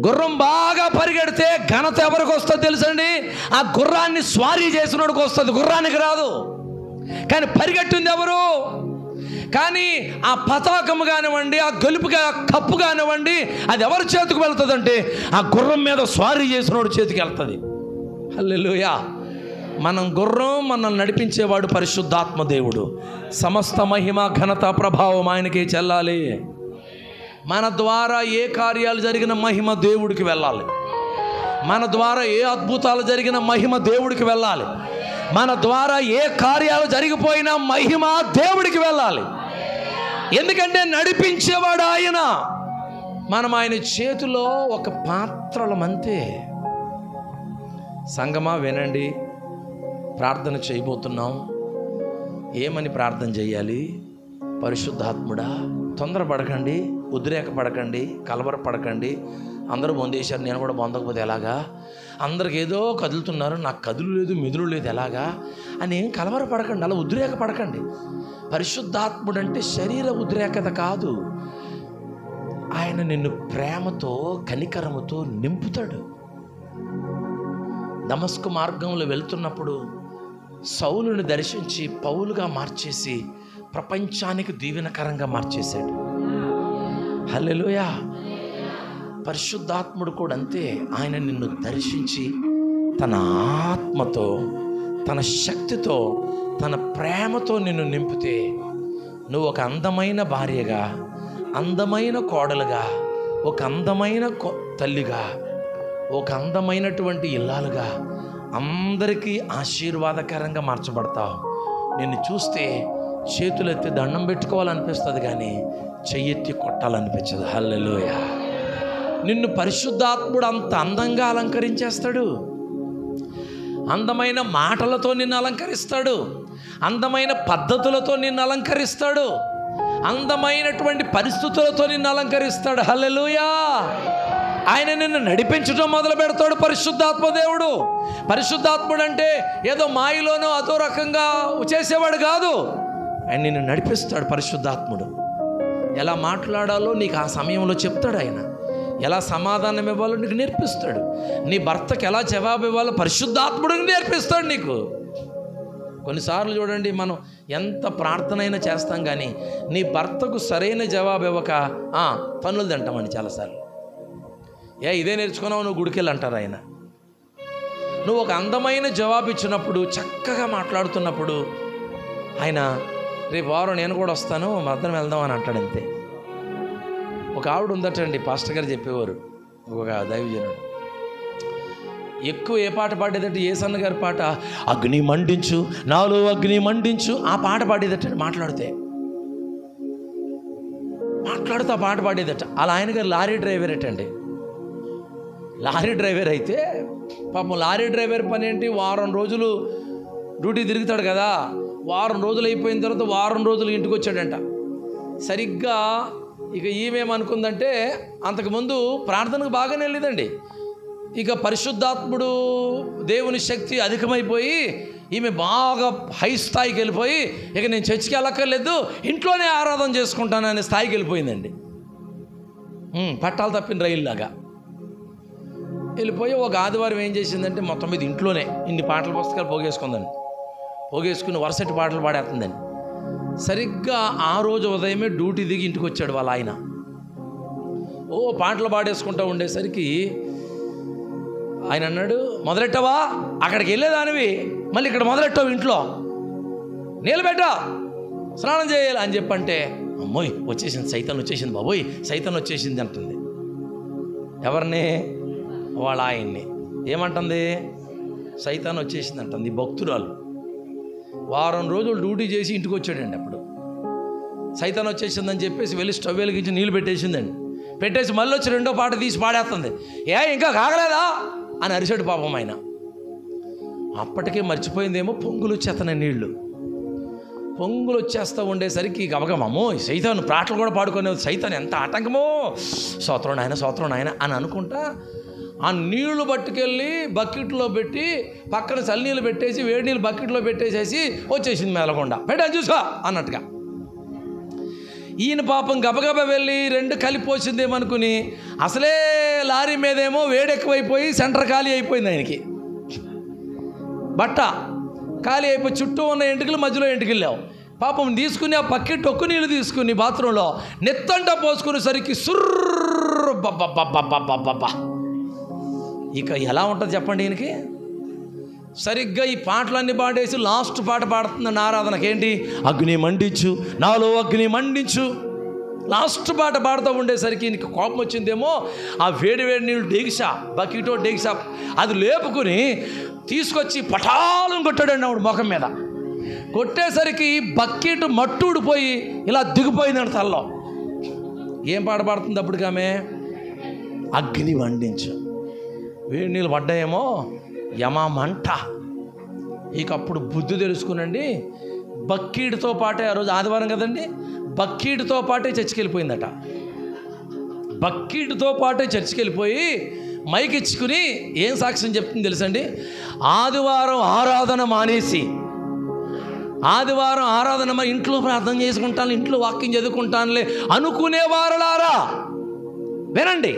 గుర్రం బాగా పరిగెడితే ఘనత ఎవరికి వస్తుంది తెలుసండి? ఆ గుర్రాన్ని స్వారీ చేసినోడికి వస్తుంది, గుర్రానికి రాదు. కానీ పరిగెట్టింది ఎవరు? కానీ ఆ పతాకము కానివ్వండి, ఆ గెలుపుగా కప్పు కానివ్వండి, అది ఎవరి చేతికి వెళ్తుందంటే ఆ గుర్రం మీద స్వారీ చేసినోడు చేతికి వెళ్తుంది. హల్లెలూయా. మనం గుర్రం, మనల్ని నడిపించేవాడు పరిశుద్ధాత్మ దేవుడు. సమస్త మహిమ ఘనత ప్రభావం ఆయనకే చెల్లాలి. మన ద్వారా ఏ కార్యాలు జరిగిన మహిమ దేవుడికి వెళ్ళాలి. మన ద్వారా ఏ అద్భుతాలు జరిగిన మహిమ దేవుడికి వెళ్ళాలి. మన ద్వారా ఏ కార్యాలు జరిగిపోయినా మహిమ దేవుడికి వెళ్ళాలి. ఎందుకంటే నడిపించేవాడు ఆయన. మనం ఆయన చేతిలో ఒక పాత్రలమంతే. సంగమా వినండి, ప్రార్థన చేయబోతున్నాం. ఏమని ప్రార్థన చేయాలి? పరిశుద్ధాత్ముడా, తొందరపడకండి, ఉద్రేక పడకండి, కలవరపడకండి. అందరూ పొందేశారు, నేను కూడా పొందకపోతే ఎలాగా? అందరికి ఏదో కదులుతున్నారు, నాకు కదులు లేదు, మెదులు లేదు, ఎలాగా అని ఏం కలవరపడకండి, అలా ఉద్రేక పడకండి. పరిశుద్ధాత్ముడు అంటే శరీర ఉద్రేకత కాదు. ఆయన నిన్ను ప్రేమతో, కనికరముతో నింపుతాడు. దమస్కు మార్గంలో వెళ్తున్నప్పుడు సౌలుని దర్శించి పౌలుగా మార్చేసి ప్రపంచానికి దీవెనకరంగా మార్చేశాడు. హల్లెలూయా. పరిశుద్ధాత్ముడు కూడా అంతే. ఆయన నిన్ను దర్శించి తన ఆత్మతో, తన శక్తితో, తన ప్రేమతో నిన్ను నింపితే నువ్వు ఒక అందమైన భార్యగా, అందమైన కోడలుగా, ఒక అందమైన తల్లిగా, ఒక అందమైనటువంటి ఇల్లాలుగా అందరికీ ఆశీర్వాదకరంగా మార్చబడతావు. నిన్ను చూస్తే చేతులెత్తి దండం పెట్టుకోవాలనిపిస్తుంది, కానీ చెయ్యెత్తి కొట్టాలనిపించదు. హల్లెలూయా. నిన్ను పరిశుద్ధాత్ముడు అంత అందంగా అలంకరించేస్తాడు. అందమైన మాటలతో నిన్ను అలంకరిస్తాడు, అందమైన పద్ధతులతో నిన్ను అలంకరిస్తాడు, అందమైనటువంటి పరిస్థితులతో నిన్ను అలంకరిస్తాడు. హల్లెలూయా. ఆయన నిన్ను నడిపించడం మొదలు పెడతాడు పరిశుద్ధాత్మ దేవుడు. పరిశుద్ధాత్ముడు అంటే ఏదో మాయలోనో అదో రకంగా చేసేవాడు కాదు. ఆయన నిన్ను నడిపిస్తాడు పరిశుద్ధాత్ముడు. ఎలా మాట్లాడాలో నీకు ఆ సమయంలో చెప్తాడు. ఆయన ఎలా సమాధానం ఇవ్వాలో నీకు నేర్పిస్తాడు. నీ భర్తకి ఎలా జవాబు ఇవ్వాలో పరిశుద్ధాత్ముడికి నేర్పిస్తాడు నీకు. కొన్నిసార్లు చూడండి, మనం ఎంత ప్రార్థన అయినా చేస్తాం, కానీ నీ భర్తకు సరైన జవాబు ఇవ్వక పనులు తింటామని చాలాసార్లు. ఇదే నేర్చుకున్నావు నువ్వు గుడికెళ్ళి అంటారు ఆయన. నువ్వు ఒక అందమైన జవాబు ఇచ్చినప్పుడు, చక్కగా మాట్లాడుతున్నప్పుడు ఆయన రేపు వారం నేను కూడా వస్తాను, మద్దరం వెళ్దాం అని అంటాడు అంతే. ఒక ఆవిడ ఉందటండి, పాస్టర్ గారు చెప్పేవారు, ఒక దైవజనుడు. ఎక్కువ ఏ పాట పాడేదంటే యేసన్న గారి పాట, అగ్ని మండించు నాలో అగ్ని మండించు, ఆ పాట పాడేదట. మాట్లాడుతూ ఆ పాట పాడేదట. అలా ఆయన గారు లారీ డ్రైవర్ అటండి. లారీ డ్రైవర్ అయితే పాపం లారీ డ్రైవర్ పని ఏంటి, వారం రోజులు డ్యూటీ తిరుగుతాడు కదా, వారం రోజులు అయిపోయిన తర్వాత వారం రోజులు ఇంటికి వచ్చాడంట. సరిగ్గా ఇక ఈమెమనుకుందంటే అంతకుముందు ప్రార్థనకు బాగానే వెళ్ళేదండి, ఇక పరిశుద్ధాత్ముడు దేవుని శక్తి అధికమైపోయి ఈమె బాగా హై స్థాయికి వెళ్ళిపోయి ఇక నేను చర్చికి వెళ్ళక్కర్లేదు ఇంట్లోనే ఆరాధన చేసుకుంటాను అనే స్థాయికి వెళ్ళిపోయిందండి. పట్టాలు తప్పిన రైలులాగా వెళ్ళిపోయి ఒక ఆదివారం ఏం చేసిందంటే మొత్తం మీద ఇంట్లోనే ఇన్ని పాటల పుస్తకాలు పోగేసుకుందండి. పోగేసుకుని వరుసటి పాటలు పాడేస్తుందండి. సరిగ్గా ఆ రోజు ఉదయమే డ్యూటీ దిగి ఇంటికి వచ్చాడు వాళ్ళ ఆయన. పాటలు పాడేసుకుంటూ ఉండేసరికి ఆయన అన్నాడు, మొదలెట్టవా, అక్కడికి వెళ్ళేదానివి మళ్ళీ ఇక్కడ మొదలెట్టావు, ఇంట్లో నీళ్ళు పెట్టా, స్నానం చేయాలి అని చెప్పంటే, అమ్మోయ్ వచ్చేసింది, సైతాన్ వచ్చేసింది, బాబోయ్ సైతాన్ వచ్చేసింది అంటుంది. ఎవరిని? వాళ్ళ ఆయన్ని. ఏమంటుంది? సైతాన్ వచ్చేసింది అంటుంది. భక్తురాలు వారం రోజులు డ్యూటీ చేసి ఇంటికి వచ్చాడండి. అప్పుడు సైతాన్ వచ్చేసిందని చెప్పేసి వెళ్ళి స్టవ్ వెలిగించి నీళ్ళు పెట్టేసిందండి. పెట్టేసి మళ్ళీ వచ్చి రెండో పాట తీసి పాడేస్తుంది. ఇంకా కాగలేదా అని అరిచాడు పాపం ఆయన. అప్పటికే మర్చిపోయిందేమో పొంగులు వచ్చేస్తున్నాయి నీళ్లు. పొంగులు వచ్చేస్తూ ఉండేసరికి గబగమమ్మో సైతాన్ పాటలు కూడా పాడుకునే సైతాన్ ఎంత ఆటంకమో, స్తోత్రం నాయన స్తోత్రం నాయన అని అనుకుంటా ఆ నీళ్లు పట్టుకెళ్ళి బకెట్లో పెట్టి పక్కన చల్లనీళ్ళు పెట్టేసి వేడి నీళ్ళు బకెట్లో పెట్టేసేసి వచ్చేసింది మేలకుండా. పెట్టాను చూసా అన్నట్టుగా. ఈయన పాపం గబగబా వెళ్ళి రెండు కలిపి వచ్చిందేమనుకుని అసలే లారీ మీదేమో వేడెక్కువైపోయి సెంటర్ ఖాళీ అయిపోయింది. ఆయనకి బట్ట ఖాళీ అయిపోయి చుట్టూ ఉన్న ఎంటుకలు మధ్యలో ఎంటుకెళ్ళావు. పాపం తీసుకుని ఆ బకెట్ ఒక్క నీళ్ళు తీసుకుని బాత్రూంలో నెత్తంట పోసుకునేసరికి సుర్ర బబ్బా. ఇక ఎలా ఉంటుంది చెప్పండి ఈయనకి? సరిగ్గా ఈ పాటలన్నీ పాడేసి లాస్ట్ పాట పాడుతుంది ఆరాధనకి. ఏంటి? అగ్ని మండించు, నాలో అగ్ని మండించు. లాస్ట్ పాట పాడుతూ ఉండేసరికి ఈయనకి కోపం వచ్చిందేమో. ఆ వేడి వేడి నీళ్ళు డేగిసా, బకెటో డేగిసా అది లేపుకుని తీసుకొచ్చి పటాలను కొట్టాడండి ఆవిడ ముఖం మీద. కొట్టేసరికి బకెట్ మట్టుడిపోయి ఇలా దిగిపోయిందండి తల్లో. ఏం పాట పాడుతుంది అప్పటికి ఆమె? అగ్ని మండించు. వేడి నీళ్ళు పడ్డాయేమో యమా మంట. ఇక అప్పుడు బుద్ధి తెలుసుకునండి. బక్కీడితో పాటే, ఆ రోజు ఆదివారం కదండి, బక్కీడితో పాటే చర్చికి వెళ్ళిపోయిందట. బక్కీడితో పాటే చర్చికి వెళ్ళిపోయి మైక్ ఇచ్చుకుని ఏం సాక్ష్యం చెప్తుంది తెలుసండి? ఆదివారం ఆరాధన మానేసి, ఆదివారం ఆరాధన ఇంట్లో ప్రార్థన చేసుకుంటాను, ఇంట్లో వాక్యం చదువుకుంటానులే అనుకునేవారులారా వినండి.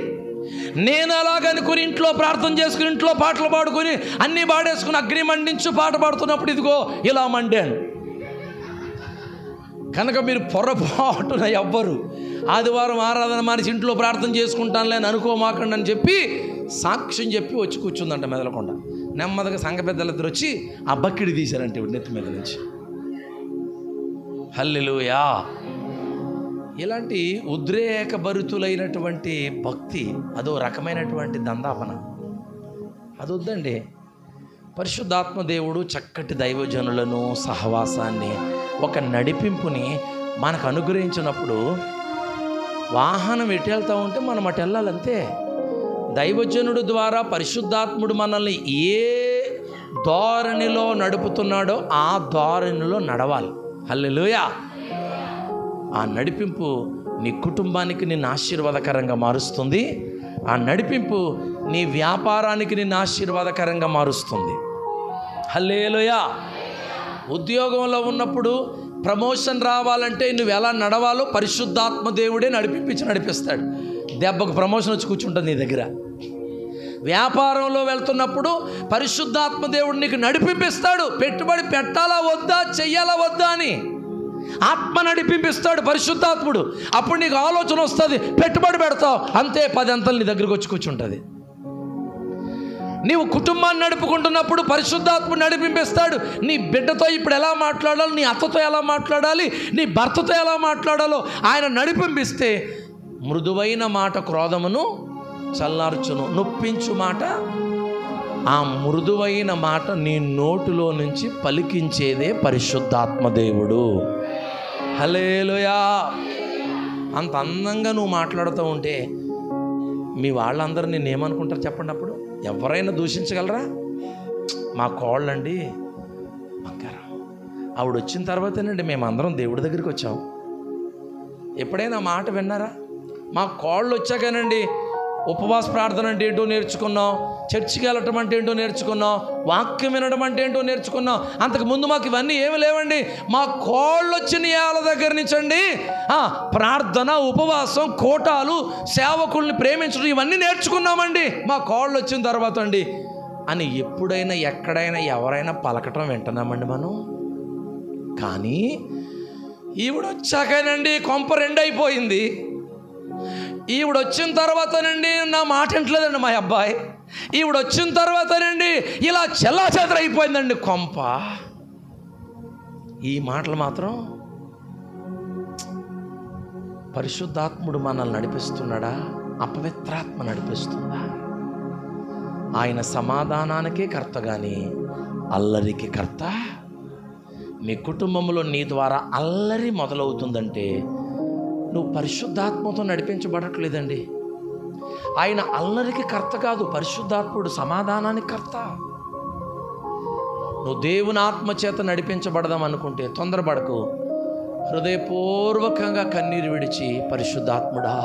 నేను అలాగనుకుని ఇంట్లో ప్రార్థన చేసుకుని ఇంట్లో పాటలు పాడుకొని అన్నీ పాడేసుకుని అగ్ని మండించు పాట పాడుతున్నప్పుడు ఇదిగో ఇలా మండాను. కనుక మీరు పొరపాటున ఎవ్వరు ఆదివారం ఆరాధన మానేసి ఇంట్లో ప్రార్థన చేసుకుంటానులే అని అనుకోమాకండి అని చెప్పి సాక్ష్యం చెప్పి వచ్చి కూర్చుందంట మెదలకుండా. నెమ్మదిగా సంఘ పెద్దలిద్దరు వచ్చి ఆ బక్కిడి తీశారంటే నెత్తి మీద నుంచి. హల్లెలూయా. ఇలాంటి ఉద్రేకభరితులైనటువంటి భక్తి అదో రకమైనటువంటి దందాపన, అది వద్దండి. పరిశుద్ధాత్మ దేవుడు చక్కటి దైవజనులను, సహవాసాన్ని, ఒక నడిపింపుని మనకు అనుగ్రహించినప్పుడు వాహనం ఎటు వెళ్తూ ఉంటే మనం అటు వెళ్ళాలంతే. దైవజనుడు ద్వారా పరిశుద్ధాత్ముడు మనల్ని ఏ ధోరణిలో నడుపుతున్నాడో ఆ ధోరణిలో నడవాలి. హల్లెలూయా. ఆ నడిపింపు నీ కుటుంబానికి నిన్ను ఆశీర్వాదకరంగా మారుస్తుంది. ఆ నడిపింపు నీ వ్యాపారానికి నిన్ను ఆశీర్వాదకరంగా మారుస్తుంది. హల్లెలూయా. ఉద్యోగంలో ఉన్నప్పుడు ప్రమోషన్ రావాలంటే నువ్వు ఎలా నడవాలో పరిశుద్ధాత్మ దేవుడే నడిపిస్తాడు. దెబ్బకు ప్రమోషన్ వచ్చి కూర్చుంటుంది నీ దగ్గర. వ్యాపారంలో వెళ్తున్నప్పుడు పరిశుద్ధాత్మ దేవుడు నీకు నడిపిస్తాడు. పెట్టుబడి పెట్టాలా వద్దా, చెయ్యాలా వద్దా అని ఆత్మ నడిపిస్తాడు పరిశుద్ధాత్ముడు. అప్పుడు నీకు ఆలోచన వస్తుంది, పెట్టుబడి పెడతావు, అంతే 10 అంతలు నీ దగ్గరకు వచ్చి కూర్చుంటుంది. నీవు కుటుంబాన్ని నడుపుకుంటున్నప్పుడు పరిశుద్ధాత్ముడు నడిపిస్తాడు. నీ బిడ్డతో ఇప్పుడు ఎలా మాట్లాడాలి, నీ అత్తతో ఎలా మాట్లాడాలి, నీ భర్తతో ఎలా మాట్లాడాలో ఆయన నడిపిస్తే మృదువైన మాట క్రోధమును చల్లార్చును, నొప్పించు మాట. ఆ మృదువైన మాట నీ నోటిలో నుంచి పలికించేదే పరిశుద్ధాత్మ దేవుడు. హల్లెలూయా. అంత అందంగా నువ్వు మాట్లాడుతూ ఉంటే మీ వాళ్ళందరూ నిన్ను ఏమనుకుంటారు చెప్పండి? అప్పుడు ఎవరైనా దూషించగలరా? మా కోళ్ళండి బంగారం. ఆవిడ వచ్చిన తర్వాతేనండి మేమందరం దేవుడి దగ్గరికి వచ్చాం. ఎప్పుడైనా మాట విన్నారా? మా కోళ్ళు వచ్చాకనండి ఉపవాస ప్రార్థన అంటే ఏంటో నేర్చుకున్నాం, చర్చికి వెళ్ళటం అంటే ఏంటో నేర్చుకున్నాం, వాక్యం వినడం అంటే ఏంటో నేర్చుకున్నాం. అంతకుముందు మాకు ఇవన్నీ ఏమి లేవండి. మా కోళ్ళు వచ్చిన వాళ్ళ దగ్గర నుంచి అండి ప్రార్థన, ఉపవాసం, కోటాలు, సేవకుల్ని ప్రేమించడం ఇవన్నీ నేర్చుకున్నామండి మా కోళ్ళు వచ్చిన తర్వాత అండి అని ఎప్పుడైనా ఎక్కడైనా ఎవరైనా పలకటం వింటున్నామండి మనం. కానీ ఈవిడొచ్చాకనండి కొంప రెండైపోయింది. ఈవిడొచ్చిన తర్వాతనండి నా మాట వింటలేదండి మా అబ్బాయి. ఈవిడొచ్చిన తర్వాతనండి ఇలా చెల్లాచెదరైపోయిందండి కొంప. ఈ మాటలు మాత్రం పరిశుద్ధాత్ముడు మనల్ని నడిపిస్తున్నాడా, అపవిత్రాత్మ నడిపిస్తుందా? ఆయన సమాధానానికే కర్త కానీ అల్లరికి కర్త. నీ కుటుంబంలో నీ ద్వారా అల్లరి మొదలవుతుందంటే నువ్వు పరిశుద్ధాత్మతో నడిపించబడట్లేదండి. ఆయన అల్లరికి కర్త కాదు, పరిశుద్ధాత్ముడు సమాధానానికి కర్త. నువ్వు దేవుని ఆత్మ చేత నడిపించబడదాం అనుకుంటే తొందరపడకు. హృదయపూర్వకంగా కన్నీరు విడిచి, పరిశుద్ధాత్ముడా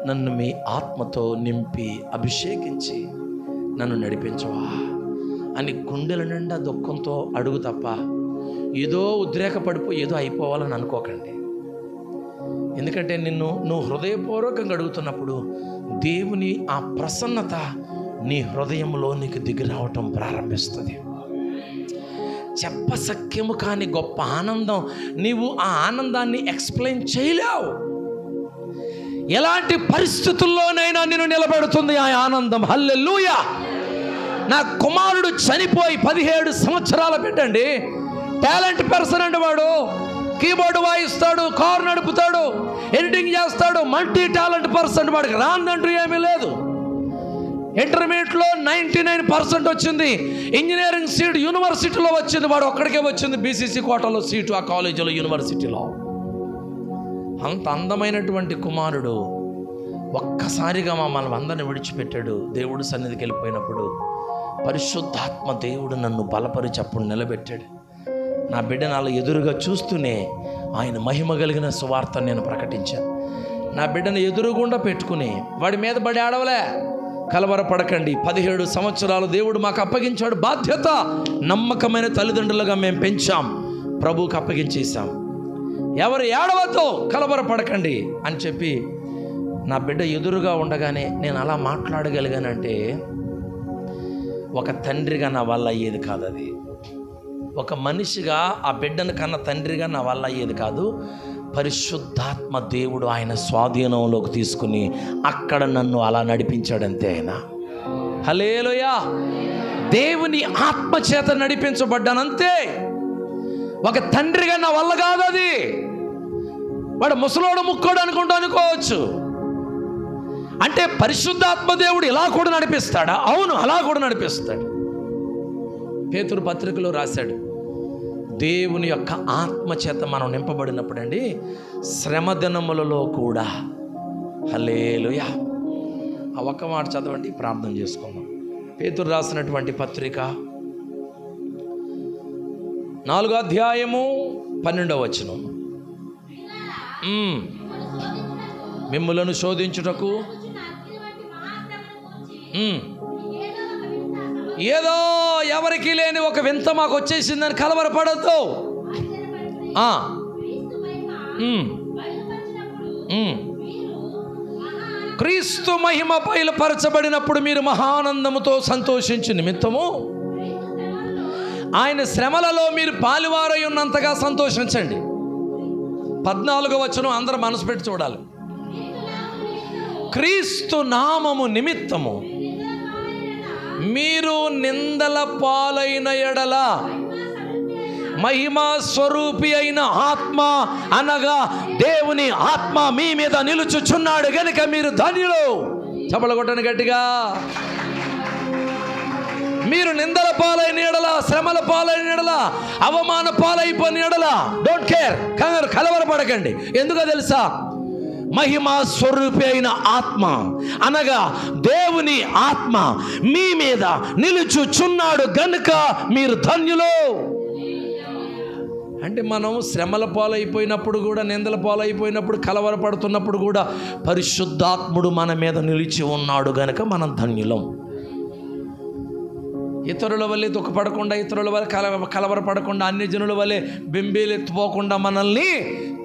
నన్ను మీ ఆత్మతో నింపి అభిషేకించి నన్ను నడిపించవా అని గుండెల నిండా దుఃఖంతో అడుగు తప్ప ఏదో ఉద్రేకపడిపోయి ఏదో అయిపోవాలని అనుకోకండి. ఎందుకంటే నువ్వు హృదయపూర్వకంగా అడుగుతున్నప్పుడు దేవుని ఆ ప్రసన్నత నీ హృదయంలో నీకు దిగి రావటం ప్రారంభిస్తుంది. చెప్పసఖ్యము కాని గొప్ప ఆనందం. నీవు ఆ ఆనందాన్ని ఎక్స్ప్లెయిన్ చేయలేవు. ఎలాంటి పరిస్థితుల్లోనైనా నిన్ను నిలబెడుతుంది ఆ ఆనందం. హల్లెలూయా. నా కుమారుడు చనిపోయి 17 సంవత్సరాల బిడ్డండి, టాలెంట్ పర్సన్ అండి వాడు. కీబోర్డు వాయిస్తాడు, కారు నడుపుతాడు, ఎడిటింగ్ చేస్తాడు, మల్టీ టాలెంట్ పర్సన్. వాడికి రాందంటూ ఏమీ లేదు. ఇంటర్మీడియట్లో 99% వచ్చింది. ఇంజనీరింగ్ సీట్ యూనివర్సిటీలో వచ్చింది, వాడు ఒక్కడికే వచ్చింది. బీసీసీ కోటాలో సీటు ఆ కాలేజీలో, యూనివర్సిటీలో. అంత అందమైనటువంటి కుమారుడు ఒక్కసారిగా మమ్మల్ని అందరిని విడిచిపెట్టాడు. దేవుడు సన్నిధికి వెళ్ళిపోయినప్పుడు పరిశుద్ధాత్మ దేవుడు నన్ను బలపరిచి అప్పుడు నిలబెట్టాడు. నా బిడ్డ నాలో ఎదురుగా చూస్తూనే ఆయన మహిమ కలిగిన సువార్త నేను ప్రకటించాను. నా బిడ్డను ఎదురుగుండా పెట్టుకుని వాడి మీద పడి ఆడవలే. కలవరపడకండి. 17 సంవత్సరాలు దేవుడు మాకు అప్పగించాడు బాధ్యత. నమ్మకమైన తల్లిదండ్రులుగా మేము పెంచాం, ప్రభువుకి అప్పగించేసాం. ఎవరు ఏడవతో కలవరపడకండి అని చెప్పి నా బిడ్డ ఎదురుగా ఉండగానే నేను అలా మాట్లాడగలిగానంటే ఒక తండ్రిగా నా వల్ల అయ్యేది కాదు. అది ఒక మనిషిగా ఆ బిడ్డను కన్న తండ్రిగా నా వల్ల అయ్యేది కాదు. పరిశుద్ధాత్మ దేవుడు ఆయన స్వాధీనంలోకి తీసుకుని అక్కడ నన్ను అలా నడిపించాడంతే. ఆయన హల్లెలూయా. దేవుని ఆత్మ చేత నడిపించబడ్డానంతే. ఒక తండ్రిగా నా వల్ల కాదు అది. వాడు ముసలోడు ముక్కోడు అనుకోవచ్చు. అంటే పరిశుద్ధాత్మ దేవుడు ఇలా కూడా నడిపిస్తాడా? అవును, అలా కూడా నడిపిస్తాడు. పేతురు పత్రికలో రాశాడు, దేవుని యొక్క ఆత్మ చేత మనం నింపబడినప్పుడు అండి శ్రమ దినములలో కూడా. హల్లెలూయా. ఆ ఒక్క మాట చదవండి, ప్రార్థన చేసుకుందాం. పేతురు రాసినటువంటి పత్రిక 4వ అధ్యాయము 12వ వచనం. మిమ్ములను శోధించుటకు ఏదో ఎవరికి లేని ఒక వింత మాకు వచ్చేసిందని కలవరపడద్దు. క్రీస్తు మహిమ బయలుపరచబడినప్పుడు మీరు మహానందముతో సంతోషించు నిమిత్తము ఆయన శ్రమలలో మీరు పాలువారై ఉన్నంతగా సంతోషించండి. 14వ వచనం అందరూ మనసు పెట్టి చూడాలి. క్రీస్తు నామము నిమిత్తము మీరు నిందల పాలైన ఎడల మహిమా స్వరూపి అయిన ఆత్మ అనగా దేవుని ఆత్మ మీ మీద నిలుచుచున్నాడు గనుక మీరు ధన్యులు. చప్పట్లు కొట్టండి గట్టిగా. మీరు నిందల పాలైన ఎడల, శ్రమల పాలైన ఎడల, అవమాన పాలైపోయిన ఎడల డోంట్ కేర్, కలవరపడకండి. ఎందుకో తెలుసా? మహిమా స్వరూపి అయిన ఆత్మ అనగా దేవుని ఆత్మ మీ మీద నిలుచుచున్నాడు గనుక మీరు ధన్యులు. అంటే మనం శ్రమల పాలైపోయినప్పుడు కూడా, నిందల పాలైపోయినప్పుడు, కలవరపడుతున్నప్పుడు కూడా పరిశుద్ధాత్ముడు మన మీద నిలిచి ఉన్నాడు గనుక మనం ధన్యులం. ఇతరుల వల్లే దుఃఖపడకుండా, ఇతరుల వల్ల కలవరపడకుండా, అన్యజనుల వల్లే బెంబేలెత్తిపోకుండా మనల్ని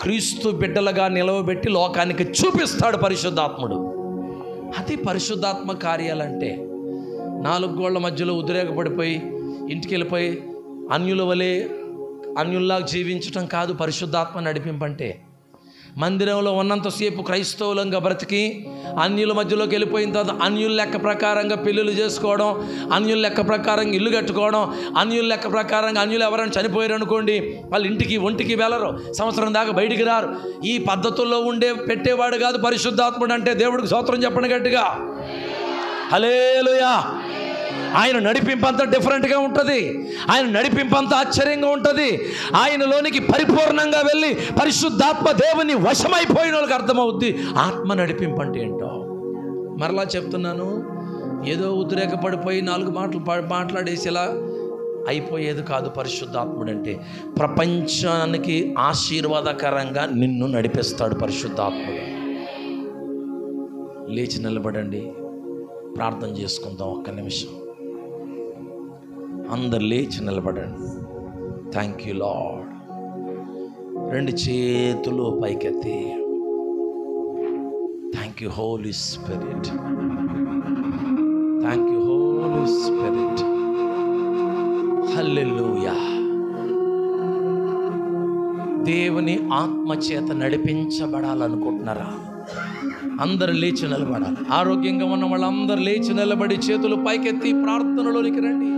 క్రీస్తు బిడ్డలుగా నిలవబెట్టి లోకానికి చూపిస్తాడు పరిశుద్ధాత్ముడు. అది పరిశుద్ధాత్మ కార్యాలంటే. 4 గోళ్ల మధ్యలో ఉద్రేకపడిపోయి ఇంటికి వెళ్ళిపోయి అన్యుల వలె అన్యుల్లాగా జీవించటం కాదు పరిశుద్ధాత్మ నడిపింపంటే. మందిరంలో ఉన్నంతసేపు క్రైస్తవులంగా బ్రతికి అన్యుల మధ్యలోకి వెళ్ళిపోయిన తర్వాత అన్యుల లెక్క ప్రకారంగా పెళ్ళిళ్ళు చేసుకోవడం, అన్యుల లెక్క ప్రకారంగా ఇల్లు కట్టుకోవడం, అన్యుల లెక్క ప్రకారంగా అన్యులు ఎవరైనా చనిపోయారు అనుకోండి, వాళ్ళు ఒంటికి వెళ్ళరు, సంవత్సరం దాకా బయటికి రారు. ఈ పద్ధతుల్లో పెట్టేవాడు కాదు పరిశుద్ధాత్ముడు అంటే. దేవుడికి స్తోత్రం చెప్పండి గట్టిగా. హల్లెలూయా. ఆయన నడిపింపంతా డిఫరెంట్గా ఉంటుంది. ఆయన నడిపింపంతా ఆశ్చర్యంగా ఉంటుంది. ఆయనలోనికి పరిపూర్ణంగా వెళ్ళి పరిశుద్ధాత్మ దేవుని వశమైపోయిన వాళ్ళకి అర్థమవుద్ది ఆత్మ నడిపింపంటే ఏంటో. మరలా చెప్తున్నాను, ఏదో ఉద్రేకపడిపోయి 4 మాటలు మాట్లాడేసేలా అయిపోయేది కాదు పరిశుద్ధాత్ముడు అంటే. ప్రపంచానికి ఆశీర్వాదకరంగా నిన్ను నడిపిస్తాడు పరిశుద్ధాత్ముడు. లేచి నిలబడండి, ప్రార్థన చేసుకుందాం. ఒక్క నిమిషం అందరు లేచి నిలబడండి. Thank you lord. 2 చేతులు పైకెత్తి thank you Holy Spirit, thank you Holy Spirit. Hallelujah. దేవుని ఆత్మ చేత నడిపించబడాలనుకుంటున్నారా? అందరు లేచి నిలబడాలి. ఆరోగ్యంగా ఉన్న వాళ్ళందరూ లేచి నిలబడి చేతులు పైకెత్తి ప్రార్థనలోనికి రండి.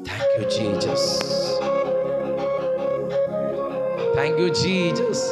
Thank you Jesus, thank you Jesus.